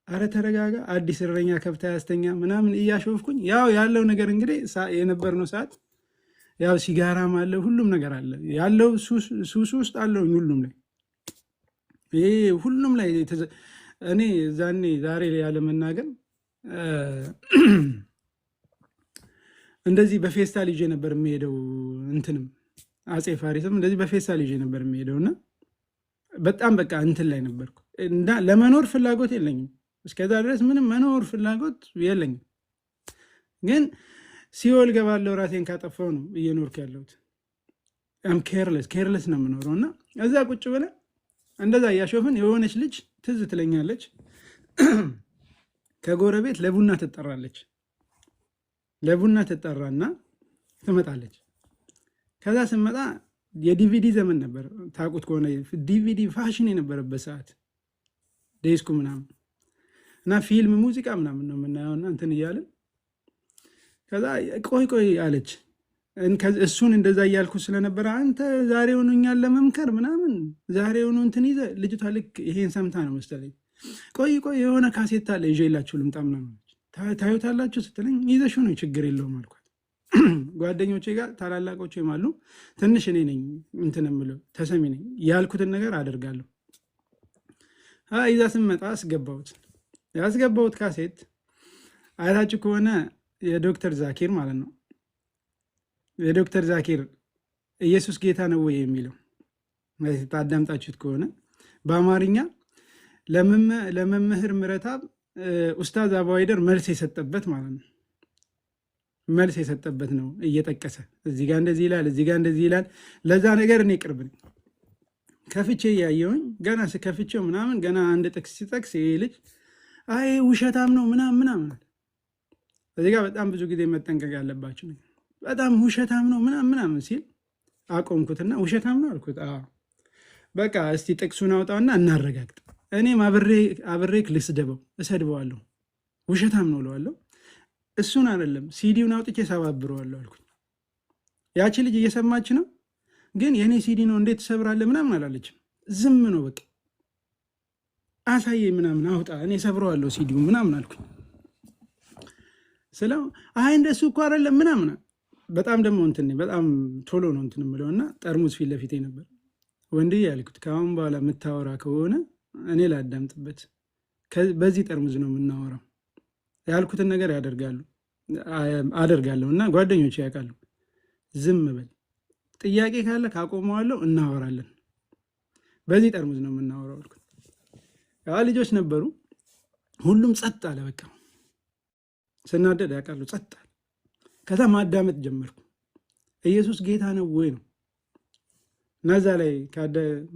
አረ ተረጋጋ፣ አዲስ እረኛ ከብታ ያስተኛ ምናምን እያሾፍኩኝ ያው ያለው ነገር እንግዲህ የነበርነው ሰዓት ያው ሲጋራም አለ ሁሉም ነገር አለ ያለው ሱስ ውስጥ አለውኝ ሁሉም ላይ ይሄ ሁሉም ላይ እኔ ዛሬ ላይ ያለ መናገር እንደዚህ በፌስታል ይዤ ነበር የሚሄደው። እንትንም አፄ ፋሪስም እንደዚህ በፌስታል ይዤ ነበር የሚሄደውና በጣም በቃ እንትን ላይ ነበርኩ እና ለመኖር ፍላጎት የለኝም። እስከዛ ድረስ ምንም መኖር ፍላጎት የለኝም። ግን ሲኦል ገባለው ራሴን ካጠፋው ነው እየኖርክ ያለሁት። ኬርለስ ነው የምኖረው። እና እዛ ቁጭ ብለን እንደዛ እያሾፍን የሆነች ልጅ ትዝ ትለኛለች። ከጎረቤት ለቡና ትጠራለች። ለቡና ትጠራና ትመጣለች። ከዛ ስመጣ የዲቪዲ ዘመን ነበር። ታውቁት ከሆነ ዲቪዲ ፋሽን የነበረበት ሰዓት ዴስኩ ምናምን እና ፊልም ሙዚቃ ምናምን ነው የምናየውና እንትን እያለን ከዛ ቆይ አለች። እሱን እንደዛ እያልኩ ስለነበረ አንተ ዛሬውኑ እኛን ለመምከር ምናምን ዛሬውኑ እንትን ይዘ ልጅቷ ልክ ይሄን ሰምታ ነው መሰለኝ ቆይ የሆነ ካሴት አለ ይዤላችሁ ልምጣ ምናምን ታዩታላችሁ ስትለኝ ይዘሽው ነው ችግር የለውም አልኳት። ጓደኞቼ ጋር ታላላቆቼም አሉ። ትንሽ እኔ ነኝ እንትን የምለው ተሰሚ ነኝ። ያልኩትን ነገር አደርጋለሁ። ይዛ ስመጣ ያስገባሁት ካሴት አይታችሁ ከሆነ የዶክተር ዛኪር ማለት ነው። የዶክተር ዛኪር ኢየሱስ ጌታ ነው ወይ የሚለው አዳምጣችሁት ከሆነ በአማርኛ ለመምህር ምረታብ ኡስታዝ አቡሀይደር መልስ የሰጠበት ማለት ነው። መልስ የሰጠበት ነው እየጠቀሰ እዚህ ጋር እንደዚህ ይላል፣ እዚህ ጋር እንደዚህ ይላል። ለዛ ነገር እኔ ቅርብ ነኝ። ከፍቼ እያየሁኝ ገና ስከፍቼው ምናምን ገና አንድ ጥቅስ ሲጠቅስ ይሄ ልጅ አይ ውሸታም ነው ምናምን እዚህ ጋር በጣም ብዙ ጊዜ መጠንቀቅ ያለባቸው ነው። በጣም ውሸታም ነው ምናምን ሲል አቆምኩትና ውሸታም ነው አልኩት። በቃ እስቲ ጥቅሱን አውጣውና እናረጋግጥ። እኔም አብሬክ እሰድበዋለሁ፣ ውሸታም ነው እለዋለሁ። እሱን አይደለም ሲዲውን አውጥቼ ሰባብረዋለሁ አልኩኝ። ያቺ ልጅ እየሰማች ነው፣ ግን የእኔ ሲዲ ነው እንዴት ትሰብራለህ ምናምን አላለችም። ዝም ነው በቃ አሳየኝ ምናምን አውጣ እኔ ሰብረዋለሁ ሲዲውን ምናምን አልኩኝ። ስለው አይ እንደሱ እኮ አይደለም ምናምን በጣም ደግሞ እንትን በጣም ቶሎ ነው እንትን የምለውና ጠርሙስ ፊት ለፊቴ ነበር። ወንድዬ ያልኩት ከአሁን በኋላ የምታወራ ከሆነ እኔ ላዳምጥበት፣ በዚህ ጠርሙዝ ነው የምናወራው። ያልኩትን ነገር አደርጋለሁ እና ጓደኞች ያውቃሉ። ዝም በል፣ ጥያቄ ካለ ካቆመዋለሁ፣ እናወራለን። በዚህ ጠርሙዝ ነው የምናወራው አልኩት። ያ ልጆች ነበሩ፣ ሁሉም ጸጥ አለ። በቃ ስናደድ ያውቃሉ፣ ጸጥ አለ። ከዛ ማዳመጥ ጀመርኩ። ኢየሱስ ጌታ ነው ወይ ነው እና እዛ ላይ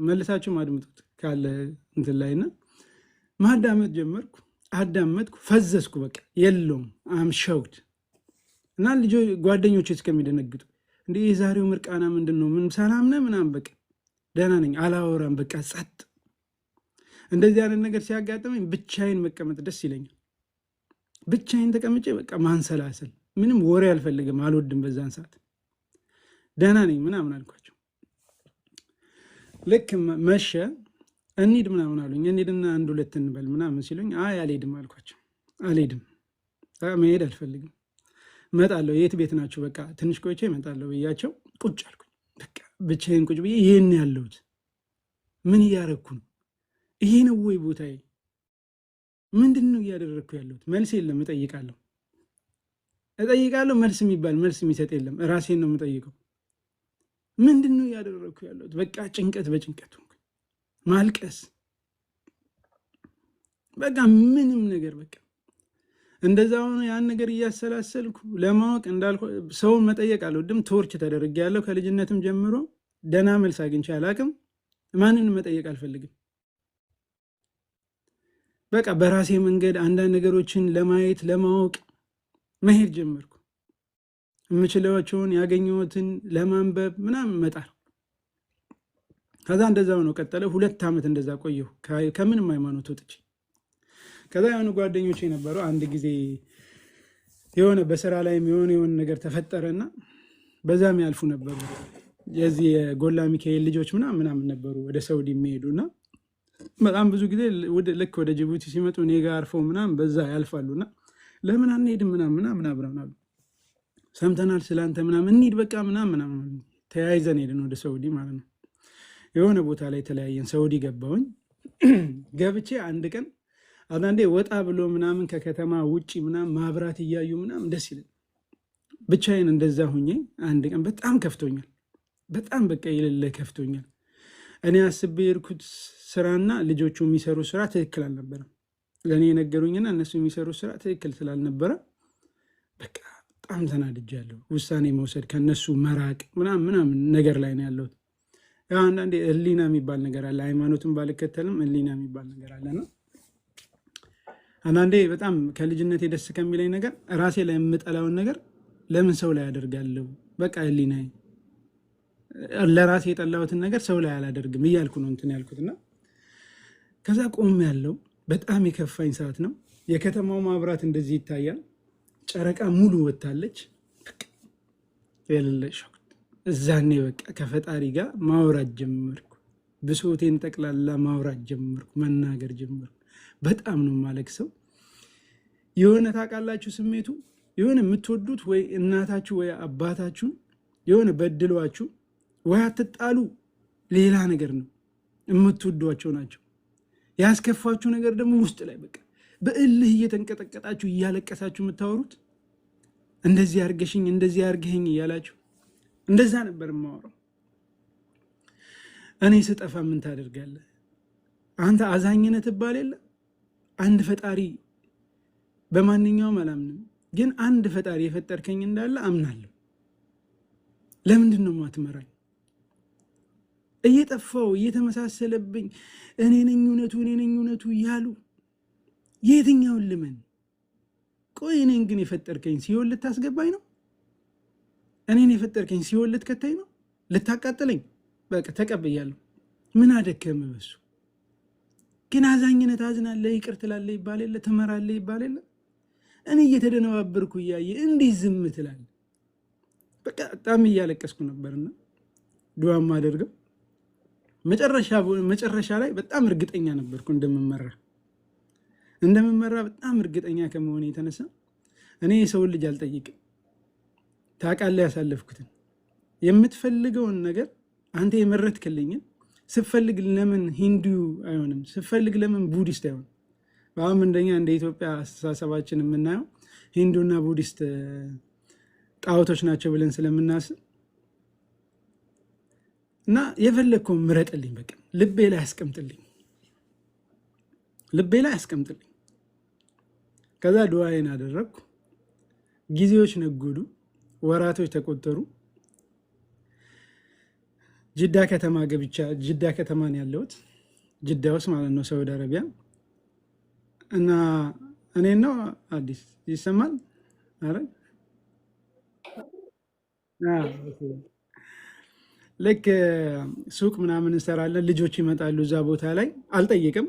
መልሳችሁ ማድመጡት ካለ እንትን ላይ እና ማዳመጥ ጀመርኩ። አዳመጥኩ፣ ፈዘዝኩ። በቃ የለውም አምሸውድ እና ጓደኞች እስከሚደነግጡ እንደ የዛሬው ምርቃና ምንድን ነው? ምን ሰላም ነህ ምናምን፣ በቃ ደህና ነኝ፣ አላወራም፣ በቃ ጸጥ። እንደዚህ አይነት ነገር ሲያጋጥመኝ ብቻዬን መቀመጥ ደስ ይለኛል። ብቻዬን ተቀምጬ በቃ ማንሰላሰል፣ ምንም ወሬ አልፈልግም፣ አልወድም። በዛን ሰዓት ደህና ነኝ ምናምን አልኳቸው። ልክ መሸ፣ እንሂድ ምናምን አሉኝ። እንሂድና 1-2 እንበል ምናምን ሲሉኝ አይ አልሄድም አልኳቸው። አልሄድም፣ መሄድ አልፈልግም፣ እመጣለሁ። የት ቤት ናቸው? በቃ ትንሽ ቆይቼ እመጣለሁ ብያቸው ቁጭ አልኩኝ። በቃ ብቻዬን ቁጭ ብዬ ይህን ያለሁት ምን እያደረግኩ ነው? ይሄ ነው ወይ ቦታዬ? ምንድን ነው እያደረግኩ ያለሁት? መልስ የለም። እጠይቃለሁ፣ መልስ የሚባል መልስ የሚሰጥ የለም። ራሴን ነው የምጠይቀው። ምንድን ነው እያደረግኩ ያለሁት? በቃ ጭንቀት በጭንቀት ማልቀስ፣ በቃ ምንም ነገር በቃ እንደዛ ሆኖ ያን ነገር እያሰላሰልኩ ለማወቅ እንዳልኩ ሰውን መጠየቅ አልወድም። ቶርች ተደርጌያለሁ ከልጅነትም ጀምሮ። ደህና መልስ አግኝቼ አላቅም። ማንንም መጠየቅ አልፈልግም። በቃ በራሴ መንገድ አንዳንድ ነገሮችን ለማየት ለማወቅ መሄድ ጀመርኩ። የምችለዋቸውን ያገኘሁትን ለማንበብ ምናምን መጣር። ከዛ እንደዛ ነው ቀጠለ። 2 ዓመት እንደዛ ቆየሁ ከምንም ሃይማኖት ወጥቼ። ከዛ የሆኑ ጓደኞቼ ነበሩ። አንድ ጊዜ የሆነ በስራ ላይም የሆነ ነገር ተፈጠረና በዛም ያልፉ ነበሩ። የዚህ የጎላ ሚካኤል ልጆች ምናምን ነበሩ ወደ ሳውዲ የሚሄዱና በጣም ብዙ ጊዜ ልክ ወደ ጅቡቲ ሲመጡ እኔ ጋር አርፈው ምናምን በዛ ያልፋሉና ለምን አንሄድም ምናምን አብረን አሉ። ሰምተናል ስላንተ ምናምን እንሂድ በቃ ምናምን ተያይዘን ሄድን ወደ ሳውዲ ማለት ነው። የሆነ ቦታ ላይ ተለያየን። ሳውዲ ገባሁኝ። ገብቼ አንድ ቀን አንዳንዴ ወጣ ብሎ ምናምን ከከተማ ውጪ ምናምን ማብራት እያዩ ምናምን ደስ ይላል። ብቻዬን እንደዛ ሁኜ አንድ ቀን በጣም ከፍቶኛል። በጣም በቃ የሌለ ከፍቶኛል። እኔ አስቤ የሄድኩት ስራና ልጆቹ የሚሰሩ ስራ ትክክል አልነበረም። ለእኔ የነገሩኝና እነሱ የሚሰሩ ስራ ትክክል ስላልነበረ በቃ በጣም ተናድጃለሁ። ውሳኔ መውሰድ፣ ከነሱ መራቅ ምናምን ነገር ላይ ነው ያለሁት። ያው አንዳንዴ ህሊና የሚባል ነገር አለ። ሃይማኖትን ባልከተልም ህሊና የሚባል ነገር አለና አንዳንዴ በጣም ከልጅነቴ ደስ ከሚለኝ ነገር ራሴ ላይ የምጠላውን ነገር ለምን ሰው ላይ አደርጋለሁ? በቃ ህሊና ለራሴ የጠላሁትን ነገር ሰው ላይ አላደርግም እያልኩ ነው እንትን ያልኩትና ከዛ ቆም ያለው በጣም የከፋኝ ሰዓት ነው። የከተማው ማብራት እንደዚህ ይታያል። ጨረቃ ሙሉ ወታለች። የሌለ ሾክ። እዛኔ በቃ ከፈጣሪ ጋር ማውራት ጀመርኩ። ብሶቴን ጠቅላላ ማውራት ጀመርኩ፣ መናገር ጀመርኩ። በጣም ነው የማለቅሰው። የሆነ ታውቃላችሁ ስሜቱ የሆነ የምትወዱት ወይ እናታችሁ ወይ አባታችሁ የሆነ በድሏችሁ ወይ አትጣሉ፣ ሌላ ነገር ነው የምትወዷቸው ናቸው። ያስከፋችሁ ነገር ደግሞ ውስጥ ላይ በቃ በእልህ እየተንቀጠቀጣችሁ እያለቀሳችሁ የምታወሩት እንደዚህ አርገሽኝ እንደዚህ አርገኝ እያላችሁ እንደዛ ነበር የማወራው። እኔ ስጠፋ ምን ታደርጋለህ አንተ? አዛኝነ ትባል የለ አንድ ፈጣሪ፣ በማንኛውም አላምንም፣ ግን አንድ ፈጣሪ የፈጠርከኝ እንዳለ አምናለሁ። ለምንድን ነው ማትመራኝ? እየጠፋው እየተመሳሰለብኝ እኔ ነኝ እውነቱ እያሉ የትኛውን ልመን? ቆይ እኔን ግን የፈጠርከኝ ሲኦል ልታስገባኝ ነው? እኔን የፈጠርከኝ ሲኦል ልትከተኝ ነው? ልታቃጥለኝ? በቃ ተቀብያለሁ። ምን አደከመ በሱ? ግን አዛኝነት አዝናለህ፣ ይቅር ትላለህ ይባል የለ፣ ትመራለህ ይባል የለ። እኔ እየተደነባበርኩ እያየ እንዴት ዝም ትላለህ? በቃ በጣም እያለቀስኩ ነበርና ዱዓም አደርገው መጨረሻ ላይ በጣም እርግጠኛ ነበርኩ እንደምመራ በጣም እርግጠኛ ከመሆኔ የተነሳ እኔ የሰውን ልጅ አልጠይቅም። ታውቃለህ ያሳለፍኩትን የምትፈልገውን ነገር አንተ የመረጥክልኝን ስፈልግ ለምን ሂንዱ አይሆንም? ስፈልግ ለምን ቡዲስት አይሆንም? በአሁን እንደኛ እንደ ኢትዮጵያ አስተሳሰባችን የምናየው ሂንዱና ቡዲስት ጣዖቶች ናቸው ብለን ስለምናስብ እና የፈለግከውን ምረጥልኝ፣ በቃ ልቤ ላይ አስቀምጥልኝ። ከዛ ዱዓዬን አደረግኩ። ጊዜዎች ነጉዱ፣ ወራቶች ተቆጠሩ። ጅዳ ከተማ ገብቻ፣ ጅዳ ከተማን ያለሁት ጅዳ ውስጥ ማለት ነው፣ ሳውዲ አረቢያ። እና እኔ ነው አዲስ ይሰማል። አረ ልክ ሱቅ ምናምን እንሰራለን። ልጆች ይመጣሉ እዛ ቦታ ላይ አልጠይቅም።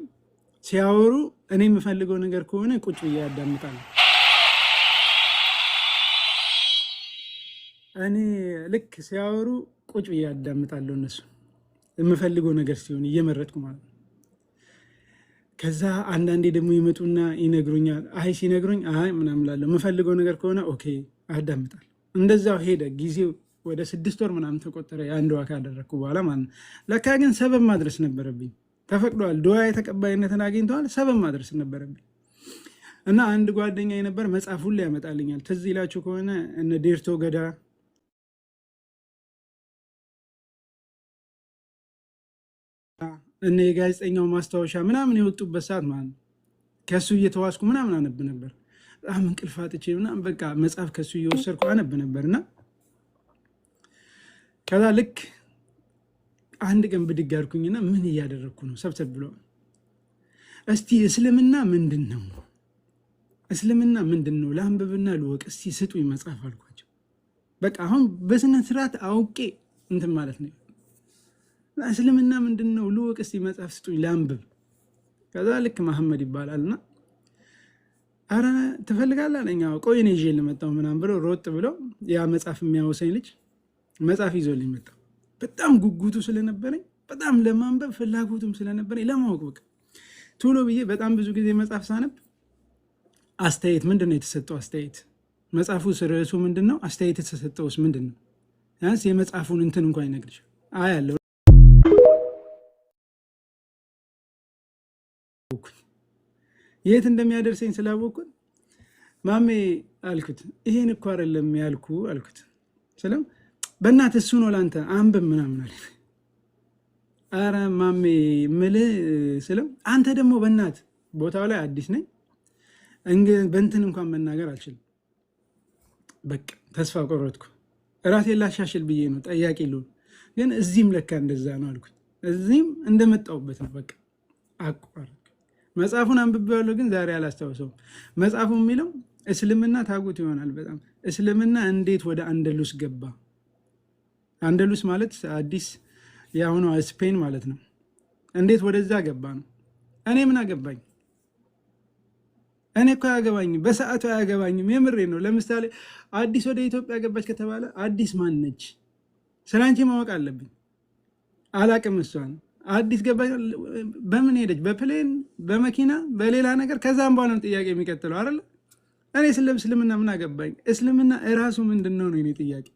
ሲያወሩ እኔ የምፈልገው ነገር ከሆነ ቁጭ ብዬ ያዳምጣለሁ። እኔ ልክ ሲያወሩ ቁጭ ብዬ ያዳምጣለሁ። እነሱ የምፈልገው ነገር ሲሆን እየመረጥኩ ማለት ነው። ከዛ አንዳንዴ ደግሞ ይመጡና ይነግሩኛል። ሲነግሩኝ ምናምን እላለሁ። የምፈልገው ነገር ከሆነ ኦኬ አዳምጣለሁ። እንደዛው ሄደ ጊዜው። ወደ 6 ወር ምናምን ተቆጠረ የአንድ ዋካ ካደረግኩ በኋላ ማለት ነው። ለካ ግን ሰበብ ማድረስ ነበረብኝ። ተፈቅዷል፣ ዱዓ የተቀባይነትን አግኝተዋል። ሰበብ ማድረስ ነበረብኝ እና አንድ ጓደኛ የነበር መጽሐፉን ላይ ያመጣልኛል። ትዝ ይላችሁ ከሆነ እነ ዴርቶ ገዳ እነ የጋዜጠኛው ማስታወሻ ምናምን የወጡበት ሰዓት ማለት ነው። ከሱ እየተዋስኩ ምናምን አነብ ነበር። በጣም እንቅልፍ አጥቼ ምናምን በቃ መጽሐፍ ከሱ እየወሰድኩ አነብ ነበርና ከዛ ልክ አንድ ቀን ብድግ አልኩኝና ምን እያደረግኩ ነው? ሰብሰብ ብሎ እስቲ እስልምና ምንድን ነው? እስልምና ምንድን ነው? ለአንብብና ልወቅ እስቲ ስጡኝ መጽሐፍ አልኳቸው። በቃ አሁን በስነ ስርዓት አውቄ እንትን ማለት ነው። እስልምና ምንድን ነው ልወቅ እስቲ መጽሐፍ ስጡኝ ለአንብብ። ከዛ ልክ መሐመድ ይባላልና አረ ትፈልጋለህ አለኝ። ቆይ እኔ ይዤ ልመጣው ምናምን ብሎ ሮጥ ብሎ ያ መጽሐፍ የሚያወሰኝ ልጅ መጽሐፍ ይዞልኝ መጣ። በጣም ጉጉቱ ስለነበረኝ፣ በጣም ለማንበብ ፍላጎቱም ስለነበረኝ ለማወቅ በቃ ቶሎ ብዬ በጣም ብዙ ጊዜ መጽሐፍ ሳነብ አስተያየት ምንድን ነው የተሰጠው አስተያየት፣ መጽሐፉ ርዕሱ ምንድን ነው፣ አስተያየት የተሰጠውስ ምንድን ነው፣ ያንስ የመጽሐፉን እንትን እንኳን ይነግርሻል። ያለው የት እንደሚያደርሰኝ ስላወቅኩት ማሜ አልኩት፣ ይሄን እኮ አይደለም ያልኩ አልኩት። ስለም በእናትህ እሱ ነው ለአንተ አንብብ ምናምን አለ። አረ ማሜ ምልህ ስለም አንተ ደግሞ በእናትህ ቦታው ላይ አዲስ ነኝ በእንትን እንኳን መናገር አልችልም። በቃ ተስፋ ቆረጥኩ። እራሴን ላሻሽል ብዬ ነው ጠያቂ ልሆን፣ ግን እዚህም ለካ እንደዛ ነው አልኩት። እዚህም እንደመጣሁበት ነው። በቃ አቋረጥኩ። መጽሐፉን አንብቤዋለሁ፣ ግን ዛሬ አላስታውሰውም። መጽሐፉ የሚለው እስልምና ታጉት ይሆናል በጣም እስልምና እንዴት ወደ አንደሉስ ገባ። አንደሉስ ማለት አዲስ የአሁኗ ስፔን ማለት ነው። እንዴት ወደዛ ገባ ነው። እኔ ምን አገባኝ? እኔ እኮ አያገባኝም፣ በሰዓቱ አያገባኝም። የምሬ ነው። ለምሳሌ አዲስ ወደ ኢትዮጵያ ገባች ከተባለ አዲስ ማን ነች? ስለ አንቺ ማወቅ አለብኝ። አላቅም። እሷን አዲስ ገባች በምን ሄደች? በፕሌን በመኪና በሌላ ነገር። ከዛም በኋላ ጥያቄ የሚቀጥለው አይደለ? እኔ ስለ እስልምና ምን አገባኝ? እስልምና እራሱ ምንድን ነው የኔ ጥያቄ።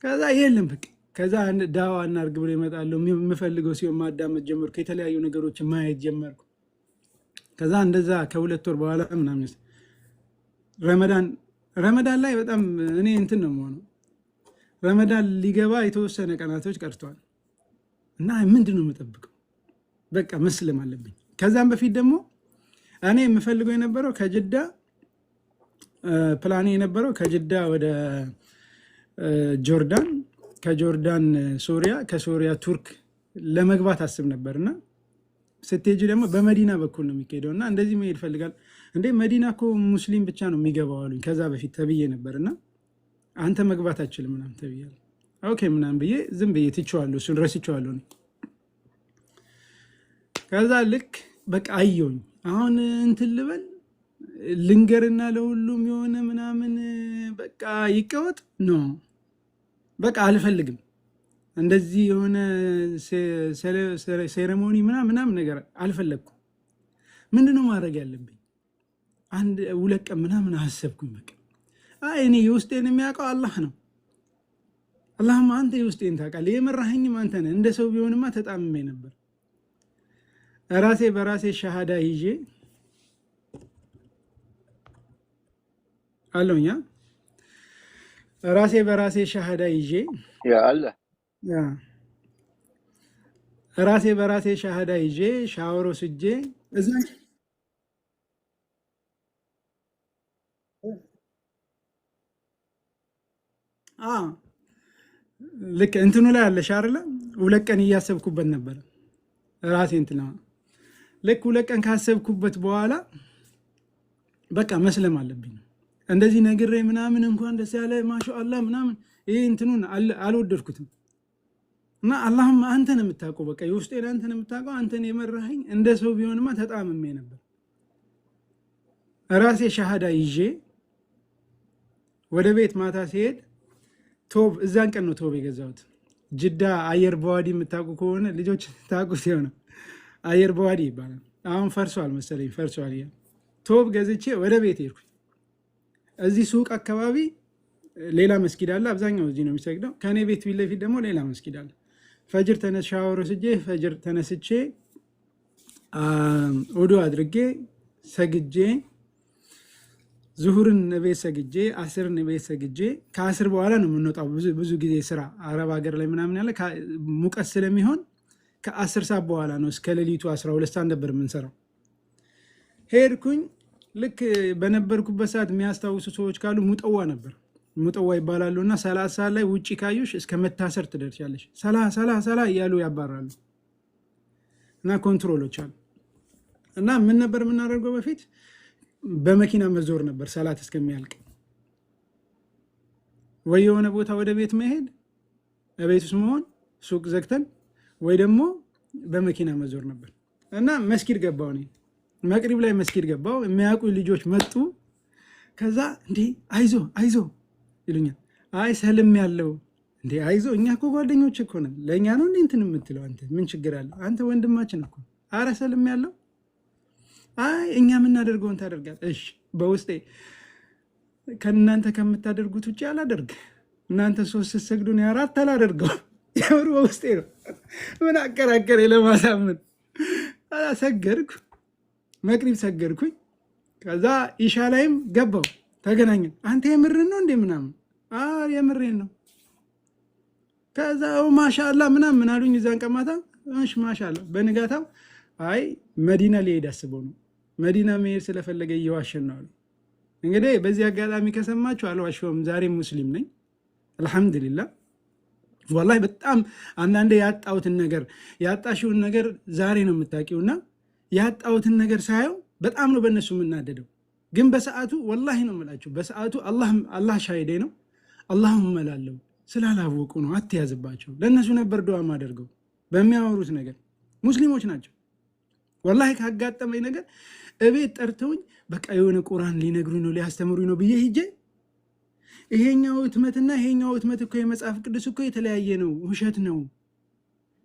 ከዛ የለም በቃ ከዛ ዳዋ እናድርግ ብሎ ይመጣለሁ። የምፈልገው ሲሆን ማዳመጥ ጀመርኩ። የተለያዩ ነገሮችን ማየት ጀመርኩ። ከዛ እንደዛ ከ2 ወር በኋላ ምናምን ረመዳን ላይ በጣም እኔ እንትን ነው የምሆነው። ረመዳን ሊገባ የተወሰነ ቀናቶች ቀርተዋል እና ምንድን ነው የምጠብቀው? በቃ መስለም አለብኝ። ከዛም በፊት ደግሞ እኔ የምፈልገው የነበረው ከጅዳ ፕላኔ የነበረው ከጅዳ ወደ ጆርዳን፣ ከጆርዳን ሶሪያ፣ ከሶሪያ ቱርክ ለመግባት አስብ ነበርና ስትሄጂ ደግሞ በመዲና በኩል ነው የሚካሄደው እና እንደዚህ መሄድ ፈልጋል። እንዴ መዲና እኮ ሙስሊም ብቻ ነው የሚገባው አሉኝ። ከዛ በፊት ተብዬ ነበርና አንተ መግባት አችልም ምናምን ተብያለሁ። ኦኬ ምናምን ብዬ ዝም ብዬ ትቼዋለሁ፣ እሱን ረስቼዋለሁ። ከዛ ልክ በቃ አየሁኝ። አሁን እንትን ልበል ልንገርና ለሁሉም የሆነ ምናምን በቃ ይቀወጥ ነው በቃ አልፈልግም። እንደዚህ የሆነ ሴሬሞኒ ምናምን ነገር አልፈለግኩም። ምንድነው ማድረግ ያለብኝ? 1-2 ቀን ምናምን አሰብኩኝ። በቃ እኔ የውስጤን የሚያውቀው አላህ ነው። አላህማ አንተ የውስጤን ታውቃለህ፣ የመራኸኝም አንተ ነህ። እንደ ሰው ቢሆንማ ተጣምሜ ነበር። ራሴ በራሴ ሻሃዳ ይዤ አለውኛ ራሴ በራሴ ሻሃዳ ይዤ
ያ አለ
ያ ራሴ በራሴ ሻሃዳ ይዤ ሻወር ወስጄ እዛ አ ልክ እንትኑ ላይ አለሽ አይደለ? 2 ቀን እያሰብኩበት ነበር ራሴ እንትና ልክ 2 ቀን ካሰብኩበት በኋላ በቃ መስለም አለብኝ እንደዚህ ነግሬ ምናምን እንኳን ደስ ያለ ማሻአላህ ምናምን ይሄ እንትኑን አልወደድኩትም። እና አላህም አንተን የምታውቀው በቃ የውስጤን አንተን የምታውቀው አንተን የመራኸኝ እንደ ሰው ቢሆንማ ተጣምሜ ነበር። ራሴ ሻሃዳ ይዤ ወደ ቤት ማታ ሲሄድ ቶብ እዛን ቀን ነው ቶብ የገዛሁት። ጅዳ አየር በዋዲ የምታውቁ ከሆነ ልጆች ታውቁት ይሆነ አየር በዋዲ ይባላል። አሁን ፈርሷል መሰለኝ ፈርሷል። ቶብ ገዝቼ ወደ ቤት ሄድኩኝ። እዚህ ሱቅ አካባቢ ሌላ መስጊድ አለ። አብዛኛው እዚህ ነው የሚሰግደው። ከኔ ቤት ፊት ለፊት ደግሞ ሌላ መስጊድ አለ። ፈጅር ተነስ ሻወር ወስጄ ፈጅር ተነስቼ ውዱ አድርጌ ሰግጄ ዙሁርን ቤት ሰግጄ አስርን ቤት ሰግጄ ከአስር በኋላ ነው የምንወጣው። ብዙ ጊዜ ስራ አረብ ሀገር ላይ ምናምን ያለ ሙቀት ስለሚሆን ከ10 ሰዓት በኋላ ነው እስከ ሌሊቱ 12 ሰዓት ነበር የምንሰራው። ሄድኩኝ። ልክ በነበርኩበት ሰዓት የሚያስታውሱ ሰዎች ካሉ ሙጠዋ ነበር ሙጠዋ ይባላሉ። እና 30 ሰዓት ላይ ውጭ ካዩሽ እስከ መታሰር ትደርሻለሽ። ሰላ እያሉ ያባራሉ። እና ኮንትሮሎች አሉ። እና ምን ነበር የምናደርገው በፊት በመኪና መዞር ነበር ሰላት እስከሚያልቅ። ወይ የሆነ ቦታ ወደ ቤት መሄድ ቤት ውስጥ መሆን ሱቅ ዘግተን ወይ ደግሞ በመኪና መዞር ነበር። እና መስጊድ ገባው እኔ መቅሪብ ላይ መስጊድ ገባው። የሚያውቁ ልጆች መጡ። ከዛ እንዴ አይዞ ይሉኛል። አይ ሰልም ያለው እንዴ አይዞ እኛ እኮ ጓደኞች እኮ ነን። ለእኛ ነው እንዴ እንትን የምትለው አንተ ምን ችግር አለው? አንተ ወንድማችን እኮ። አረ ሰልም ያለው አይ እኛ የምናደርገውን ታደርጋል። እሺ በውስጤ ከእናንተ ከምታደርጉት ውጭ አላደርግ። እናንተ 3 ስትሰግዱ ነው 4 አላደርገው። የምር በውስጤ ነው። ምን አከራከሬ ለማሳመን ሰገድኩ። መቅሪብ ሰገድኩኝ። ከዛ ኢሻ ላይም ገባው ተገናኘን። አንተ የምርን ነው እንዴ ምናምን? የምሬን ነው። ከዛ ማሻአላ ምናምን አሉኝ። እዛን ቀማታ እሺ ማሻአላ። በንጋታው አይ መዲና ሊሄድ አስበው ነው መዲና መሄድ ስለፈለገ እየዋሸን ነው አሉ። እንግዲህ በዚህ አጋጣሚ ከሰማችሁ አልዋሸሁም። ዛሬ ሙስሊም ነኝ አልሐምዱሊላህ። ወላሂ በጣም አንዳንዴ ያጣሁትን ነገር ያጣሽውን ነገር ዛሬ ነው የምታውቂውና ያጣሁትን ነገር ሳየው በጣም ነው በእነሱ የምናደደው። ግን በሰዓቱ ወላሂ ነው የምላችሁ በሰዓቱ አላህ ሻሂዴ ነው። አላሁም እላለሁ ስላላወቁ ነው። አትያዝባቸው። ለእነሱ ነበር ዱዓ ማደርገው በሚያወሩት ነገር። ሙስሊሞች ናቸው። ወላሂ ካጋጠመኝ ነገር እቤት ጠርተውኝ በቃ የሆነ ቁርአን ሊነግሩኝ ነው ሊያስተምሩኝ ነው ብዬ ሂጄ ይሄኛው እትመትና ይሄኛው እትመት እኮ የመጽሐፍ ቅዱስ እኮ የተለያየ ነው፣ ውሸት ነው፣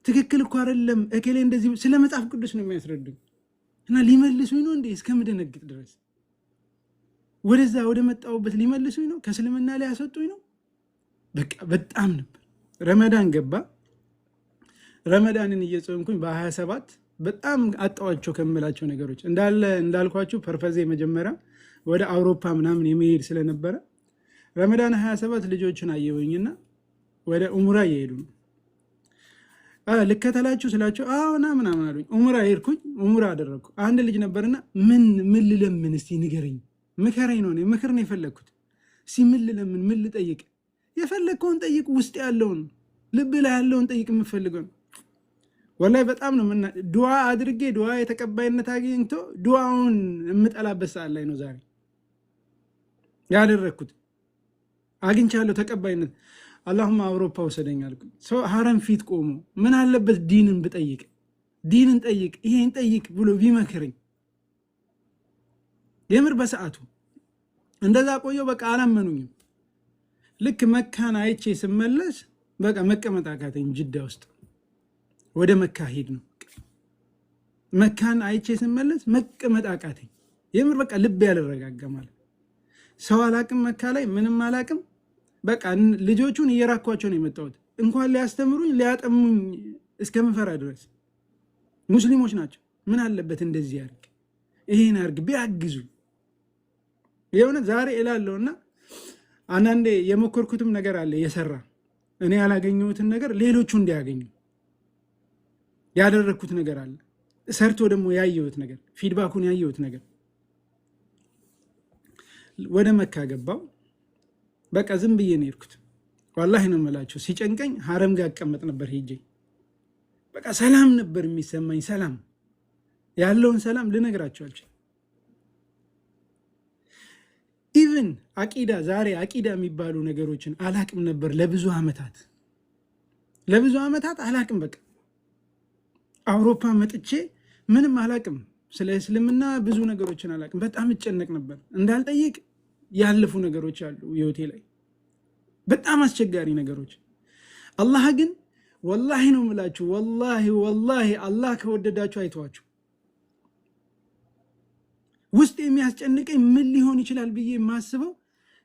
ትክክል እኮ አይደለም፣ እከሌ እንደዚህ ስለ መጽሐፍ ቅዱስ ነው የሚያስረዱኝ እና ሊመልሱኝ ነው እንዴ እስከምደነግጥ ድረስ ወደዛ ወደ መጣሁበት ሊመልሱኝ ነው፣ ከእስልምና ላይ ያስወጡኝ ነው። በቃ በጣም ነበር። ረመዳን ገባ። ረመዳንን እየጾምኩኝ በ27 በጣም አጣዋቸው ከምላቸው ነገሮች እንዳልኳችሁ ፐርፐዜ መጀመሪያ ወደ አውሮፓ ምናምን የሚሄድ ስለነበረ ረመዳን 27 ልጆችን አየሁኝና ወደ ኡምራ እየሄዱ ነው። ልከተላችሁ ስላቸው አዎና ምናምን አሉኝ። ኡምራ ሄድኩኝ። ኡምራ አደረግኩ። አንድ ልጅ ነበርና ምን ልለምን እስቲ ንገረኝ፣ ምከረኝ ነው። ምክር ነው የፈለግኩት። እስቲ ምን ልለምን፣ ምን ልጠይቅ? የፈለግከውን ጠይቅ፣ ውስጥ ያለውን ልብ ላይ ያለውን ጠይቅ፣ የምፈልገው ነው። ወላሂ በጣም ነው ዱዓ አድርጌ ዱዓ የተቀባይነት አግኝቶ ዱዓውን የምጠላበት ሰዓት ላይ ነው ዛሬ ያደረግኩት። አግኝቻለሁ ተቀባይነት። አላሁማ አውሮፓ ውሰደኝ አልኩ። ሰው ሀረም ፊት ቆሞ ምን አለበት ዲንን ብጠይቅ፣ ዲንን ጠይቅ፣ ይሄን ጠይቅ ብሎ ቢመክረኝ። የምር በሰዓቱ እንደዛ ቆየው። በቃ አላመኑኝም። ልክ መካን አይቼ ስመለስ በቃ መቀመጥ አቃተኝ። ጅዳ ውስጥ ወደ መካ ሄድ ነው። መካን አይቼ ስመለስ መቀመጥ አቃተኝ። የምር በቃ ልብ ያልረጋጋ ማለት ሰው አላቅም። መካ ላይ ምንም አላቅም። በቃ ልጆቹን እየራኳቸው ነው የመጣሁት። እንኳን ሊያስተምሩኝ ሊያጠሙኝ እስከምፈራ ድረስ ሙስሊሞች ናቸው። ምን አለበት እንደዚህ ያርግ ይሄን አርግ ቢያግዙኝ። የሆነ ዛሬ እላለሁና አንዳንዴ የሞከርኩትም ነገር አለ የሰራ እኔ ያላገኘሁትን ነገር ሌሎቹ እንዲያገኙ ያደረግኩት ነገር አለ። ሰርቶ ደግሞ ያየሁት ነገር ፊድባኩን ያየሁት ነገር ወደ መካ ገባው። በቃ ዝም ብዬ ነው የሄድኩት። ዋላሂ ነው የምላቸው። ሲጨንቀኝ ሀረም ጋር አቀመጥ ነበር ሄጄ። በቃ ሰላም ነበር የሚሰማኝ። ሰላም ያለውን ሰላም ልነግራቸው አልችልም። ኢቭን አቂዳ ዛሬ አቂዳ የሚባሉ ነገሮችን አላቅም ነበር ለብዙ ዓመታት አላቅም። በቃ አውሮፓ መጥቼ ምንም አላቅም። ስለ እስልምና ብዙ ነገሮችን አላቅም። በጣም እጨነቅ ነበር። እንዳልጠይቅ ያለፉ ነገሮች አሉ ህይወቴ ላይ በጣም አስቸጋሪ ነገሮች። አላህ ግን ወላሂ ነው የምላችሁ፣ ወላሂ አላህ ከወደዳችሁ አይተዋችሁ። ውስጥ የሚያስጨንቀኝ ምን ሊሆን ይችላል ብዬ የማስበው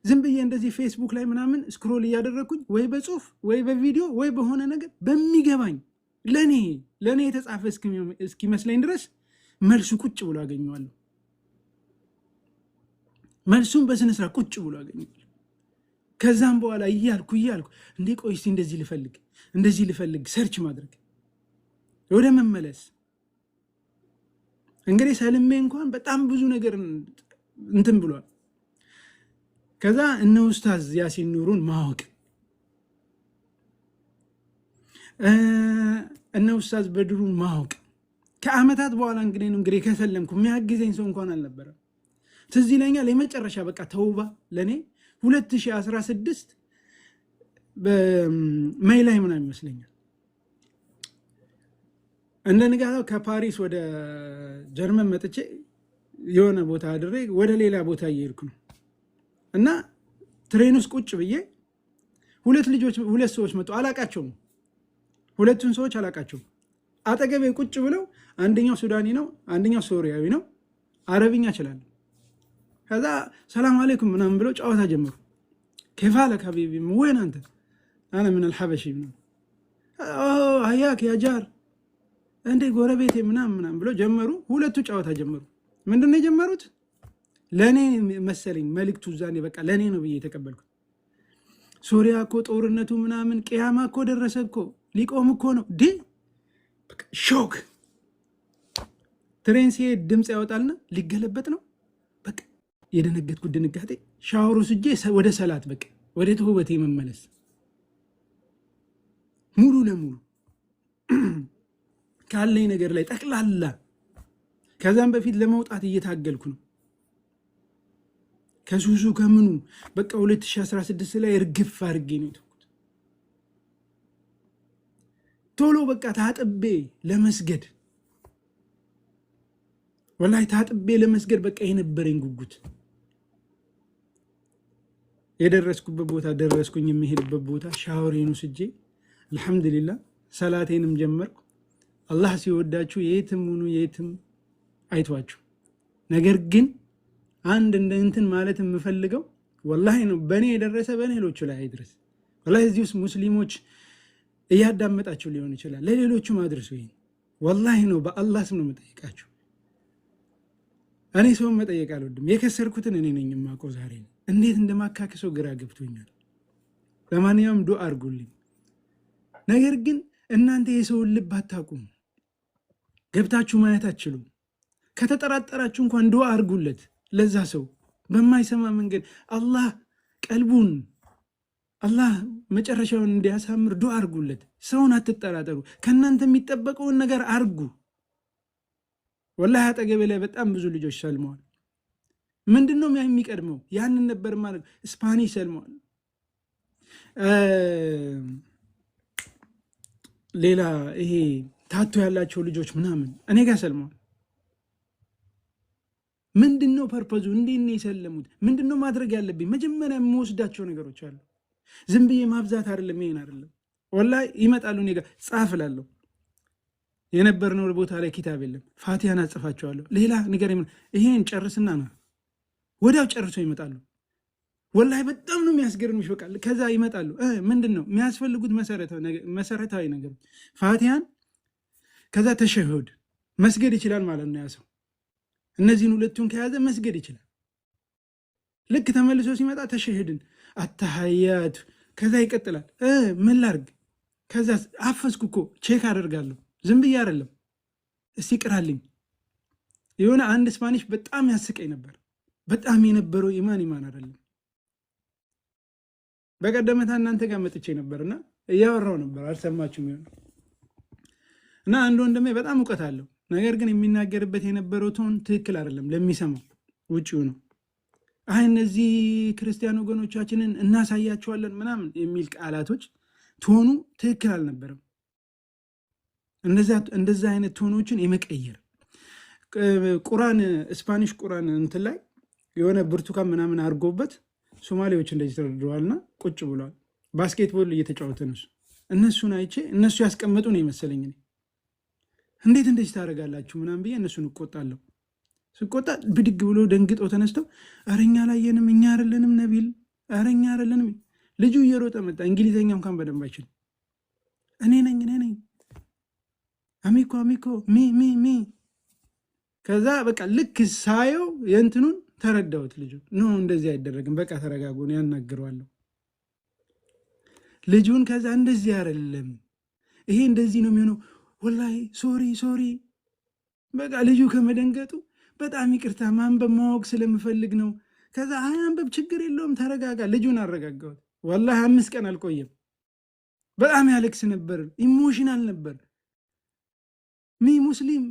ዝም ብዬ እንደዚህ ፌስቡክ ላይ ምናምን ስክሮል እያደረግኩኝ ወይ በጽሁፍ ወይ በቪዲዮ ወይ በሆነ ነገር በሚገባኝ ለእኔ የተጻፈ እስኪመስለኝ ድረስ መልሱ ቁጭ ብሎ አገኘዋለሁ። መልሱም በስነስርዓት ቁጭ ብሎ አገኘዋለሁ። ከዛም በኋላ እያልኩ እንዴ ቆይ እስቲ እንደዚህ ልፈልግ ሰርች ማድረግ ወደ መመለስ። እንግዲህ ሰልሜ እንኳን በጣም ብዙ ነገር እንትን ብሏል። ከዛ እነ ኡስታዝ ያሲን ኑሩን ማወቅ፣ እነ ኡስታዝ በድሩን ማወቅ ከአመታት በኋላ እንግዲህ ከሰለምኩ የሚያግዘኝ ሰው እንኳን አልነበረም። ትዝ ይለኛል የመጨረሻ በቃ ተውባ ለእኔ 2016 በሜይ ላይ ምናምን ይመስለኛል እንደ ንጋታው ከፓሪስ ወደ ጀርመን መጥቼ የሆነ ቦታ አድሬ ወደ ሌላ ቦታ እየሄድኩ ነው እና ትሬን ውስጥ ቁጭ ብዬ ሁለት ሰዎች መጡ። አላቃቸውም፣ ሁለቱን ሰዎች አላቃቸውም። አጠገቤ ቁጭ ብለው አንደኛው ሱዳኒ ነው፣ አንደኛው ሶሪያዊ ነው። አረብኛ እችላለሁ። ከዛ ሰላም አለይኩም ምናምን ብለው ጨዋታ ጀመሩ። ከፋለክ ሀቢቢ ወይን አንተ አነ ምን አልሐበሺ ምናምን አያክ ያጃር እንዴ ጎረቤቴ ምናምን ብለው ጀመሩ። ሁለቱ ጨዋታ ጀመሩ። ምንድነው የጀመሩት? ለእኔ መሰለኝ መልእክቱ ዛኔ በቃ ለእኔ ነው ብዬ የተቀበልኩት። ሶሪያ እኮ ጦርነቱ ምናምን ቅያማ እኮ ደረሰ እኮ ሊቆም እኮ ነው። ሾክ ትሬን ሲሄድ ድምፅ ያወጣልና ሊገለበጥ ነው። በቃ የደነገጥኩት ድንጋጤ ሻወሩ ስጄ ወደ ሰላት በቃ ወደ ተውበቴ መመለስ ሙሉ ለሙሉ ካለኝ ነገር ላይ ጠቅላላ። ከዛም በፊት ለመውጣት እየታገልኩ ነው ከሱሱ ከምኑ በቃ 2016 ላይ እርግፍ አድርጌ ነው የተውኩት። ቶሎ በቃ ታጥቤ ለመስገድ ወላሂ ታጥቤ ለመስገድ በቃ የነበረኝ ጉጉት የደረስኩበት ቦታ ደረስኩኝ። የሚሄድበት ቦታ ሻወሬን ወስጄ አልሐምዱሊላህ ሰላቴንም ጀመርኩ። አላህ ሲወዳችሁ የትም ሁኑ የትም አይቷችሁ። ነገር ግን አንድ እንደ እንትን ማለት የምፈልገው ወላሂ ነው በእኔ የደረሰ በሌሎቹ ላይ አይድረስ። ወላሂ እዚህ ውስጥ ሙስሊሞች እያዳመጣችሁ ሊሆን ይችላል። ለሌሎቹም አድርሱ። ይሄን ወላሂ ነው በአላህ ስም ነው የምጠይቃችሁ። እኔ ሰውን መጠየቅ አልወድም። የከሰርኩትን እኔ ነኝ የማውቀው። ዛሬ እንዴት እንደማካክሰው ግራ ገብቶኛል። ለማንኛውም ዱአ አድርጉልኝ። ነገር ግን እናንተ የሰውን ልብ አታውቁም፣ ገብታችሁ ማየት አትችሉም። ከተጠራጠራችሁ እንኳን ዱአ አድርጉለት ለዛ ሰው በማይሰማ መንገድ አላህ ቀልቡን አላህ መጨረሻውን እንዲያሳምር ዱአ አድርጉለት። ሰውን አትጠራጠሩ። ከእናንተ የሚጠበቀውን ነገር አርጉ። ወላሂ አጠገቤ ላይ በጣም ብዙ ልጆች ሰልመዋል። ምንድነው የሚቀድመው? ያንን ነበር ማለት ስፓኒሽ ሰልመዋል። ሌላ ይሄ ታቶ ያላቸው ልጆች ምናምን እኔ ጋር ሰልመዋል። ምንድነው ፐርፐዙ? እንዴት ነው የሰለሙት? ምንድነው ማድረግ ያለብኝ? መጀመሪያ የምወስዳቸው ነገሮች አሉ። ዝም ብዬ ማብዛት አይደለም፣ ይሄን አይደለም። ወላሂ ይመጣሉ እኔ ጋር ጻፍ እላለሁ። የነበርነው ቦታ ላይ ኪታብ የለም፣ ፋቲሃን አጽፋቸዋለሁ። ሌላ ነገር ይሄን ጨርስና ነው ወዲያው ጨርሶ ይመጣሉ። ወላሂ በጣም ነው የሚያስገርምሽ። በቃ ከዛ ይመጣሉ። ምንድነው የሚያስፈልጉት? መሰረታዊ ነገር ፋቲሃን፣ ከዛ ተሸሁድ መስገድ ይችላል ማለት ነው ያ ሰው። እነዚህን ሁለቱን ከያዘ መስገድ ይችላል። ልክ ተመልሶ ሲመጣ ተሸህድን አተሐያቱ ከዛ ይቀጥላል። ምን ላርግ? ከዛ አፈስኩ እኮ ቼክ አደርጋለሁ። ዝም ብዬ አይደለም። እስቲ ቅራልኝ። የሆነ አንድ ስፓኒሽ በጣም ያስቀኝ ነበር። በጣም የነበረው ኢማን አይደለም። በቀደመታ እናንተ ጋር መጥቼ ነበርና እያወራው ነበር፣ አልሰማችሁም ይሆን? እና አንድ ወንድሜ በጣም እውቀት አለው፣ ነገር ግን የሚናገርበት የነበረው ቶን ትክክል አይደለም። ለሚሰማው ውጭው ነው። አይ እነዚህ ክርስቲያን ወገኖቻችንን እናሳያቸዋለን ምናምን የሚል ቃላቶች ቶኑ ትክክል አልነበረም። እንደዛ አይነት ቶኖችን የመቀየር ቁራን ስፓኒሽ ቁራን እንትን ላይ የሆነ ብርቱካን ምናምን አድርጎበት ሶማሌዎች እንደዚህ ተደርድረዋልና ቁጭ ብለዋል። ባስኬትቦል እየተጫወተ ነው። እነሱን አይቼ እነሱ ያስቀመጡ ነው የመሰለኝ። እንዴት እንደዚህ ታደርጋላችሁ ምናምን ብዬ እነሱን እቆጣለሁ። ስቆጣ ብድግ ብሎ ደንግጠው ተነስተው አረኛ ላየንም እኛ አይደለንም ነቢል አረኛ አይደለንም። ልጁ እየሮጠ መጣ። እንግሊዘኛ እንኳን በደንብ አይችልም። እኔ ነኝ አሚኮ ሚ ከዛ በቃ ልክ ሳየው የእንትኑን ተረዳሁት። ልጁ ኖ እንደዚህ አይደረግም፣ በቃ ተረጋጉ፣ ያናግረዋለሁ ልጁን። ከዛ እንደዚህ አይደለም ይሄ እንደዚህ ነው የሚሆነው፣ ወላሂ ሶሪ። በቃ ልጁ ከመደንገጡ በጣም ይቅርታ ማንበብ ማወቅ ስለምፈልግ ነው። ከዛ አንበብ ችግር የለውም ተረጋጋ። ልጁን አረጋጋሁት። ወላሂ 5 ቀን አልቆየም። በጣም ያለቅስ ነበር፣ ኢሞሽናል ነበር። ሚ ሙስሊም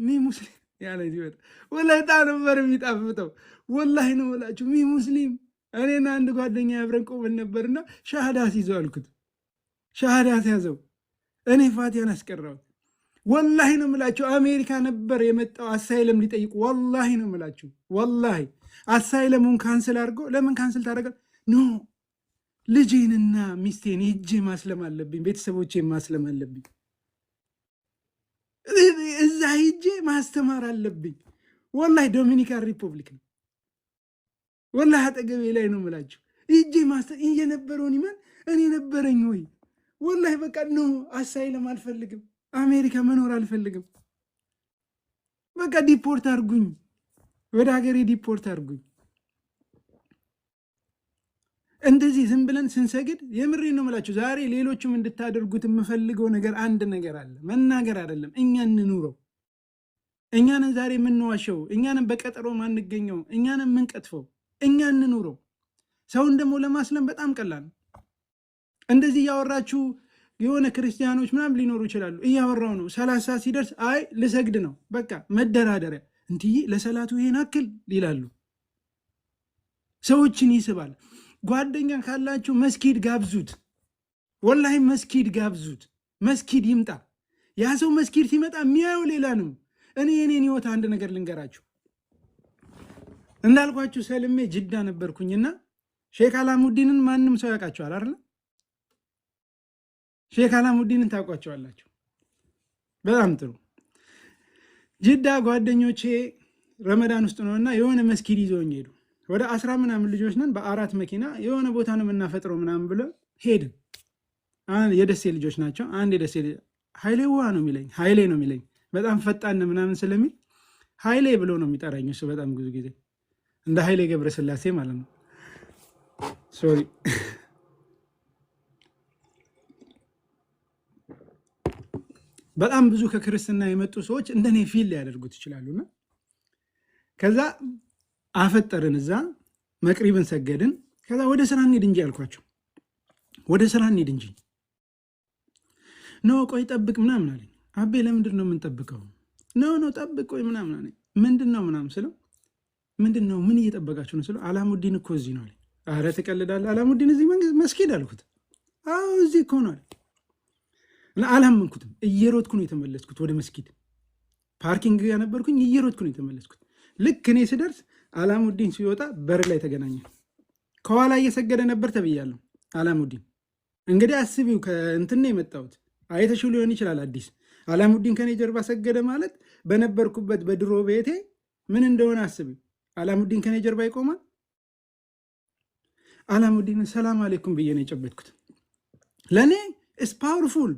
ያለ ሲወጣ ወላሂ ጣም ነበር የሚጣፍጠው። ወላሂ ነው እላችሁ ሚ ሙስሊም። እኔና አንድ ጓደኛ አብረን ቆመን ነበርና ሻሃዳ ሲይዘው አልኩት። ሻሃዳ ሲያዘው እኔ ፋቲያን አስቀራሁት። ወላሂ ነው የምላችሁ አሜሪካ ነበር የመጣው አሳይለም ሊጠይቁ። ወላሂ ነው የምላችሁ ወላሂ አሳይለሙን ካንስል አድርጎ ለምን ካንስል ታደርጋል? ኖ ልጄንና ሚስቴን ሂጄ ማስለም አለብኝ፣ ቤተሰቦቼ ማስለም አለብኝ፣ እዛ ሂጄ ማስተማር አለብኝ። ወላሂ ዶሚኒካን ሪፐብሊክ ነው ወላሂ አጠገቤ ላይ ነው የምላችሁ። ሂጄ እየነበረውን ይመን እኔ ነበረኝ ወይ ወላሂ በቃ ኖ አሳይለም አልፈልግም፣ አሜሪካ መኖር አልፈልግም፣ በቃ ዲፖርት አርጉኝ፣ ወደ ሀገሬ ዲፖርት አርጉኝ። እንደዚህ ዝም ብለን ስንሰግድ የምሬ ነው የምላችሁ። ዛሬ ሌሎችም እንድታደርጉት የምፈልገው ነገር አንድ ነገር አለ። መናገር አይደለም፣ እኛ እንኑረው። እኛንን ዛሬ የምንዋሸው፣ እኛንን በቀጠሮ ማንገኘው፣ እኛንን የምንቀጥፈው፣ እኛ እንኑረው። ሰውን ደግሞ ለማስለም በጣም ቀላል ነው። እንደዚህ እያወራችሁ የሆነ ክርስቲያኖች ምናምን ሊኖሩ ይችላሉ። እያወራው ነው 30 ሲደርስ አይ ልሰግድ ነው በቃ መደራደሪያ እንትዬ ለሰላቱ ይሄን አክል ይላሉ። ሰዎችን ይስባል። ጓደኛ ካላችሁ መስጊድ ጋብዙት፣ ወላሂ መስጊድ ጋብዙት። መስጊድ ይምጣ። ያ ሰው መስጊድ ሲመጣ የሚያየው ሌላ ነው። እኔ የኔን ህይወት አንድ ነገር ልንገራችሁ። እንዳልኳችሁ ሰልሜ ጅዳ ነበርኩኝና ሼክ አላሙዲንን ማንም ሰው ያውቃቸዋል አይደል? ሼክ አላሙዲንን ታውቋቸዋላችሁ። በጣም ጥሩ። ጅዳ ጓደኞቼ ረመዳን ውስጥ ነውና የሆነ መስጊድ ይዘውኝ ሄዱ። ወደ 10 ምናምን ልጆች ነን፣ በ4 መኪና የሆነ ቦታ ነው የምናፈጥረው ምናምን ብሎ ሄድን። የደሴ ልጆች ናቸው። አንድ የደሴ ኃይሌ ውሃ ነው የሚለኝ፣ ኃይሌ ነው የሚለኝ። በጣም ፈጣን ምናምን ስለሚል ኃይሌ ብሎ ነው የሚጠራኝ እሱ። በጣም ብዙ ጊዜ እንደ ኃይሌ ገብረስላሴ ማለት ነው። ሶሪ በጣም ብዙ ከክርስትና የመጡ ሰዎች እንደኔ ፊል ሊያደርጉት ይችላሉና ከዛ አፈጠርን፣ እዛ መቅሪብን ሰገድን። ከዛ ወደ ስራ እንሂድ እንጂ አልኳቸው። ወደ ስራ እንሂድ እንጂ ኖ ቆይ ጠብቅ ምናምን አለኝ። አቤ ለምንድን ነው የምንጠብቀው? ኖ ጠብቅ ቆይ ምናምን አለኝ። ምንድን ነው ምናምን ስለው ምንድን ነው ምን እየጠበቃችሁ ነው ስለው አላሙዲን እኮ እዚህ ነው አለኝ። አረ ትቀልዳለህ? አላሙዲን እዚህ መስጊድ አልኩት። አዎ እዚህ እኮ ነው አለ። እና አላመንኩትም። እየሮጥኩ ነው የተመለስኩት ወደ መስጊድ። ፓርኪንግ ጋር ነበርኩኝ፣ እየሮጥኩ ነው የተመለስኩት። ልክ እኔ ስደርስ አላሙዲን ሲወጣ በር ላይ ተገናኘ። ከኋላ እየሰገደ ነበር ተብያለሁ። አላሙዲን እንግዲህ አስቢው፣ ከእንትን የመጣሁት አይተሽው ሊሆን ይችላል አዲስ። አላሙዲን ከኔ ጀርባ ሰገደ ማለት በነበርኩበት በድሮ ቤቴ ምን እንደሆነ አስቢው። አላሙዲን ከኔ ጀርባ ይቆማል። አላሙዲን ሰላም አሌይኩም ብዬ ነው የጨበጥኩት። ለእኔ ኢስ ፓወርፉል።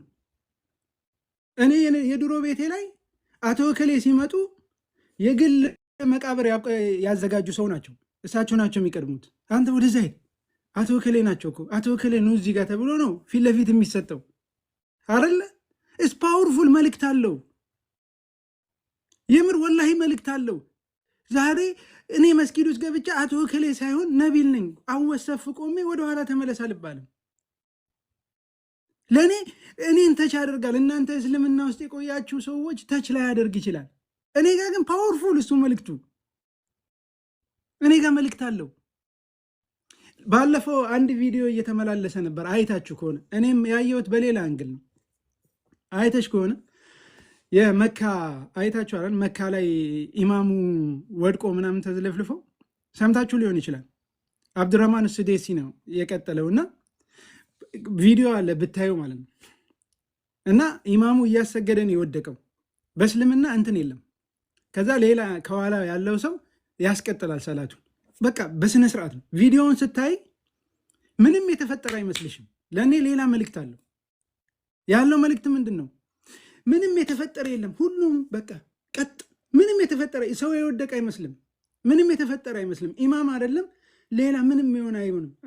እኔ የድሮ ቤቴ ላይ አቶ እከሌ ሲመጡ የግል መቃብር ያዘጋጁ ሰው ናቸው። እሳቸው ናቸው የሚቀድሙት። አንተ ወደዛ ሂድ፣ አቶ እከሌ ናቸው እኮ አቶ እከሌ ነው እዚህ ጋር ተብሎ ነው ፊት ለፊት የሚሰጠው አይደለ? እስ ፓወርፉል መልእክት አለው። የምር ወላሂ መልእክት አለው። ዛሬ እኔ መስጊድ ውስጥ ገብቼ አቶ እከሌ ሳይሆን ነቢል ነኝ አወሰፍ ቆሜ ወደኋላ ተመለስ አልባልም። ለእኔ እኔን ተች ያደርጋል። እናንተ እስልምና ውስጥ የቆያችሁ ሰዎች ተች ላይ ያደርግ ይችላል። እኔ ጋር ግን ፓወርፉል እሱ መልእክቱ እኔ ጋር መልእክት አለው። ባለፈው አንድ ቪዲዮ እየተመላለሰ ነበር፣ አይታችሁ ከሆነ እኔም ያየሁት በሌላ አንግል ነው። አይተሽ ከሆነ የመካ አይታችኋል። መካ ላይ ኢማሙ ወድቆ ምናምን ተዝለፍልፈው ሰምታችሁ ሊሆን ይችላል። አብዱራህማን ስዴሲ ነው የቀጠለው እና ቪዲዮ አለ ብታዩ ማለት ነው። እና ኢማሙ እያሰገደ ነው የወደቀው። በእስልምና እንትን የለም። ከዛ ሌላ ከኋላ ያለው ሰው ያስቀጥላል ሰላቱን። በቃ በስነ ስርዓት ነው። ቪዲዮውን ስታይ ምንም የተፈጠረ አይመስልሽም። ለእኔ ሌላ መልእክት አለው። ያለው መልእክት ምንድን ነው? ምንም የተፈጠረ የለም። ሁሉም በቃ ቀጥ፣ ምንም የተፈጠረ ሰው የወደቀ አይመስልም። ምንም የተፈጠረ አይመስልም። ኢማም አይደለም ሌላ ምንም የሆነ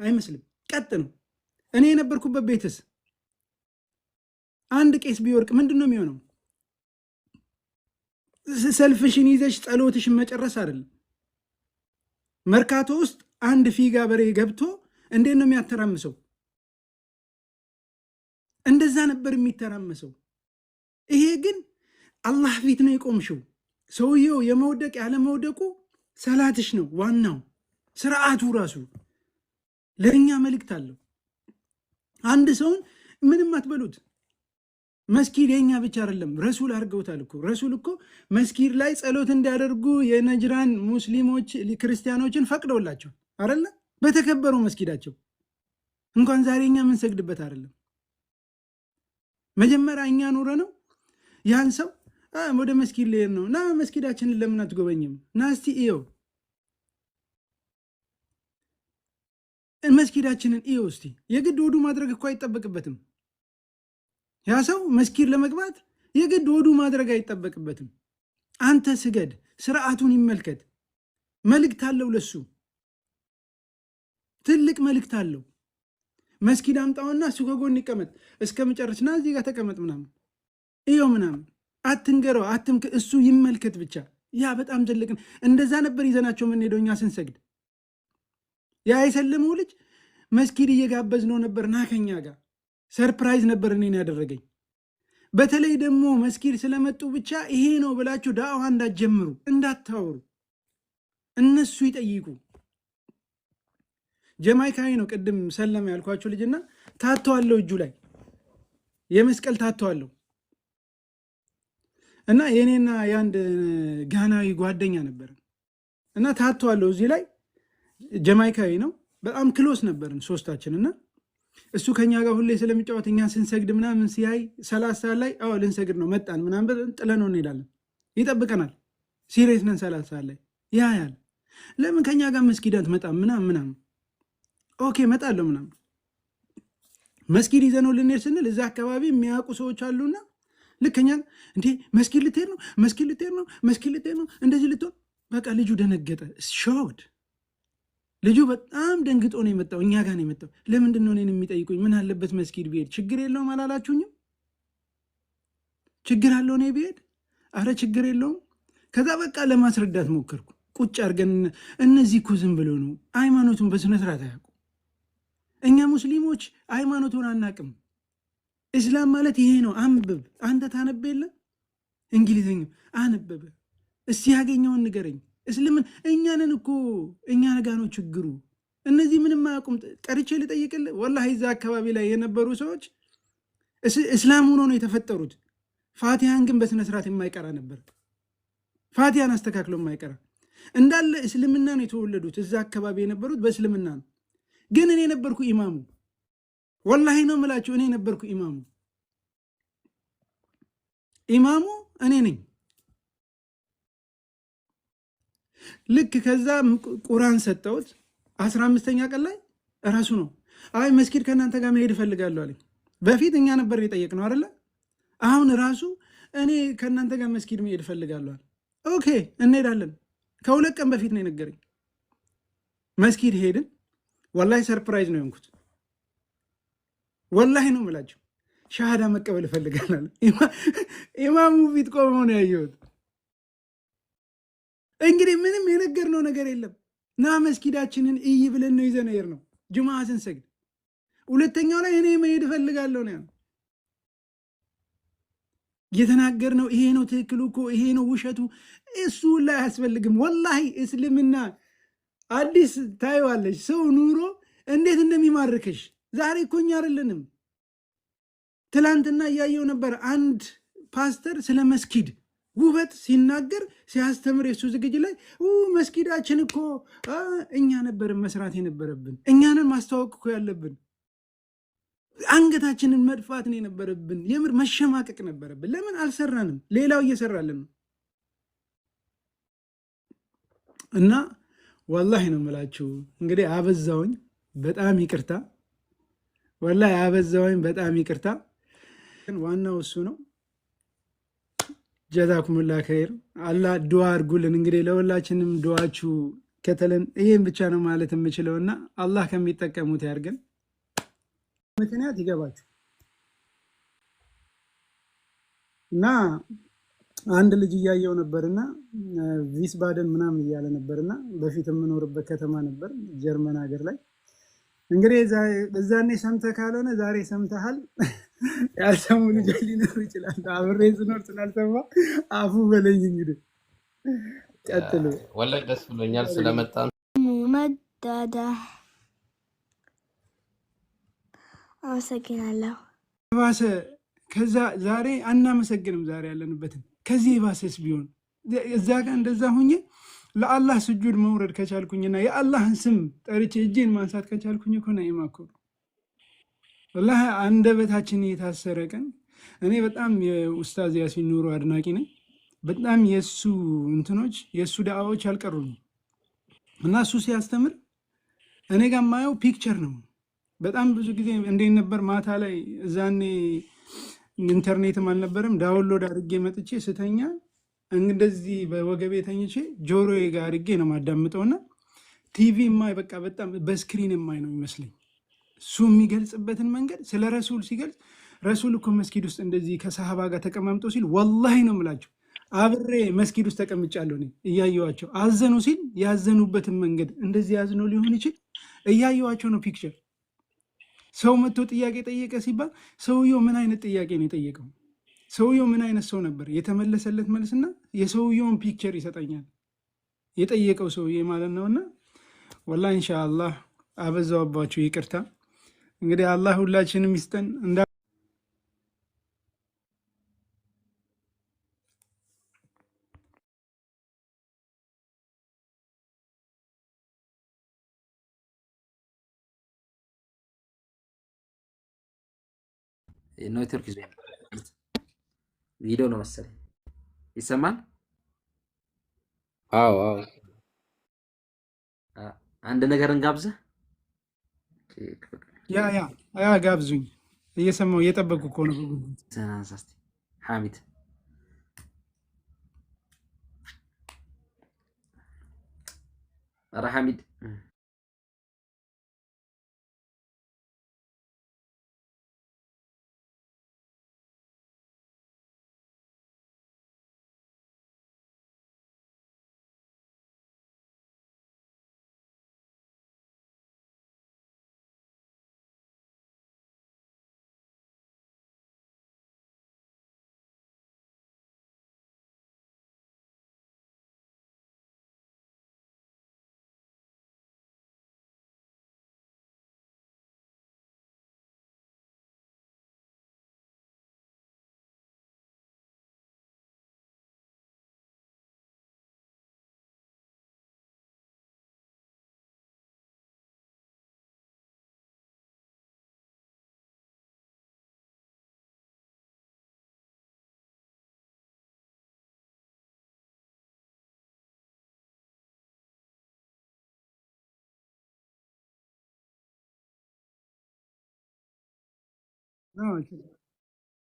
አይመስልም። ቀጥ ነው። እኔ የነበርኩበት ቤትስ አንድ ቄስ ቢወርቅ ምንድን ነው የሚሆነው? ሰልፍሽን ይዘሽ ጸሎትሽን መጨረስ አይደለም። መርካቶ ውስጥ አንድ ፊጋ በሬ ገብቶ እንዴት ነው የሚያተራምሰው? እንደዛ ነበር የሚተራመሰው። ይሄ ግን አላህ ፊት ነው የቆምሽው። ሰውየው የመውደቅ ያለመውደቁ ሰላትሽ ነው ዋናው። ስርዓቱ ራሱ ለእኛ መልእክት አለው። አንድ ሰውን ምንም አትበሉት። መስጊድ የኛ ብቻ አይደለም፣ ረሱል አድርገውታል እኮ። ረሱል እኮ መስጊድ ላይ ጸሎት እንዲያደርጉ የነጅራን ሙስሊሞች ክርስቲያኖችን ፈቅደውላቸው አይደለ? በተከበረው መስጊዳቸው እንኳን ዛሬ እኛ የምንሰግድበት አይደለም። መጀመሪያ እኛ ኑረ ነው ያን ሰው ወደ መስጊድ ልሄድ ነው እና መስጊዳችንን ለምን አትጎበኝም? ና እስቲ እየው መስጊዳችንን እየው እስቲ። የግድ ወዱ ማድረግ እኮ አይጠበቅበትም። ያ ሰው መስጊድ ለመግባት የግድ ወዱ ማድረግ አይጠበቅበትም። አንተ ስገድ፣ ስርዓቱን ይመልከት። መልእክት አለው፣ ለሱ ትልቅ መልእክት አለው። መስጊድ አምጣውና እሱ ከጎን ይቀመጥ እስከ መጨረስና እዚህ ጋር ተቀመጥ ምናምን እየው ምናምን አትንገረው፣ እሱ ይመልከት ብቻ። ያ በጣም ትልቅ። እንደዛ ነበር ይዘናቸው የምንሄደው እኛ ስንሰግድ። ያ የሰለመው ልጅ መስጊድ እየጋበዝ ነው ነበር፣ ና ከኛ ጋር ሰርፕራይዝ ነበር እኔን ያደረገኝ። በተለይ ደግሞ መስጊድ ስለመጡ ብቻ ይሄ ነው ብላችሁ ዳዕዋ እንዳትጀምሩ፣ እንዳታወሩ። እነሱ ይጠይቁ። ጀማይካዊ ነው ቅድም ሰለመ ያልኳችሁ ልጅና ታተዋለው፣ እጁ ላይ የመስቀል ታተዋለው። እና የኔና የአንድ ጋናዊ ጓደኛ ነበር እና ታተዋለው እዚህ ላይ። ጀማይካዊ ነው፣ በጣም ክሎስ ነበርን ሶስታችን። እና እሱ ከኛ ጋር ሁሌ ስለሚጫወት እኛ ስንሰግድ ምናምን ሲያይ 30 ሰዓት ላይ ልንሰግድ ነው መጣን ምናምን ጥለነው እንሄዳለን። ይጠብቀናል። ሲሪየስ ነን። 30 ሰዓት ላይ ያያል። ለምን ከኛ ጋር መስጊድ አትመጣም ምናምን። ኦኬ መጣለሁ ምናምን። መስጊድ ይዘነው ልንሄድ ስንል እዛ አካባቢ የሚያውቁ ሰዎች አሉና ልከኛ እንዴ መስጊድ ልትሄድ ነው እንደዚህ ልትሆን። በቃ ልጁ ደነገጠ። ሾክድ። ልጁ በጣም ደንግጦ ነው የመጣው። እኛ ጋር ነው የመጣው። ለምንድን ነው እኔን የሚጠይቁኝ? ምን አለበት መስጊድ ብሄድ? ችግር የለውም አላላችሁኝም? ችግር አለው እኔ ብሄድ? አረ ችግር የለውም። ከዛ በቃ ለማስረዳት ሞከርኩ። ቁጭ አድርገን እነዚህ እኮ ዝም ብሎ ነው ሃይማኖቱን በስነስርዓት አያውቁ። እኛ ሙስሊሞች ሃይማኖቱን አናቅም። እስላም ማለት ይሄ ነው። አንብብ። አንተ ታነብ የለ እንግሊዝኛ አነበበ። እስቲ ያገኘውን ንገረኝ። እስልምን እኛንን እኮ እኛ ነጋ ነው ችግሩ። እነዚህ ምንም አያውቁም። ጠርቼ ልጠይቅልህ፣ ወላሂ እዛ አካባቢ ላይ የነበሩ ሰዎች እስላም ሆኖ ነው የተፈጠሩት። ፋቲሃን ግን በስነስርዓት የማይቀራ ነበር። ፋቲሃን አስተካክሎ የማይቀራ እንዳለ እስልምና ነው የተወለዱት። እዛ አካባቢ የነበሩት በእስልምና ነው። ግን እኔ ነበርኩ ኢማሙ። ወላሂ ነው የምላችሁ፣ እኔ ነበርኩ ኢማሙ እኔ ነኝ። ልክ ከዛ ቁርአን ሰጠሁት 15ኛ ቀን ላይ እራሱ ነው አይ መስጊድ ከእናንተ ጋር መሄድ እፈልጋለሁ አለኝ። በፊት እኛ ነበር የጠየቅነው አይደለ? አሁን ራሱ እኔ ከእናንተ ጋር መስጊድ መሄድ እፈልጋለሁ አለ። ኦኬ እንሄዳለን። ከ2 ቀን በፊት ነው የነገረኝ። መስጊድ ሄድን። ወላሂ ሰርፕራይዝ ነው የሆንኩት። ወላሂ ነው የምላቸው። ሻሃዳ መቀበል እፈልጋለሁ። ኢማሙ ፊት ቆመው ነው ያየሁት። እንግዲህ ምንም የነገርነው ነገር የለም። ና መስጊዳችንን እይ ብለን ነው ይዘን ነው ጁምዓ ስንሰግድ። ሁለተኛው ላይ እኔ መሄድ እፈልጋለሁ ነው የተናገርነው። ይሄ ነው ትክክሉ እኮ ይሄ ነው ውሸቱ፣ እሱ ላይ አያስፈልግም። ወላሂ እስልምና አዲስ ታየዋለች። ሰው ኑሮ እንዴት እንደሚማርክሽ ዛሬ እኮ እኛ አይደለንም። ትላንትና እያየው ነበር አንድ ፓስተር ስለ መስጊድ ውበት ሲናገር ሲያስተምር የሱ ዝግጅት ላይ መስጊዳችን እኮ እኛ ነበርን መስራት የነበረብን፣ እኛንን ማስተዋወቅ እኮ ያለብን፣ አንገታችንን መድፋት ነው የነበረብን። የምር መሸማቀቅ ነበረብን። ለምን አልሰራንም? ሌላው እየሰራልን ነው። እና ወላሂ ነው የምላችሁ እንግዲህ አበዛውኝ፣ በጣም ይቅርታ። ወላሂ አበዛውኝ፣ በጣም ይቅርታ። ዋናው እሱ ነው። ጀዛኩሙላ ኸይር። አላህ ዱዓ አድርጉልን። እንግዲህ ለሁላችንም ዱዓችሁ ከተለን ይህም ብቻ ነው ማለት የምችለው እና አላህ ከሚጠቀሙት ያድርገን። ምክንያት ይገባችሁ እና አንድ ልጅ እያየው ነበርና ቪስባደን ምናምን እያለ ነበርና በፊት የምኖርበት ከተማ ነበር ጀርመን ሀገር ላይ። እንግዲህ እዛኔ ሰምተህ ካልሆነ ዛሬ ሰምተሃል። ያልሰሙ ልጆች ሊኖሩ ይችላል። አብሬ ስኖር ስላልሰማ አፉ በለኝ። እንግዲህ ቀጥሉ።
ወላሂ ደስ ብሎኛል ስለመጣ
መዳዳ አመሰግናለሁ።
ባሰ ከዛ ዛሬ አናመሰግንም። ዛሬ ያለንበትን ከዚህ የባሰስ ቢሆን እዛ ጋር እንደዛ ሁኜ ለአላህ ስጁድ መውረድ ከቻልኩኝና የአላህን ስም ጠርቼ እጄን ማንሳት ከቻልኩኝ እኮ ነይማ እኮ ወላሂ አንደበታችን የታሰረ ቀን። እኔ በጣም የኡስታዝ ያሲን ኑሩ አድናቂ ነኝ። በጣም የእሱ እንትኖች የእሱ ዳዕዋዎች አልቀሩኝ እና እሱ ሲያስተምር እኔ ጋር የማየው ፒክቸር ነው። በጣም ብዙ ጊዜ እንዴት ነበር ማታ ላይ እዛኔ ኢንተርኔትም አልነበረም። ዳውንሎድ አድርጌ መጥቼ ስተኛ እንደዚህ በወገቤ ተኝቼ ጆሮዬ ጋር አድርጌ ነው ማዳምጠውና ቲቪ የማይ በቃ በጣም በስክሪን የማይ ነው ይመስለኝ። እሱ የሚገልጽበትን መንገድ ስለ ረሱል ሲገልጽ ረሱል እኮ መስጊድ ውስጥ እንደዚህ ከሰሃባ ጋር ተቀማምጦ ሲል ወላሂ ነው የምላቸው አብሬ መስጊድ ውስጥ ተቀምጫለሁ እኔ እያየዋቸው። አዘኑ ሲል ያዘኑበትን መንገድ እንደዚህ ያዝነው ሊሆን ይችል እያየዋቸው ነው ፒክቸር። ሰው መጥቶ ጥያቄ ጠየቀ ሲባል ሰውየው ምን አይነት ጥያቄ ነው የጠየቀው? ሰውየው ምን አይነት ሰው ነበር? የተመለሰለት መልስና የሰውየውን ፒክቸር ይሰጠኛል የጠየቀው ሰውዬ ማለት ነውና ወላሂ ኢንሻአላህ አበዛውባችሁ፣ ይቅርታ። እንግዲህ አላህ ሁላችንም ይስጠን።
ኔትወርክ ይዞ ቪዲዮ ነው መሰለኝ። ይሰማል?
አዎ አዎ።
አንድ ነገር እንጋብዘህ።
ያ ጋብዙኝ። እየሰማሁ እየጠበቁ እኮ ነው።
ተናሳስቲ ሐሚድ ኧረ ሐሚድ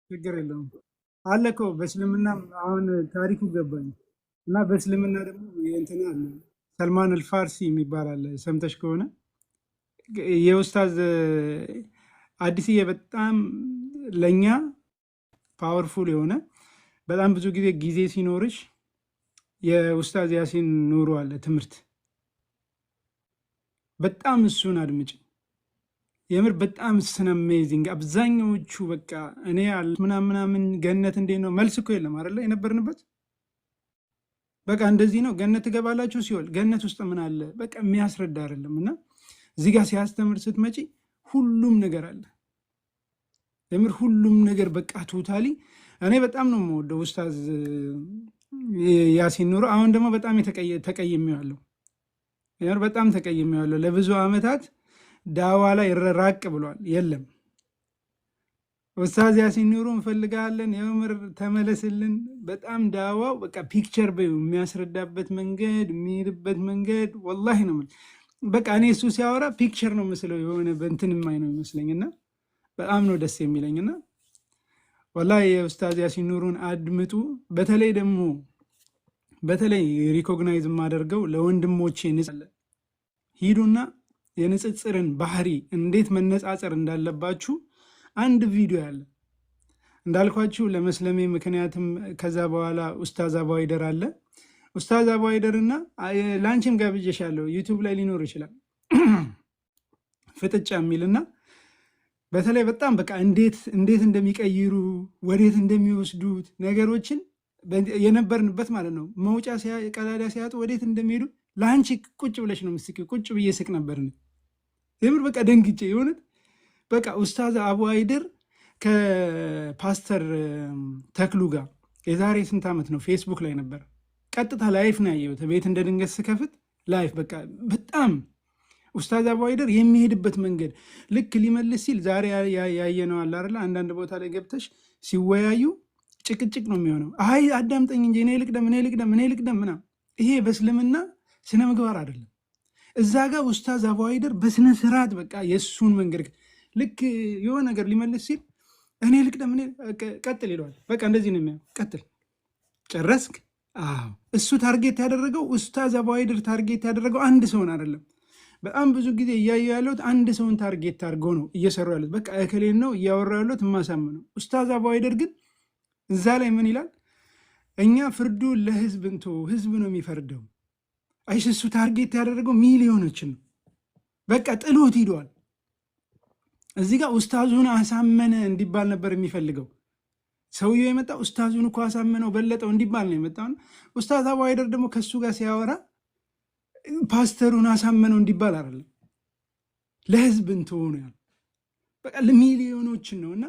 ችግር የለውም አለ እኮ በእስልምና አሁን ታሪኩ ገባኝ እና በእስልምና ደግሞ እንትን አለ ሰልማን አልፋርሲ የሚባል አለ። ሰምተሽ ከሆነ የኡስታዝ አዲስዬ በጣም ለኛ ፓወርፉል የሆነ በጣም ብዙ ጊዜ ሲኖርሽ የኡስታዝ ያሲን ኑሩ አለ ትምህርት በጣም እሱን አድምጪ። የምር በጣም ስነ አሜዚንግ አብዛኛዎቹ በቃ እኔ ምናምን ገነት እንዴት ነው መልስ እኮ የለም አይደለ የነበርንበት በቃ እንደዚህ ነው ገነት ትገባላችሁ ሲወል ገነት ውስጥ ምን አለ በቃ የሚያስረዳ አይደለም። እና እዚህ ጋር ሲያስተምር ስትመጪ ሁሉም ነገር አለ የምር ሁሉም ነገር በቃ ቶታሊ እኔ በጣም ነው የምወደው ኡስታዝ ያሲን ኑሩ። አሁን ደግሞ በጣም ተቀይሜዋለሁ የምር በጣም ተቀይሜዋለሁ። ለብዙ አመታት ዳዋ ላይ ራቅ ብሏል። የለም ኡስታዝ ያሲን ኑሩ እንፈልጋለን የምር ተመለስልን። በጣም ዳዋው በቃ ፒክቸር የሚያስረዳበት መንገድ የሚሄድበት መንገድ ወላሂ ነው በቃ እኔ እሱ ሲያወራ ፒክቸር ነው መስለው የሆነ በእንትን ማይ ነው ይመስለኝና በጣም ነው ደስ የሚለኝና ወላሂ የኡስታዝ ያሲን ኑሩን አድምጡ። በተለይ ሪኮግናይዝ የማደርገው ለወንድሞቼ ሂዱና የንጽጽርን ባህሪ እንዴት መነጻጸር እንዳለባችሁ አንድ ቪዲዮ ያለ እንዳልኳችሁ ለመስለሜ ምክንያትም ከዛ በኋላ ኡስታዝ አቡሀይደር አለ ኡስታዝ አቡሀይደርና ላንቺም ጋብዤሻለሁ ዩቲዩብ ላይ ሊኖር ይችላል ፍጥጫ የሚልና በተለይ በጣም በቃ እንዴት እንደሚቀይሩ ወዴት እንደሚወስዱት ነገሮችን የነበርንበት ማለት ነው። መውጫ ቀዳዳ ሲያጡ ወዴት እንደሚሄዱ ለአንቺ ቁጭ ብለሽ ነው ምስኪ ቁጭ ብዬ ስቅ ነበርን የምር በቃ ደንግጬ የሆነ በቃ ኡስታዝ አቡሀይደር ከፓስተር ተክሉ ጋር የዛሬ ስንት ዓመት ነው ፌስቡክ ላይ ነበር ቀጥታ ላይፍ ነው ያየሁት። ቤት እንደ ድንገት ስከፍት ላይፍ በቃ በጣም ኡስታዝ አቡሀይደር የሚሄድበት መንገድ ልክ ሊመልስ ሲል ዛሬ ያየነው አለ አይደል አንዳንድ ቦታ ላይ ገብተሽ ሲወያዩ ጭቅጭቅ ነው የሚሆነው። አይ አዳምጠኝ እንጂ እኔ ልቅደም ምናምን ይሄ በእስልምና ስነ ምግባር አይደለም። እዛ ጋር ኡስታዝ አቡሀይደር በስነ ስርዓት በቃ የእሱን መንገድ ልክ የሆነ ነገር ሊመልስ ሲል እኔ ልቅደም ቀጥል ይለዋል። በቃ እንደዚህ ነው የሚያው ቀጥል ጨረስክ? አዎ እሱ ታርጌት ያደረገው ኡስታዝ አቡሀይደር ታርጌት ያደረገው አንድ ሰውን አይደለም። በጣም ብዙ ጊዜ እያየሁ ያለሁት አንድ ሰውን ታርጌት አድርገው ነው እየሰሩ ያሉት። በቃ እከሌን ነው እያወራ ያለሁት የማሳምነው። ኡስታዝ አቡሀይደር ግን እዛ ላይ ምን ይላል? እኛ ፍርዱ ለህዝብ ህዝብ ነው የሚፈርደው። አይሽ እሱ ታርጌት ያደረገው ሚሊዮኖችን ነው። በቃ ጥሎት ሂደዋል። እዚህ ጋር ኡስታዙን አሳመነ እንዲባል ነበር የሚፈልገው ሰውየው የመጣ ኡስታዙን እኮ አሳመነው በለጠው እንዲባል ነው የመጣው። ኡስታዝ አቡሀይደር ደግሞ ከሱ ጋር ሲያወራ ፓስተሩን አሳመነው እንዲባል አይደለም ለህዝብ እንትሆኑ ያለ በቃ ለሚሊዮኖችን ነውና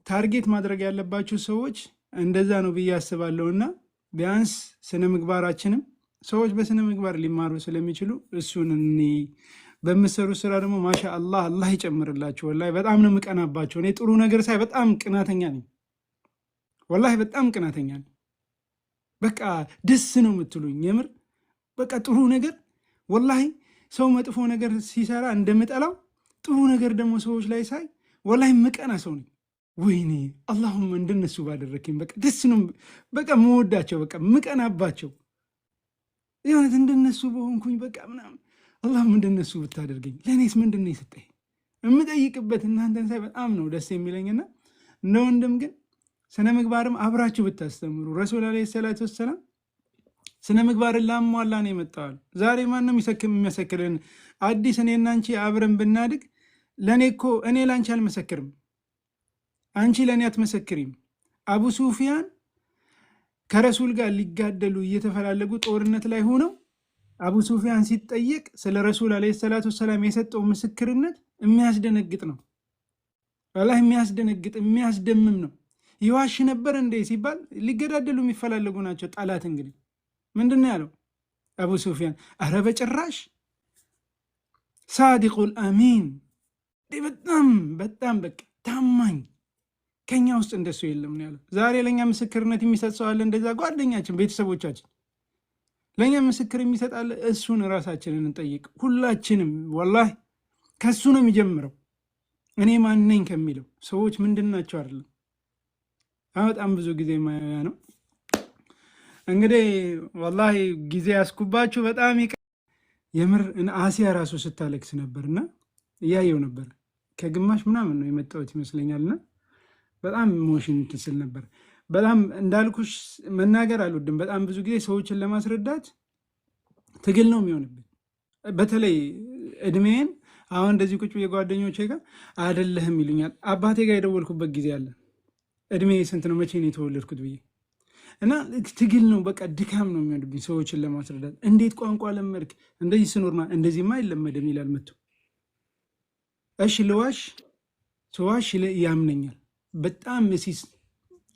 ታርጌት ማድረግ ያለባችሁ ሰዎች እንደዛ ነው ብዬ አስባለሁና ቢያንስ ስነ ምግባራችንም ሰዎች በስነ ምግባር ሊማሩ ስለሚችሉ እሱን በምሰሩ ስራ ደግሞ ማሻአላህ አላህ ይጨምርላችሁ። ወላሂ በጣም ነው የምቀናባቸው። እኔ ጥሩ ነገር ሳይ በጣም ቅናተኛ ነኝ። ወላሂ በጣም ቅናተኛ ነኝ። በቃ ደስ ነው የምትሉኝ የምር በቃ ጥሩ ነገር ወላሂ ሰው መጥፎ ነገር ሲሰራ እንደምጠላው ጥሩ ነገር ደግሞ ሰዎች ላይ ሳይ ወላሂ ምቀና ሰው ነኝ። ወይኔ አላሁም እንደነሱ ባደረከኝ በቃ ደስ ነው በቃ መወዳቸው በቃ ምቀናባቸው የሆነ እንደነሱ በሆንኩኝ በቃ ምናምን አላሁም እንደነሱ ብታደርገኝ ለእኔስ ምንድን ነው የሰጠኝ የምጠይቅበት እናንተን ሳይ በጣም ነው ደስ የሚለኝና እንደ ወንድም ግን ስነ ምግባርም አብራችሁ ብታስተምሩ ረሱል ዓለይሂ ሰላቱ ወሰላም ስነ ምግባርን ላሟላ ነው የመጣዋል። ዛሬ ማንም የሚመሰክርን አዲስ እኔና አንቺ አብረን ብናድግ ለእኔ እኮ እኔ ለአንቺ አልመሰክርም፣ አንቺ ለእኔ አትመሰክሪም። አቡ ሱፊያን ከረሱል ጋር ሊጋደሉ እየተፈላለጉ ጦርነት ላይ ሆነው አቡ ሱፊያን ሲጠየቅ ስለ ረሱል ዓለይሂ ሰላቱ ወሰላም የሰጠው ምስክርነት የሚያስደነግጥ ነው። ወላሂ የሚያስደነግጥ የሚያስደምም ነው። ይዋሽ ነበር እንዴ ሲባል ሊገዳደሉ የሚፈላለጉ ናቸው ጠላት። እንግዲህ ምንድን ነው ያለው አቡ ሱፊያን? አረ በጭራሽ ሳዲቁል አሚን በጣም በቃ ታማኝ ከኛ ውስጥ እንደሱ የለም ነው ያለው። ዛሬ ለእኛ ምስክርነት የሚሰጥ ሰው አለ? እንደዛ ጓደኛችን፣ ቤተሰቦቻችን ለእኛ ምስክር የሚሰጣለ? እሱን ራሳችንን እንጠይቅ ሁላችንም። ወላሂ ከሱ ነው የሚጀምረው። እኔ ማነኝ ከሚለው ሰዎች ምንድን ናቸው አይደለም። በጣም ብዙ ጊዜ ማያ ነው እንግዲህ ወላሂ ጊዜ ያስኩባችሁ በጣም የምር አሲያ ራሱ ስታለቅስ ነበርና እያየው ነበር። ከግማሽ ምናምን ነው የመጣሁት ይመስለኛልና በጣም ኢሞሽን ትስል ነበር። በጣም እንዳልኩሽ መናገር አልወድም። በጣም ብዙ ጊዜ ሰዎችን ለማስረዳት ትግል ነው የሚሆንብን። በተለይ እድሜን አሁን እንደዚህ ቁጭ የጓደኞቼ ጋር አይደለህም ይሉኛል። አባቴ ጋር የደወልኩበት ጊዜ አለ። እድሜ ስንት ነው መቼ ነው የተወለድኩት ብዬ እና ትግል ነው በቃ ድካም ነው የሚሆንብኝ ሰዎችን ለማስረዳት። እንዴት ቋንቋ ለመድክ? እንደዚህ ስኖርማ እንደዚህማ አይለመድም ይላል መጥቶ። እሺ ልዋሽ ሰዋሽ ያምነኛል በጣም ሲስ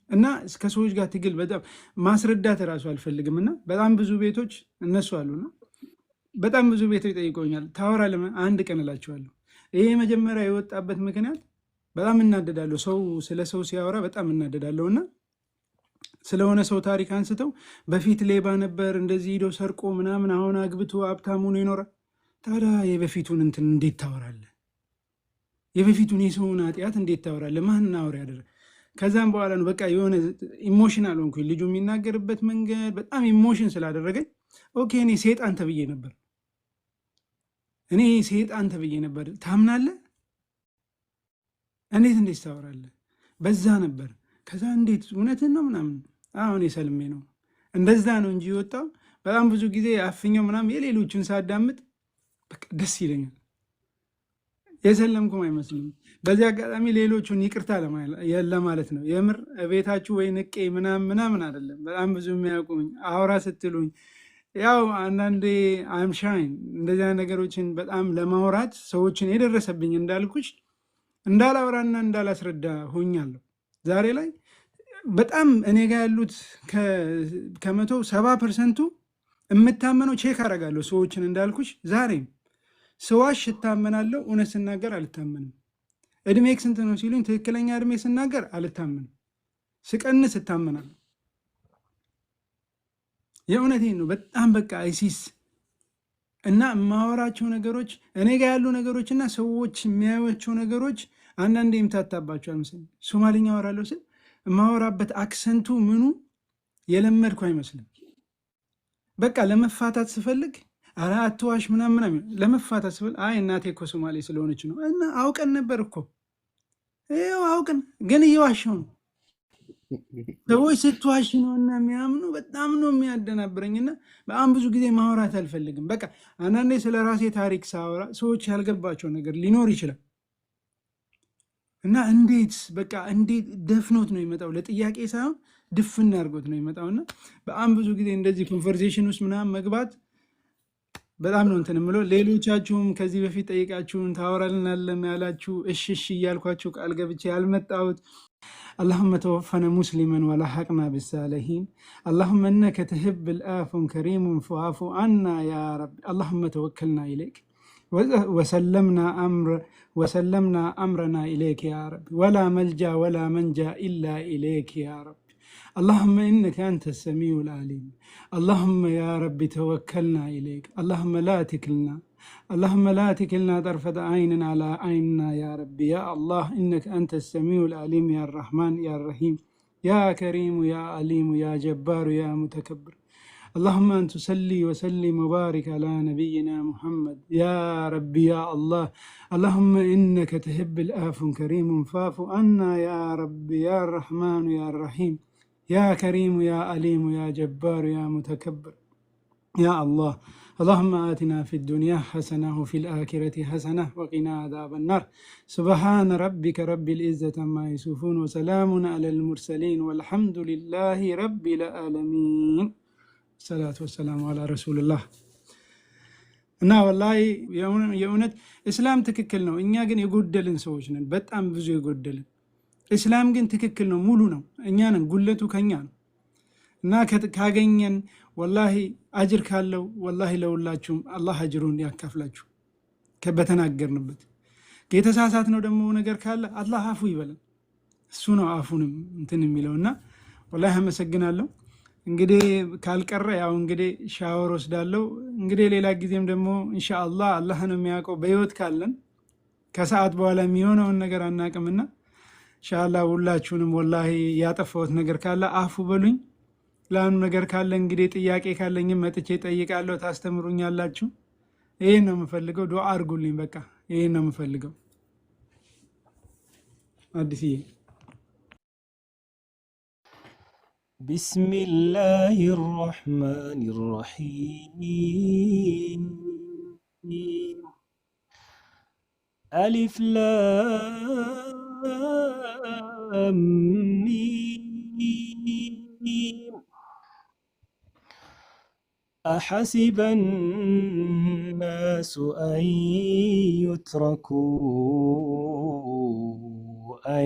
እና እስከ ሰዎች ጋር ትግል በጣም ማስረዳት እራሱ አልፈልግም። እና በጣም ብዙ ቤቶች እነሱ አሉና በጣም ብዙ ቤቶች ጠይቀውኛል። ታወራ ለምን? አንድ ቀን እላቸዋለሁ። ይሄ መጀመሪያ የወጣበት ምክንያት በጣም እናደዳለሁ። ሰው ስለ ሰው ሲያወራ በጣም እናደዳለሁ። እና ስለሆነ ሰው ታሪክ አንስተው በፊት ሌባ ነበር እንደዚህ ሂዶ ሰርቆ ምናምን አሁን አግብቶ ሀብታም ሆኖ ይኖራል። ታዲያ የበፊቱን እንትን እንዴት ታወራለህ? የበፊቱን የሰውን ኃጢአት እንዴት ታወራለህ? ማን አውር ያደረግ? ከዛም በኋላ ነው በቃ የሆነ ኢሞሽናል ሆንኩኝ። ልጁ የሚናገርበት መንገድ በጣም ኢሞሽን ስላደረገኝ ኦኬ እኔ ሴጣን ተብዬ ነበር። እኔ ሴጣን ተብዬ ነበር። ታምናለህ? እንዴት ታወራለህ? በዛ ነበር። ከዛ እንዴት እውነትን ነው ምናምን አሁን የሰልሜ ነው እንደዛ ነው እንጂ የወጣው በጣም ብዙ ጊዜ አፍኛው ምናምን የሌሎችን ሳዳምጥ በቃ ደስ ይለኛል። የሰለምኩም አይመስልም። በዚህ አጋጣሚ ሌሎቹን ይቅርታ ለማለት ነው። የምር ቤታችሁ ወይ ንቄ ምናምን አይደለም። በጣም ብዙ የሚያውቁኝ አውራ ስትሉኝ ያው አንዳንዴ አምሻይን እንደዚያ ነገሮችን በጣም ለማውራት ሰዎችን የደረሰብኝ እንዳልኩሽ እንዳላወራና እንዳላስረዳ ሆኛለሁ። ዛሬ ላይ በጣም እኔ ጋር ያሉት ከ170% የምታመነው ቼክ አደርጋለሁ ሰዎችን እንዳልኩሽ። ዛሬም ስዋሽ እታመናለሁ፣ እውነት ስናገር አልታመንም። እድሜክ ስንት ነው ሲሉኝ ትክክለኛ እድሜ ስናገር አልታመንም፣ ስቀንስ እታመናለሁ። የእውነቴን ነው። በጣም በቃ አይሲስ እና የማወራቸው ነገሮች እኔ ጋር ያሉ ነገሮች እና ሰዎች የሚያዩቸው ነገሮች አንዳንዴ የምታታባቸው አይመስልም። ሶማሊኛ አወራለሁ ስል የማወራበት አክሰንቱ ምኑ የለመድኩ አይመስልም። በቃ ለመፋታት ስፈልግ ኧረ አትዋሽ ምናምን ለመፋታት ስፈልግ አይ እናቴ እኮ ሶማሌ ስለሆነች ነው። እና አውቀን ነበር እኮ ይኸው አውቀን፣ ግን እየዋሸው ነው። ሰዎች ስትዋሽ ነው እና የሚያምኑ በጣም ነው የሚያደናብረኝና በጣም ብዙ ጊዜ ማውራት አልፈልግም። በቃ አንዳንዴ ስለ ራሴ ታሪክ ሳወራ ሰዎች ያልገባቸው ነገር ሊኖር ይችላል እና እንዴት በቃ እንዴት ደፍኖት ነው ይመጣው፣ ለጥያቄ ሳይሆን ድፍን አድርጎት ነው ይመጣውና በጣም ብዙ ጊዜ እንደዚህ ኮንቨርሴሽን ውስጥ ምናምን መግባት በጣም ነው እንትን የምለው። ሌሎቻችሁም ከዚህ በፊት ጠይቃችሁን ታወራልናለም ያላችሁ እሺ እያልኳችሁ ቃል ገብቼ ያልመጣሁት اللهم توفنا مسلما ولحقنا بالصالحين اللهم انك تحب العفو كريم فاعف عنا يا رب اللهم توكلنا اليك وسلمنا امرنا اليك يا رب ولا ملجا ولا منجا الا اليك يا رب اللهم انك انت السميع العليم اللهم يا رب توكلنا اليك اللهم لا تكلنا طرفة عين على عيننا يا رب يا الله إنك أنت السميع العليم يا الرحمن يا الرحيم يا كريم يا عليم يا جبار يا متكبر اللهم أن تصلي وسلم وبارك على نبينا محمد يا رب يا الله اللهم إنك تحب العفو كريم فاعف عنا يا رب يا الرحمن يا الرحيم يا كريم يا عليم يا جبار يا متكبر يا الله اللهم آتنا في الدنيا حسنة وفي الآخرة حسنة وقنا عذاب النار سبحان ربك رب العزة عما يصفون وسلام على المرسلين والحمد لله رب العالمين الصلاة والسلام على رسول الله እና ወላሂ የእውነት እስላም ትክክል ነው። እኛ ግን የጎደልን ሰዎች ነን፣ በጣም ብዙ የጎደልን። እስላም ግን ትክክል ነው፣ ሙሉ ነው። እኛ ነን ጉለቱ ከኛ ነው። እና ካገኘን ወላሂ አጅር ካለው ወላሂ ለሁላችሁም አላህ አጅሩን ያካፍላችሁ በተናገርንበት። የተሳሳት ነው ደግሞ ነገር ካለ አላህ አፉ ይበለን። እሱ ነው አፉንም እንትን የሚለውና ወላሂ አመሰግናለሁ። እንግዲህ ካልቀረ ያው እንግዲህ ሻወር ወስዳለሁ። እንግዲህ ሌላ ጊዜም ደግሞ ኢንሻአላህ አላህ ነው የሚያውቀው። በህይወት ካለን ከሰዓት በኋላ የሚሆነውን ነገር አናቅምና ኢንሻአላህ ሁላችሁንም ወላሂ ያጠፋሁት ነገር ካለ አፉ በሉኝ። ላኑ ነገር ካለ እንግዲህ ጥያቄ ካለኝም መጥቼ ጠይቃለሁ፣ ታስተምሩኛላችሁ። ይሄን ነው የምፈልገው። ዱዓ አድርጉልኝ። በቃ ይሄን ነው የምፈልገው። አዲስዬ
بسم الله الرحمن الرحيم ألف لام ميم أحسب الناس أن يتركوا أن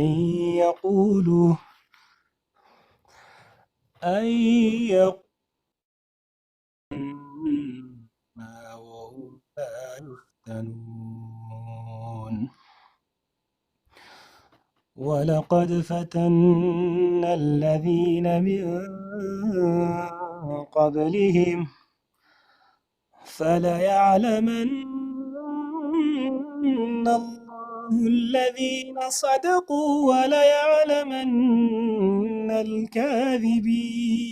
يقولوا وهم لا يفتنون ولقد فتنا الذين من قبلهم فليعلمن الله الذين صدقوا وليعلمن الكاذبين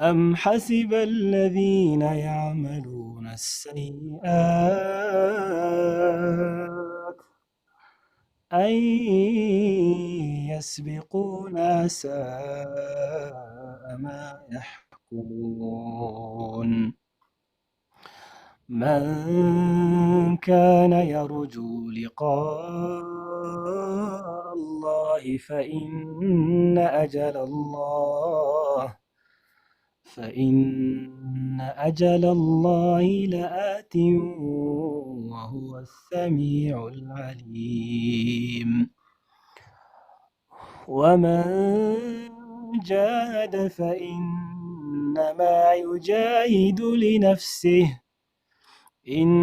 أم حسب الذين يعملون السيئات أن يسبقونا ساء ما يحكمون من كان يرجو لقاء الله فإن أجل الله لآت وهو السميع العليم ومن جاهد فإنما يجاهد لنفسه إن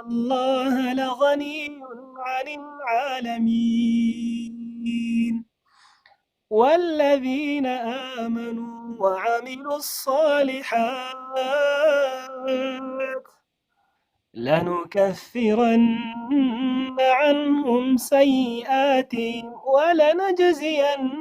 الله لغني عن العالمين والذين آمنوا وعملوا الصالحات لنكفرن عنهم سيئاتهم ولنجزينهم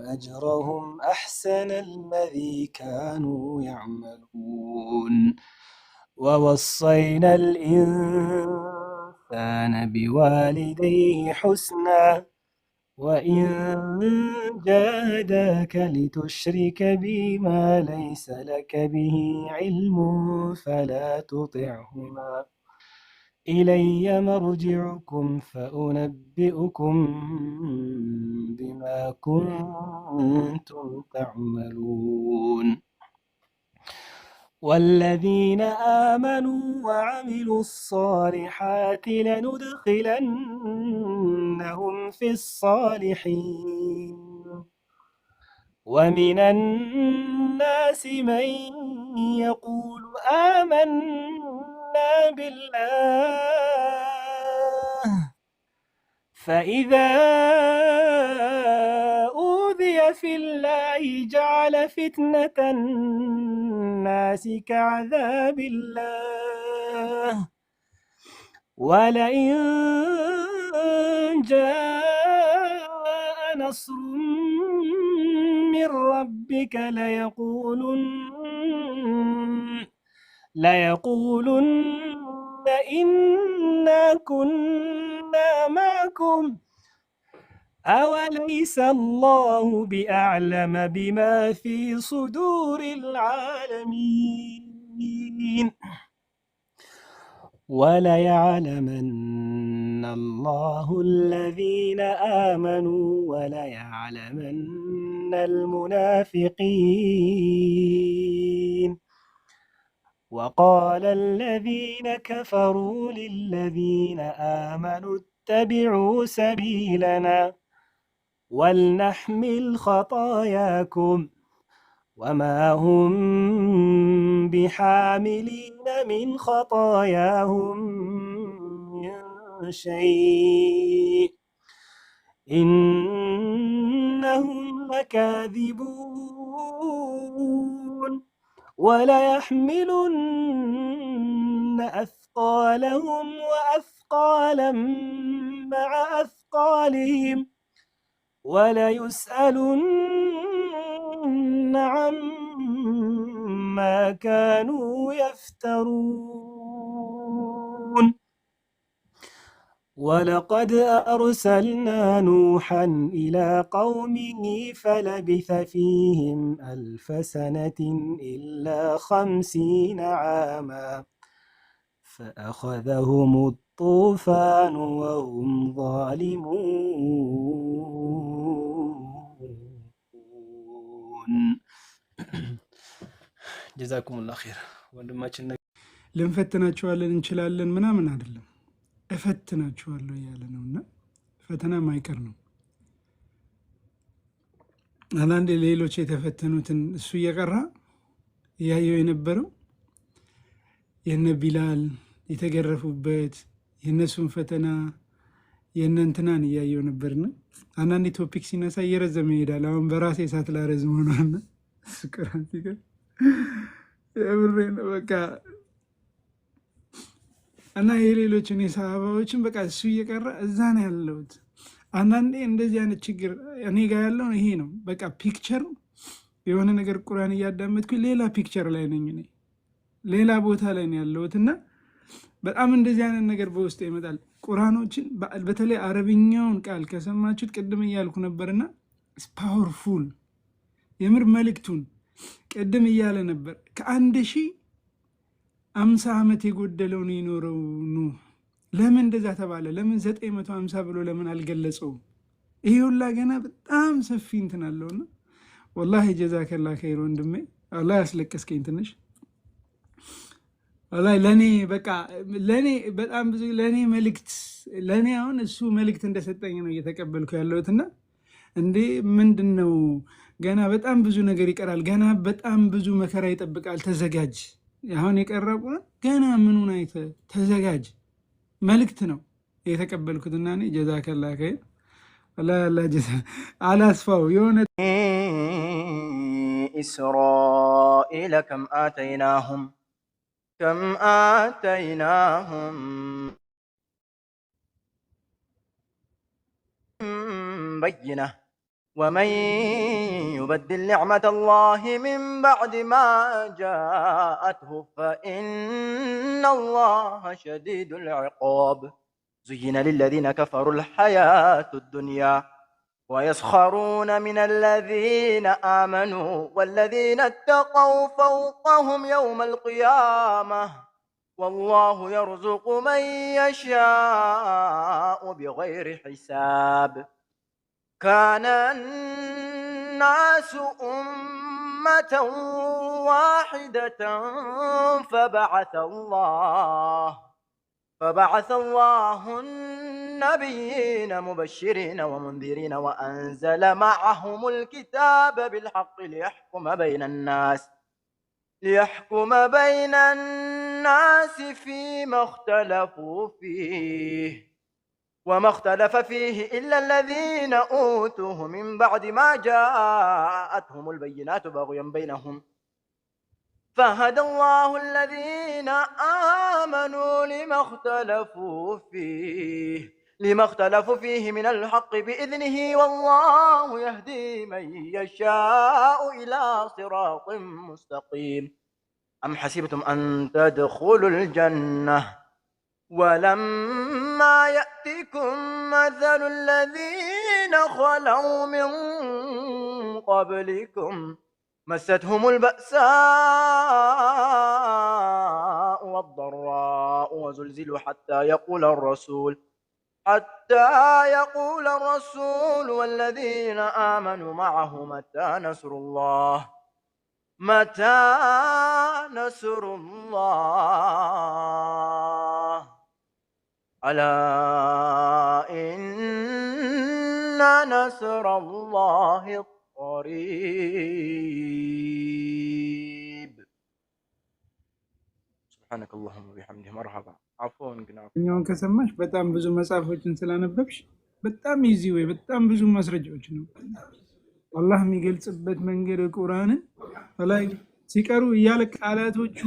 أجرهم بأحسن الذي كانوا يعملون ووصينا الإنسان بوالديه حسنا وإن جاهداك لتشرك بي ما ليس لك به علم فلا تطعهما إلي مرجعكم فأنبئكم بما كنتم تعملون والذين آمنوا وعملوا الصالحات لندخلنهم في الصالحين ومن الناس من يقول آمنا بالله فإذا أوذي في الله جعل فتنة الناس كعذاب الله ولئن جاء نصر من ربك ليقولن إنا كنا معكم أوليس الله بأعلم بما في صدور العالمين وليعلمن الله الذين آمنوا وليعلمن المنافقين وقال الذين كفروا للذين آمنوا اتبعوا سبيلنا ولنحمل خطاياكم وما هم بحاملين من خطاياهم من شيء إنهم لكاذبون وليحملن أثقالهم وأثقالا مع أثقالهم وليسألن عما كانوا يفترون ولقد أرسلنا نوحا إلى قومه فلبث فيهم 1000 سنة إلا 50 عاما فأخذهم الطوفان وهم ظالمون جزاكم الله خير ወንድማችን
ልንፈትናቸዋለን እንችላለን ምናምን አይደለም እፈትናቸዋለሁ እያለ ነውና ፈተና ማይቀር ነው። አንዳንዴ ሌሎች የተፈተኑትን እሱ እየቀራ እያየው የነበረው የነ ቢላል የተገረፉበት የነሱን ፈተና የነንትናን እያየው ነበርና አንዳንዴ ቶፒክ ሲነሳ እየረዘመ ይሄዳል። አሁን በራሴ ሰዓት ላረዝም ሆነና ስቅራን ሲገር የምሬን በቃ እና የሌሎችን የሰሃባዎችን በቃ እሱ እየቀራ እዛ ነው ያለሁት። አንዳንዴ እንደዚህ አይነት ችግር እኔ ጋር ያለው ይሄ ነው። በቃ ፒክቸር የሆነ ነገር ቁርአን እያዳመጥኩ ሌላ ፒክቸር ላይ ነኝ እኔ ሌላ ቦታ ላይ ነው ያለሁት እና በጣም እንደዚህ አይነት ነገር በውስጥ ይመጣል። ቁርአኖችን በተለይ አረብኛውን ቃል ከሰማችሁት ቅድም እያልኩ ነበርና ፓወርፉል የምር መልእክቱን ቅድም እያለ ነበር ከ1050 ዓመት የጎደለው ነው የኖረው ኑህ። ለምን እንደዛ ተባለ? ለምን 950 ብሎ ለምን አልገለጸውም? ይሄ ሁላ ገና በጣም ሰፊ እንትን አለውና ወላሂ ጀዛከላ ኸይር ወንድሜ፣ አላህ ያስለቀስከኝ ትንሽ ወላሂ ለኔ በቃ ለኔ በጣም ብዙ ለኔ መልእክት ለኔ አሁን እሱ መልእክት እንደሰጠኝ ነው እየተቀበልኩ ያለሁትና እንዴ ምንድነው ገና በጣም ብዙ ነገር ይቀራል። ገና በጣም ብዙ መከራ ይጠብቃል። ተዘጋጅ። አሁን የቀረቡ ገና ምኑን አይተ ተዘጋጅ መልእክት ነው የተቀበልኩትና እኔ ጀዛከላ ኸይር ወላሂ ጀዛ አላስፋው የሆነ
إسرائيل كم آتيناهم بينة ومن يبدل نعمة الله من بعد ما جاءته فإن الله شديد العقاب زين للذين كفروا الحياة الدنيا ويسخرون من الذين آمنوا والذين اتقوا فوقهم يوم القيامة والله يرزق من يشاء بغير حساب كان الناس أمة واحدة فبعث الله النبيين مبشرين ومنذرين وأنزل معهم الكتاب بالحق ليحكم بين الناس فيما اختلفوا فيه وما اختلف فيه إلا الذين أوتوه من بعد ما جاءتهم البينات بغيا بينهم فهدى الله الذين آمنوا لما اختلفوا فيه من الحق بإذنه والله يهدي من يشاء إلى صراط مستقيم أم حسبتم أن تدخلوا الجنة ولما يأتكم مثل الذين خلوا من قبلكم مستهم البأساء والضراء وزلزلوا حتى يقول الرسول والذين آمنوا معه متى نصر الله ألا إن نصر الله قريب سبحانك اللهم وبحمدك مرحبا عفوا
እኛውን ከሰማሽ በጣም ብዙ መጽሐፎችን ስላነበብሽ በጣም ኢዚ ወይ በጣም ብዙ ማስረጃዎች ነው አላህ የሚገልጽበት መንገድ ቁርአንን ላይ ሲቀሩ እያለ ቃላቶቹ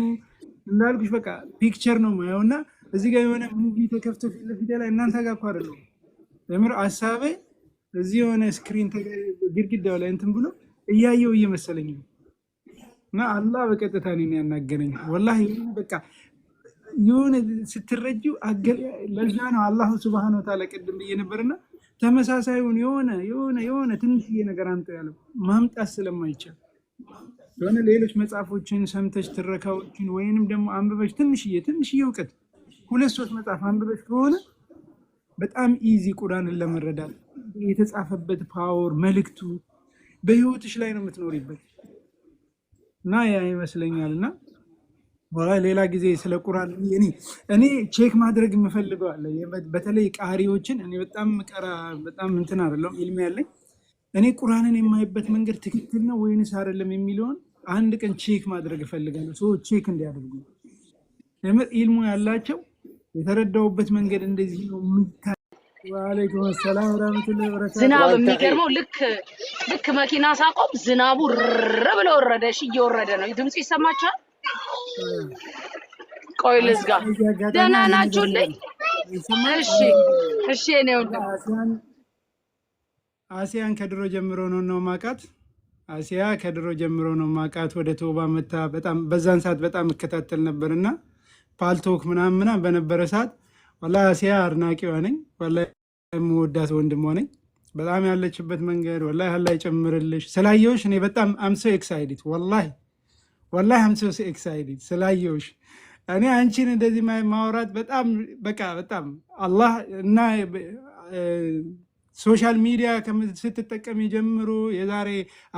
እንዳልኩሽ በቃ ፒክቸር ነው ማየውና እዚህ ጋር የሆነ ሙቪ ተከፍቶ ፊት ለፊት ላይ እናንተ ጋር እኮ አይደለም ለምር ሐሳቤ እዚህ የሆነ ስክሪን ግድግዳው ላይ እንትን ብሎ እያየው እየመሰለኝ ነው እና አላህ በቀጥታ ነው ያናገረኝ ወላሂ በቃ የሆነ ስትረጁ ለዛ ነው አላህ Subhanahu Wa Ta'ala ቅድም በየነበርና ተመሳሳዩን የሆነ ትንሽዬ ነገር አምጣ ያለው ማምጣት ስለማይቻል የሆነ ሌሎች መጽሐፎችን ሰምተሽ ትረካዎችን ወይንም ደግሞ አንብበሽ ትንሽዬ እውቀት 2-3 መጽሐፍ አንብበሽ ከሆነ በጣም ኢዚ ቁርአንን ለመረዳት የተጻፈበት ፓወር መልእክቱ በህይወትሽ ላይ ነው የምትኖሪበት እና ያ ይመስለኛልና ወላሂ ሌላ ጊዜ ስለ ቁርአን እኔ ቼክ ማድረግ የምፈልገው አለ በተለይ ቃሪዎችን እኔ በጣም እንትን አይደለም ኢልም ያለኝ እኔ ቁርአንን የማይበት መንገድ ትክክል ነው ወይንስ አይደለም የሚለውን አንድ ቀን ቼክ ማድረግ እፈልጋለሁ ሰው ቼክ እንዲያደርጉ ለምን ኢልሙ ያላቸው የተረዳውበት መንገድ እንደዚህ ነው ወአለይኩም ሰላም ወራህመቱላሂ ወበረካቱ
ዝናብ የሚገርመው ልክ መኪና ሳቆም ዝናቡ ብሎ ወረደ እየወረደ ነው ድምጽ ይሰማችኋል ቆይ ልዝጋ ደህና ናችሁልኝ እሺ ነው
አሲያን ከድሮ ጀምሮ ነው ማቃት አሲያ ከድሮ ጀምሮ ነው ማቃት ወደ ቶባ መታ በጣም በዛን ሰዓት በጣም እከታተል ነበርና ፓልቶክ ምናምን በነበረ ሰዓት ወላሂ አሲያ አድናቂዋ ነኝ ወላሂ የምወዳት ወንድሟ ነኝ በጣም ያለችበት መንገድ ወላሂ አላህ ይጨምርልሽ ስላየሁሽ እኔ በጣም አም ሶ ኤክሳይትድ ወላሂ አም ሶ ኤክሳይትድ ስላየሁሽ እኔ አንቺን እንደዚህ ማውራት በጣም አላህ እና ሶሻል ሚዲያ ስትጠቀም ጀምሮ የዛሬ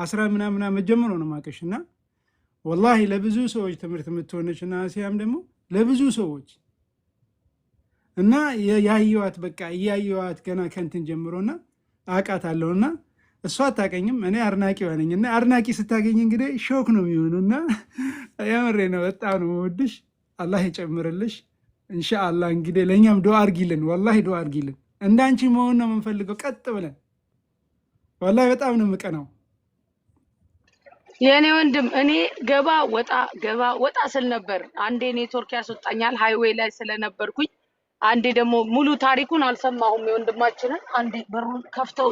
10 ምናምን ዓመት ጀምሮ ነው ማቀሽና ወላሂ ለብዙ ሰዎች ትምህርት የምትሆነችና አሲያም ደግሞ ለብዙ ሰዎች እና ያየዋት ገና ከንትን ጀምሮና አቃታለሁና እሷ አታቀኝም እኔ አድናቂዋ ነኝና አድናቂ ስታገኝ እንግዲህ ሾክ ነው የሚሆነውና ያመሬ ነው በጣም ነው ወድሽ አላህ ይጨምርልሽ ኢንሻአላህ እንግዲህ ለኛም ዱአ አርጊልን ወላሂ ዱአ አርጊልን እንዳንቺ መሆን ነው የምንፈልገው ቀጥ ብለን ወላሂ በጣም ነው የምቀናው
የኔ ወንድም እኔ ገባ ወጣ ስል ነበር አንዴ ኔትወርክ ያስወጣኛል ሃይዌይ ላይ ስለነበርኩኝ አንዴ ደግሞ ሙሉ ታሪኩን አልሰማሁም የወንድማችንን አንዴ በሩን ከፍተው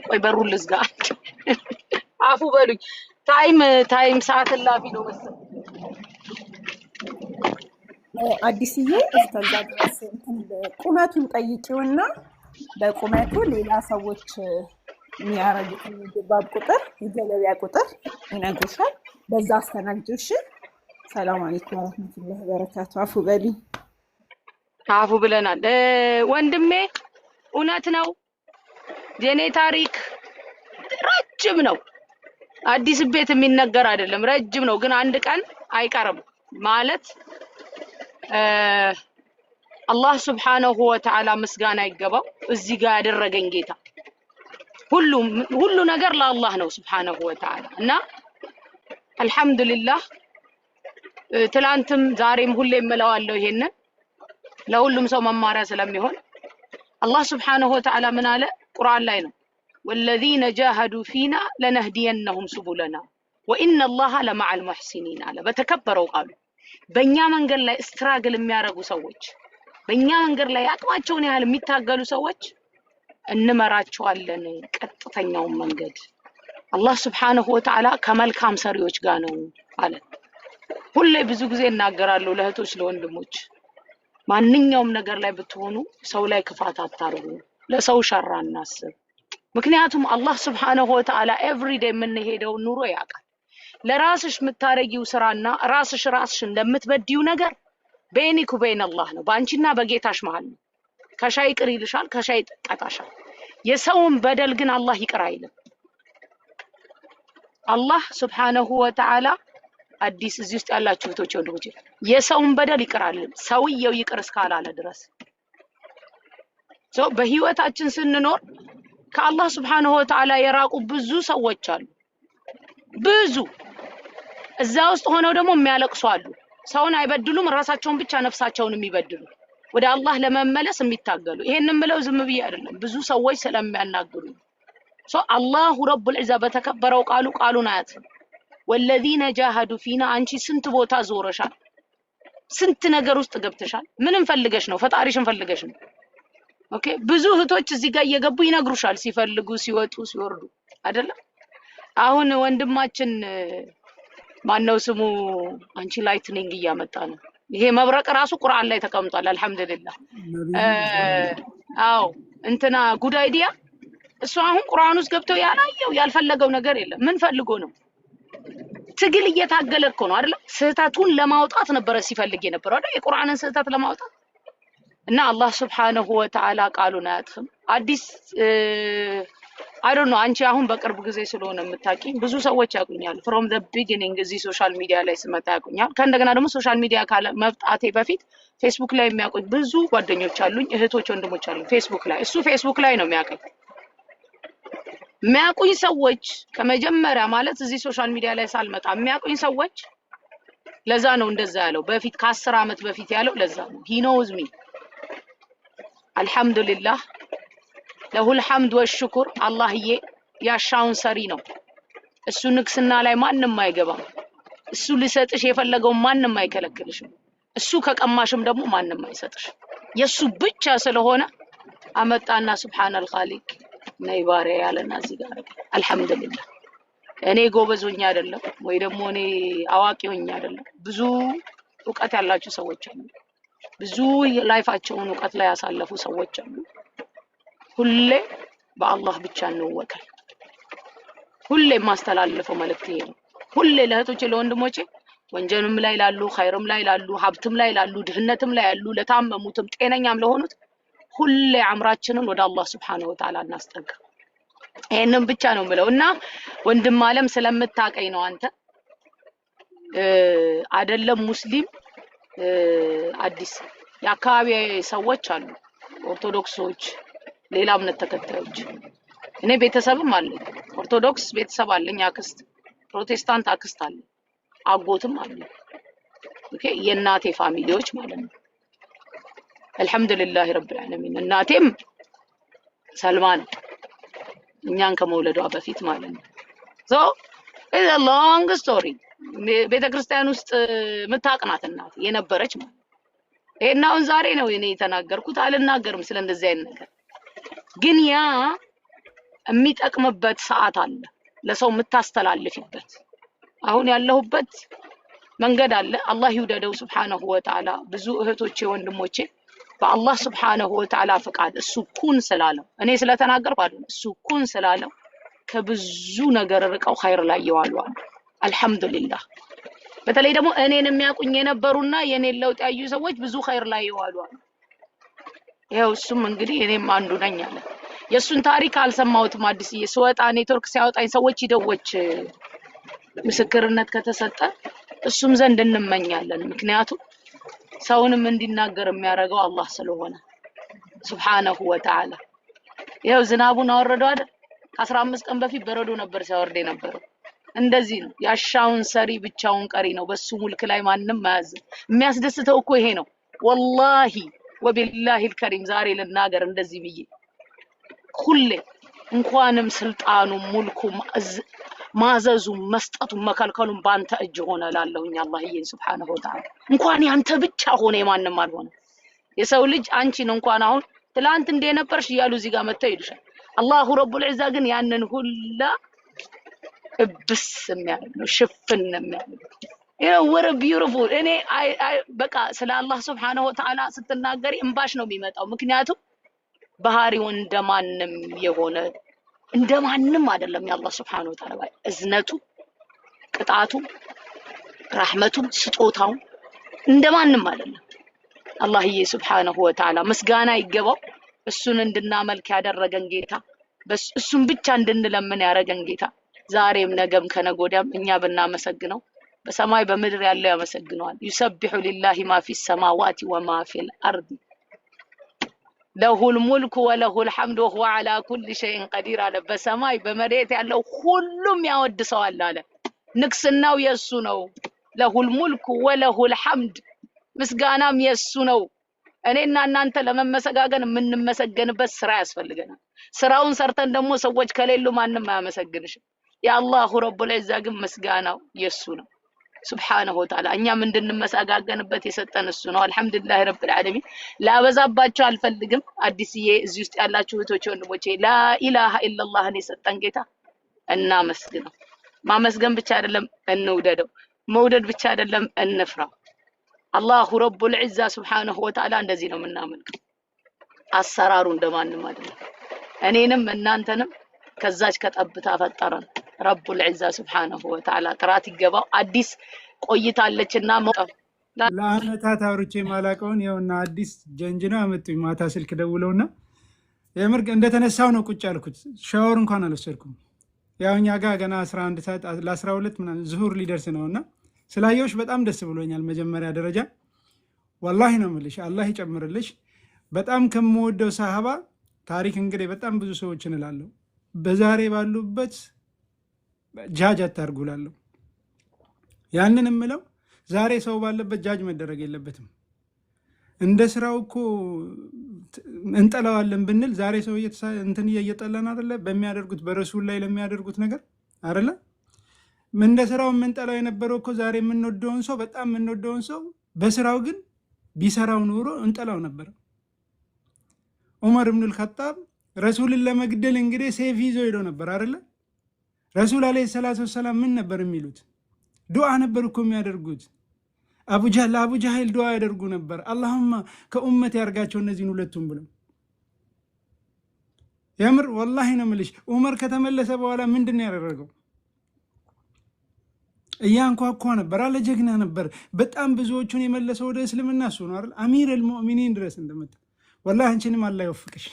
ቆይ በሩን ልዝጋ አፉ በሉኝ ታይም ሰዓት ላፊ ነው መሰለኝ
አዲስዬ እስከዛ ድረስ ቁመቱን ጠይቂውና በቁመቱ ሌላ ሰዎች የሚያረጉትን የባብ ቁጥር የገለቢያ ቁጥር ይነግሩሻል በዛ አስተናግጂሽ ሰላም አለይኩም ወራህመቱላሂ ወበረካቱ አፉ በሉኝ
አፉ ብለናል ወንድሜ እውነት ነው የኔ ታሪክ ረጅም ነው አዲስ ቤት የሚነገር አይደለም ረጅም ነው ግን አንድ ቀን አይቀርም ማለት አላህ Subhanahu Wa Ta'ala ምስጋና ይገባው እዚህ ጋር ያደረገኝ ጌታ ሁሉ ነገር ለአላህ ነው Subhanahu Wa Ta'ala እና አልহামዱሊላህ ትላንትም ዛሬም ሁሌም እለዋለሁ ይሄንን ለሁሉም ሰው መማሪያ ስለሚሆን አላህ Subhanahu Wa Ta'ala ምን አለ ቁርአን ላይ ነው والذين جاهدوا فينا لنهدينهم سبلنا وان الله لمع المحسنين አለ በተከበረው ቃሉ በእኛ መንገድ ላይ ስትራግል የሚያረጉ ሰዎች በእኛ መንገድ ላይ አቅማቸውን ያህል የሚታገሉ ሰዎች እንመራቸዋለን ቀጥተኛውን መንገድ አላህ Subhanahu Wa Ta'ala ከመልካም ሰሪዎች ጋር ነው አለ ሁሌ ብዙ ጊዜ እናገራለሁ ለእህቶች ለወንድሞች ማንኛውም ነገር ላይ ብትሆኑ ሰው ላይ ክፋት አታርጉ ለሰው ሸር አናስብ ምክንያቱም አላህ Subhanahu Wa Ta'ala every day ምን ሄደው ኑሮ ያውቃል ለራስሽ የምታረጊው ስራና ራስሽ እንደምትበዲው ነገር በእኔኩ በእነ አላህ ነው ባንቺና በጌታሽ መሃል ነው ከሻይ ቅር ይልሻል ከሻይ ጠቃታሻል የሰውን በደል ግን አላህ ይቅር አይልም አላህ Subhanahu Wa Ta'ala አዲስ እዚህ ውስጥ ያላችሁ እህቶች ወንድሞች የሰውን በደል ይቅር አይልም ሰውየው ይቅር እስካላለ ድረስ በህይወታችን ስንኖር ከአላህ Subhanahu Wa Ta'ala የራቁ ብዙ ሰዎች አሉ ብዙ እዛ ውስጥ ሆነው ደግሞ የሚያለቅሱ አሉ ሰውን አይበድሉም ራሳቸውን ብቻ ነፍሳቸውን የሚበድሉ ወደ አላህ ለመመለስ የሚታገሉ ይሄንን ብለው ዝም ብዬ አይደለም ብዙ ሰዎች ስለሚያናግሩ አላሁ ረቡል ዒዛ በተከበረው ቃሉን አያት ወለዚነ ጃሃዱ ፊና አንቺ ስንት ቦታ ዞረሻል ስንት ነገር ውስጥ ገብተሻል ምንም ፈልገሽ ነው ፈጣሪሽን ፈልገሽ ነው ኦኬ ብዙ እህቶች እዚህ ጋር እየገቡ ይነግሩሻል ሲፈልጉ ሲወጡ ሲወርዱ አይደለም አሁን ወንድማችን ማነው ስሙ አንቺ ላይትኒንግ እያመጣ ነው ይሄ መብረቅ ራሱ ቁርአን ላይ ተቀምጧል አልহামዱሊላህ አዎ እንትና ጉድ አይዲያ እሱ አሁን ቁርአን ውስጥ ገብቶ ያላየው ያልፈለገው ነገር የለም ምን ፈልጎ ነው ትግል እየታገለ እኮ ነው አይደል ስህተቱን ለማውጣት ነበር ሲፈልግ የነበረው አይደል የቁርአንን ስህተት ለማውጣት እና አላህ Subhanahu Wa Ta'ala ቃሉን አያጥፍም አዲስ I don't know አንቺ አሁን በቅርብ ጊዜ ስለሆነ የምታውቂኝ ብዙ ሰዎች ያቁኛል from the beginning እዚህ ሶሻል ሚዲያ ላይ ስመጣ ያቁኛል ከእንደገና ደግሞ ሶሻል ሚዲያ ካለ መብጣቴ በፊት ፌስቡክ ላይ የሚያቁኝ ብዙ ጓደኞች አሉኝ እህቶች ወንድሞች አሉኝ ፌስቡክ ላይ እሱ ፌስቡክ ላይ ነው የሚያቁኝ ሰዎች ከመጀመሪያ ማለት እዚህ ሶሻል ሚዲያ ላይ ሳልመጣ የሚያቁኝ ሰዎች ለዛ ነው እንደዛ ያለው በፊት ከ10 አመት በፊት ያለው ለዛ ነው he knows me አልহামዱሊላህ ለሁል ሐምድ ወሽኩር አላህዬ ያሻውን ሰሪ ነው እሱ ንክስና ላይ ማንንም አይገባም እሱ ሊሰጥሽ የፈለገው ማንንም አይከለክልሽም እሱ ከቀማሽም ደግሞ ማንንም አይሰጥሽ የሱ ብቻ ስለሆነ አመጣና ሱብሃነል ኻሊቅ ነይ ባሪያ ያለና እዚህ ጋር አልহামዱሊላህ እኔ ጎበዞኛ አይደለም ወይ ደግሞ እኔ አዋቂውኛ አይደለም ብዙ ዕውቀት ያላችሁ ሰዎች አሉ ብዙ ላይፋቸውን ዕውቀት ላይ ያሳለፉ ሰዎች አሉ ሁሌ በአላህ ብቻ ነው ወከል ሁሌ ማስተላለፈው መልእክት ይሄ ነው ሁሌ ለእህቶቼ ለወንድሞቼ ወንጀልም ላይ ላሉ ኸይርም ላይ ላሉ ሀብትም ላይ ላሉ ድህነትም ላይ ያሉ ለታመሙትም ጤነኛም ለሆኑት ሁሌ አምራችንን ወደ አላህ Subhanahu Wa Ta'ala እናስጠጋ ይሄንን ብቻ ነው የምለውና ወንድም ዓለም ስለምታቀኝ ነው አንተ አይደለም ሙስሊም አዲስ የአካባቢ ሰዎች አሉ ኦርቶዶክሶች ሌላ እምነት ተከታዮች እኔ ቤተሰብም አለኝ ኦርቶዶክስ ቤተሰብ አለኝ አክስት ፕሮቴስታንት አክስት አለኝ አጎትም አለኝ ኦኬ የእናቴ ፋሚሊዎች ማለት ነው አልহামዱሊላህ ረብል ዓለሚን እናቴም ሰልማን እኛን ከመውለዷ በፊት ማለት ነው ሶ ኢዝ አ ሎንግ ስቶሪ ቤተክርስቲያን ውስጥ ምታቅናት እናት የነበረች ማለት ይሄናውን ዛሬ ነው እኔ የተናገርኩት አልናገርም ስለ እንደዚህ አይነት ነገር ግን ያ የሚጠቅምበት ሰዓት አለ ለሰው የምታስተላልፍበት አሁን ያለሁበት መንገድ አለ አላህ ይውደደው Subhanahu Wa Ta'ala ብዙ እህቶቼ ወንድሞቼ በአላህ Subhanahu Wa Ta'ala ፈቃድ እሱ ኩን ስላለው እኔ ስለተናገርኩ አይደለም እሱ ኩን ስላለው ከብዙ ነገር ርቀው ኸይር ላይ ይዋሉ አልহামዱሊላህ በተለይ ደግሞ እኔን የሚያቁኝ የነበሩና የኔን ለውጥ ያዩ ሰዎች ብዙ ኸይር ላይ ይዋሉ ይሄው እሱም እንግዲህ እኔም አንዱ ነኝ አለ የሱን ታሪክ አልሰማሁትም አዲስ እየወጣ ኔትወርክ ሲያወጣኝ ሰዎች ይደወች ምስክርነት ከተሰጠ እሱም ዘንድ እንመኛለን ምክንያቱም ሰውንም እንዲናገር የሚያደርገው አላህ ስለሆነ Subhanahu Wa Ta'ala ይሄው ዝናቡን አወረደው አይደል ከ15 ቀን በፊት በረዶ ነበር ሲያወርድ የነበረው እንደዚህ ነው ያሻውን ሰሪ ብቻውን ቀሪ ነው በሱ ሙልክ ላይ ማንንም ማያዝ የሚያስደስተው እኮ ይሄ ነው ወላሂ ወቢላሂ الكريم ዛሬ ልናገር እንደዚህ ብዬ ሁሌ እንኳንም ስልጣኑ ሙልኩ ማዘዙ መስጠቱ መከልከሉን ባንተ እጅ ሆነ ላለውኝ አላህዬ Subhanahu Wa Ta'ala እንኳን ያንተ ብቻ ሆነ ማንንም አልሆነ የሰው ልጅ አንቺን እንኳን አሁን ትላንት እንደነበርሽ ይያሉ እዚህ ጋር መተው ይልሻል አላሁ ረቡል ዒዛ ግን ያንን ሁላ እብስ የሚያደርግ ነው ሽፍን የሚያደርግ what a beautiful እኔ በቃ ስለ አላህ Subhanahu Wa Ta'ala ስትናገሪ እንባሽ ነው የሚመጣው ምክንያቱም ባህሪው እንደማንም የሆነ እንደማንም አይደለም ያላህ Subhanahu Wa Ta'ala እዝነቱ ቅጣቱ ረህመቱ ስጦታው እንደማንም አይደለም አላህዬ Subhanahu Wa Ta'ala ምስጋና ይገባው እሱን እንድናመልክ ያደረገን ጌታ እሱን ብቻ እንድንለምን ያደረገን ጌታ ዛሬም ነገም ከነጎዳም እኛ ብናመሰግነው በሰማይ በምድር ያለው ያመሰግነዋል ይሰብሑ ሊላሂ ማ ፊ السماوات وما في الارض له الملك وله الحمد وهو على كل شيء قدير አለ በሰማይ በመሬት ያለው ሁሉም ያወድሰዋል አለ ንግስናው የሱ ነው له الملك وله الحمد ምስጋናም የሱ ነው እኔና እናንተ ለመመሰጋገን የምንመሰገንበት ስራ ያስፈልገናል ስራውን ሰርተን ደግሞ ሰዎች ከሌሉ ማንንም አያመሰግንሽም የአላሁ ረቡል ዒዛ ግን ምስጋናው የሱ ነው ሱብሓነሁ ወተዓላ። እኛም እንድንመሰጋገንበት የሰጠን እሱ ነው። አልሐምዱሊላህ ረብል ዓለሚን። ላበዛባችሁ አልፈልግም። አዲስዬ እዚህ ውስጥ ያላችሁ እህቶቼ ወንድሞቼ ላኢላሃ ኢለላህን የሰጠን ጌታ እናመስግነው። ማመስገን ብቻ አይደለም እንውደደው፣ መውደድ ብቻ አይደለም እንፍራው። አላሁ ረቡል ዒዛ ሱብሓነሁ ወተዓላ እንደዚህ ነው የምናመልከው። አሰራሩ እንደማንም አይደለም። እኔንም እናንተንም ከዛች ከጠብታ ፈጠረን ረቡል ዒዛ ሱብሓነሁ ወተዓላ። ጥራት ይገባው። አዲስ ቆይታለችና
ለአመታት አውርቼ ማላቀውን ይኸውና አዲስ ጀንጅና አመጡኝ። ማታ ስልክ ደውለውና የምር እንደተነሳው ነው ቁጭ ያልኩት። ሻወር እንኳን አልወሰድኩም። ያው እኛ ጋር ገና 11 ሰዓት ለ12 ምናምን ዙሁር ሊደርስ ነውና ስላየሁሽ በጣም ደስ ብሎኛል። መጀመሪያ ደረጃ ወላሂ ነው የምልሽ፣ አላህ ይጨምርልሽ። በጣም ከምወደው ሰሃባ ታሪክ እንግዲህ በጣም ብዙ ሰዎችን እላለሁ፣ በዛሬ ባሉበት ጃጅ አታርጉላለሁ። ያንን የምለው ዛሬ ሰው ባለበት ጃጅ መደረግ የለበትም። እንደ ስራው እኮ እንጠላዋለን ብንል ዛሬ ሰው እንትን እየጠላን አይደለ? በሚያደርጉት በረሱል ላይ ለሚያደርጉት ነገር አይደለ? እንደ ስራው የምንጠላው የነበረው እኮ ዛሬ የምንወደውን ሰው በጣም የምንወደውን ሰው በስራው ግን ቢሰራው ኑሮ እንጠላው ነበር። ዑመር ኢብኑል ኸጣብ ረሱልን ለመግደል እንግዲህ ሴፍ ይዞ ሄዶ ነበር አይደለ? ረሱል አለይሂ ሰላቱ ወሰላም ምን ነበር የሚሉት? ዱዓ ነበር እኮ የሚያደርጉት። አቡ ጃህል ዱዓ ያደርጉ ነበር፣ አላሁማ ከኡመት ያርጋቸው እነዚህን ሁለቱም ብለው። የምር ወላሂ ነው የምልሽ። ዑመር ከተመለሰ በኋላ ምንድን ነው ያደረገው? እያንኳኳ ነበር አለ። ጀግና ነበር። በጣም ብዙዎቹን የመለሰው ወደ እስልምና እሱ ነው አይደል? አሚረል ሙእሚኒን ድረስ እንደመጣ። ወላሂ አንቺንም አላህ ይወፍቅሽ።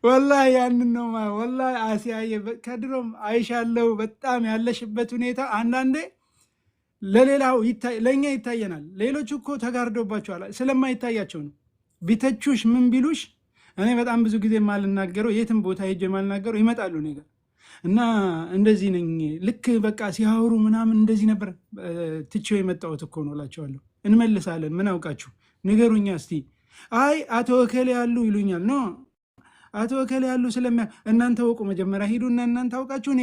ወላሂ ያንን ነው ወላሂ አሲያዬ፣ ከድሮም አይሻለው። በጣም ያለሽበት ሁኔታ አንዳንዴ ለሌላው ለኛ ይታየናል። ሌሎች እኮ ተጋርዶባቸዋል፣ ስለማይታያቸው ነው። ቢተቹሽ ምን ቢሉሽ፣ እኔ በጣም ብዙ ጊዜ ማልናገረው የትም ቦታ ሄጄ ማልናገረው ይመጣሉ እኔ ጋር እና እንደዚህ ነኝ ልክ በቃ ሲያወሩ ምናምን እንደዚህ ነበር ትቼው የመጣሁት እኮ ነው እላቸዋለሁ። እንመልሳለን። ምን አውቃችሁ ንገሩኛ እስቲ። አይ አቶ ወከሌ ያሉ ይሉኛል። ኖ አቶ ወከሌ ያሉ እናንተ ወቁ መጀመሪያ ሂዱና እናንተ አውቃችሁ እኔ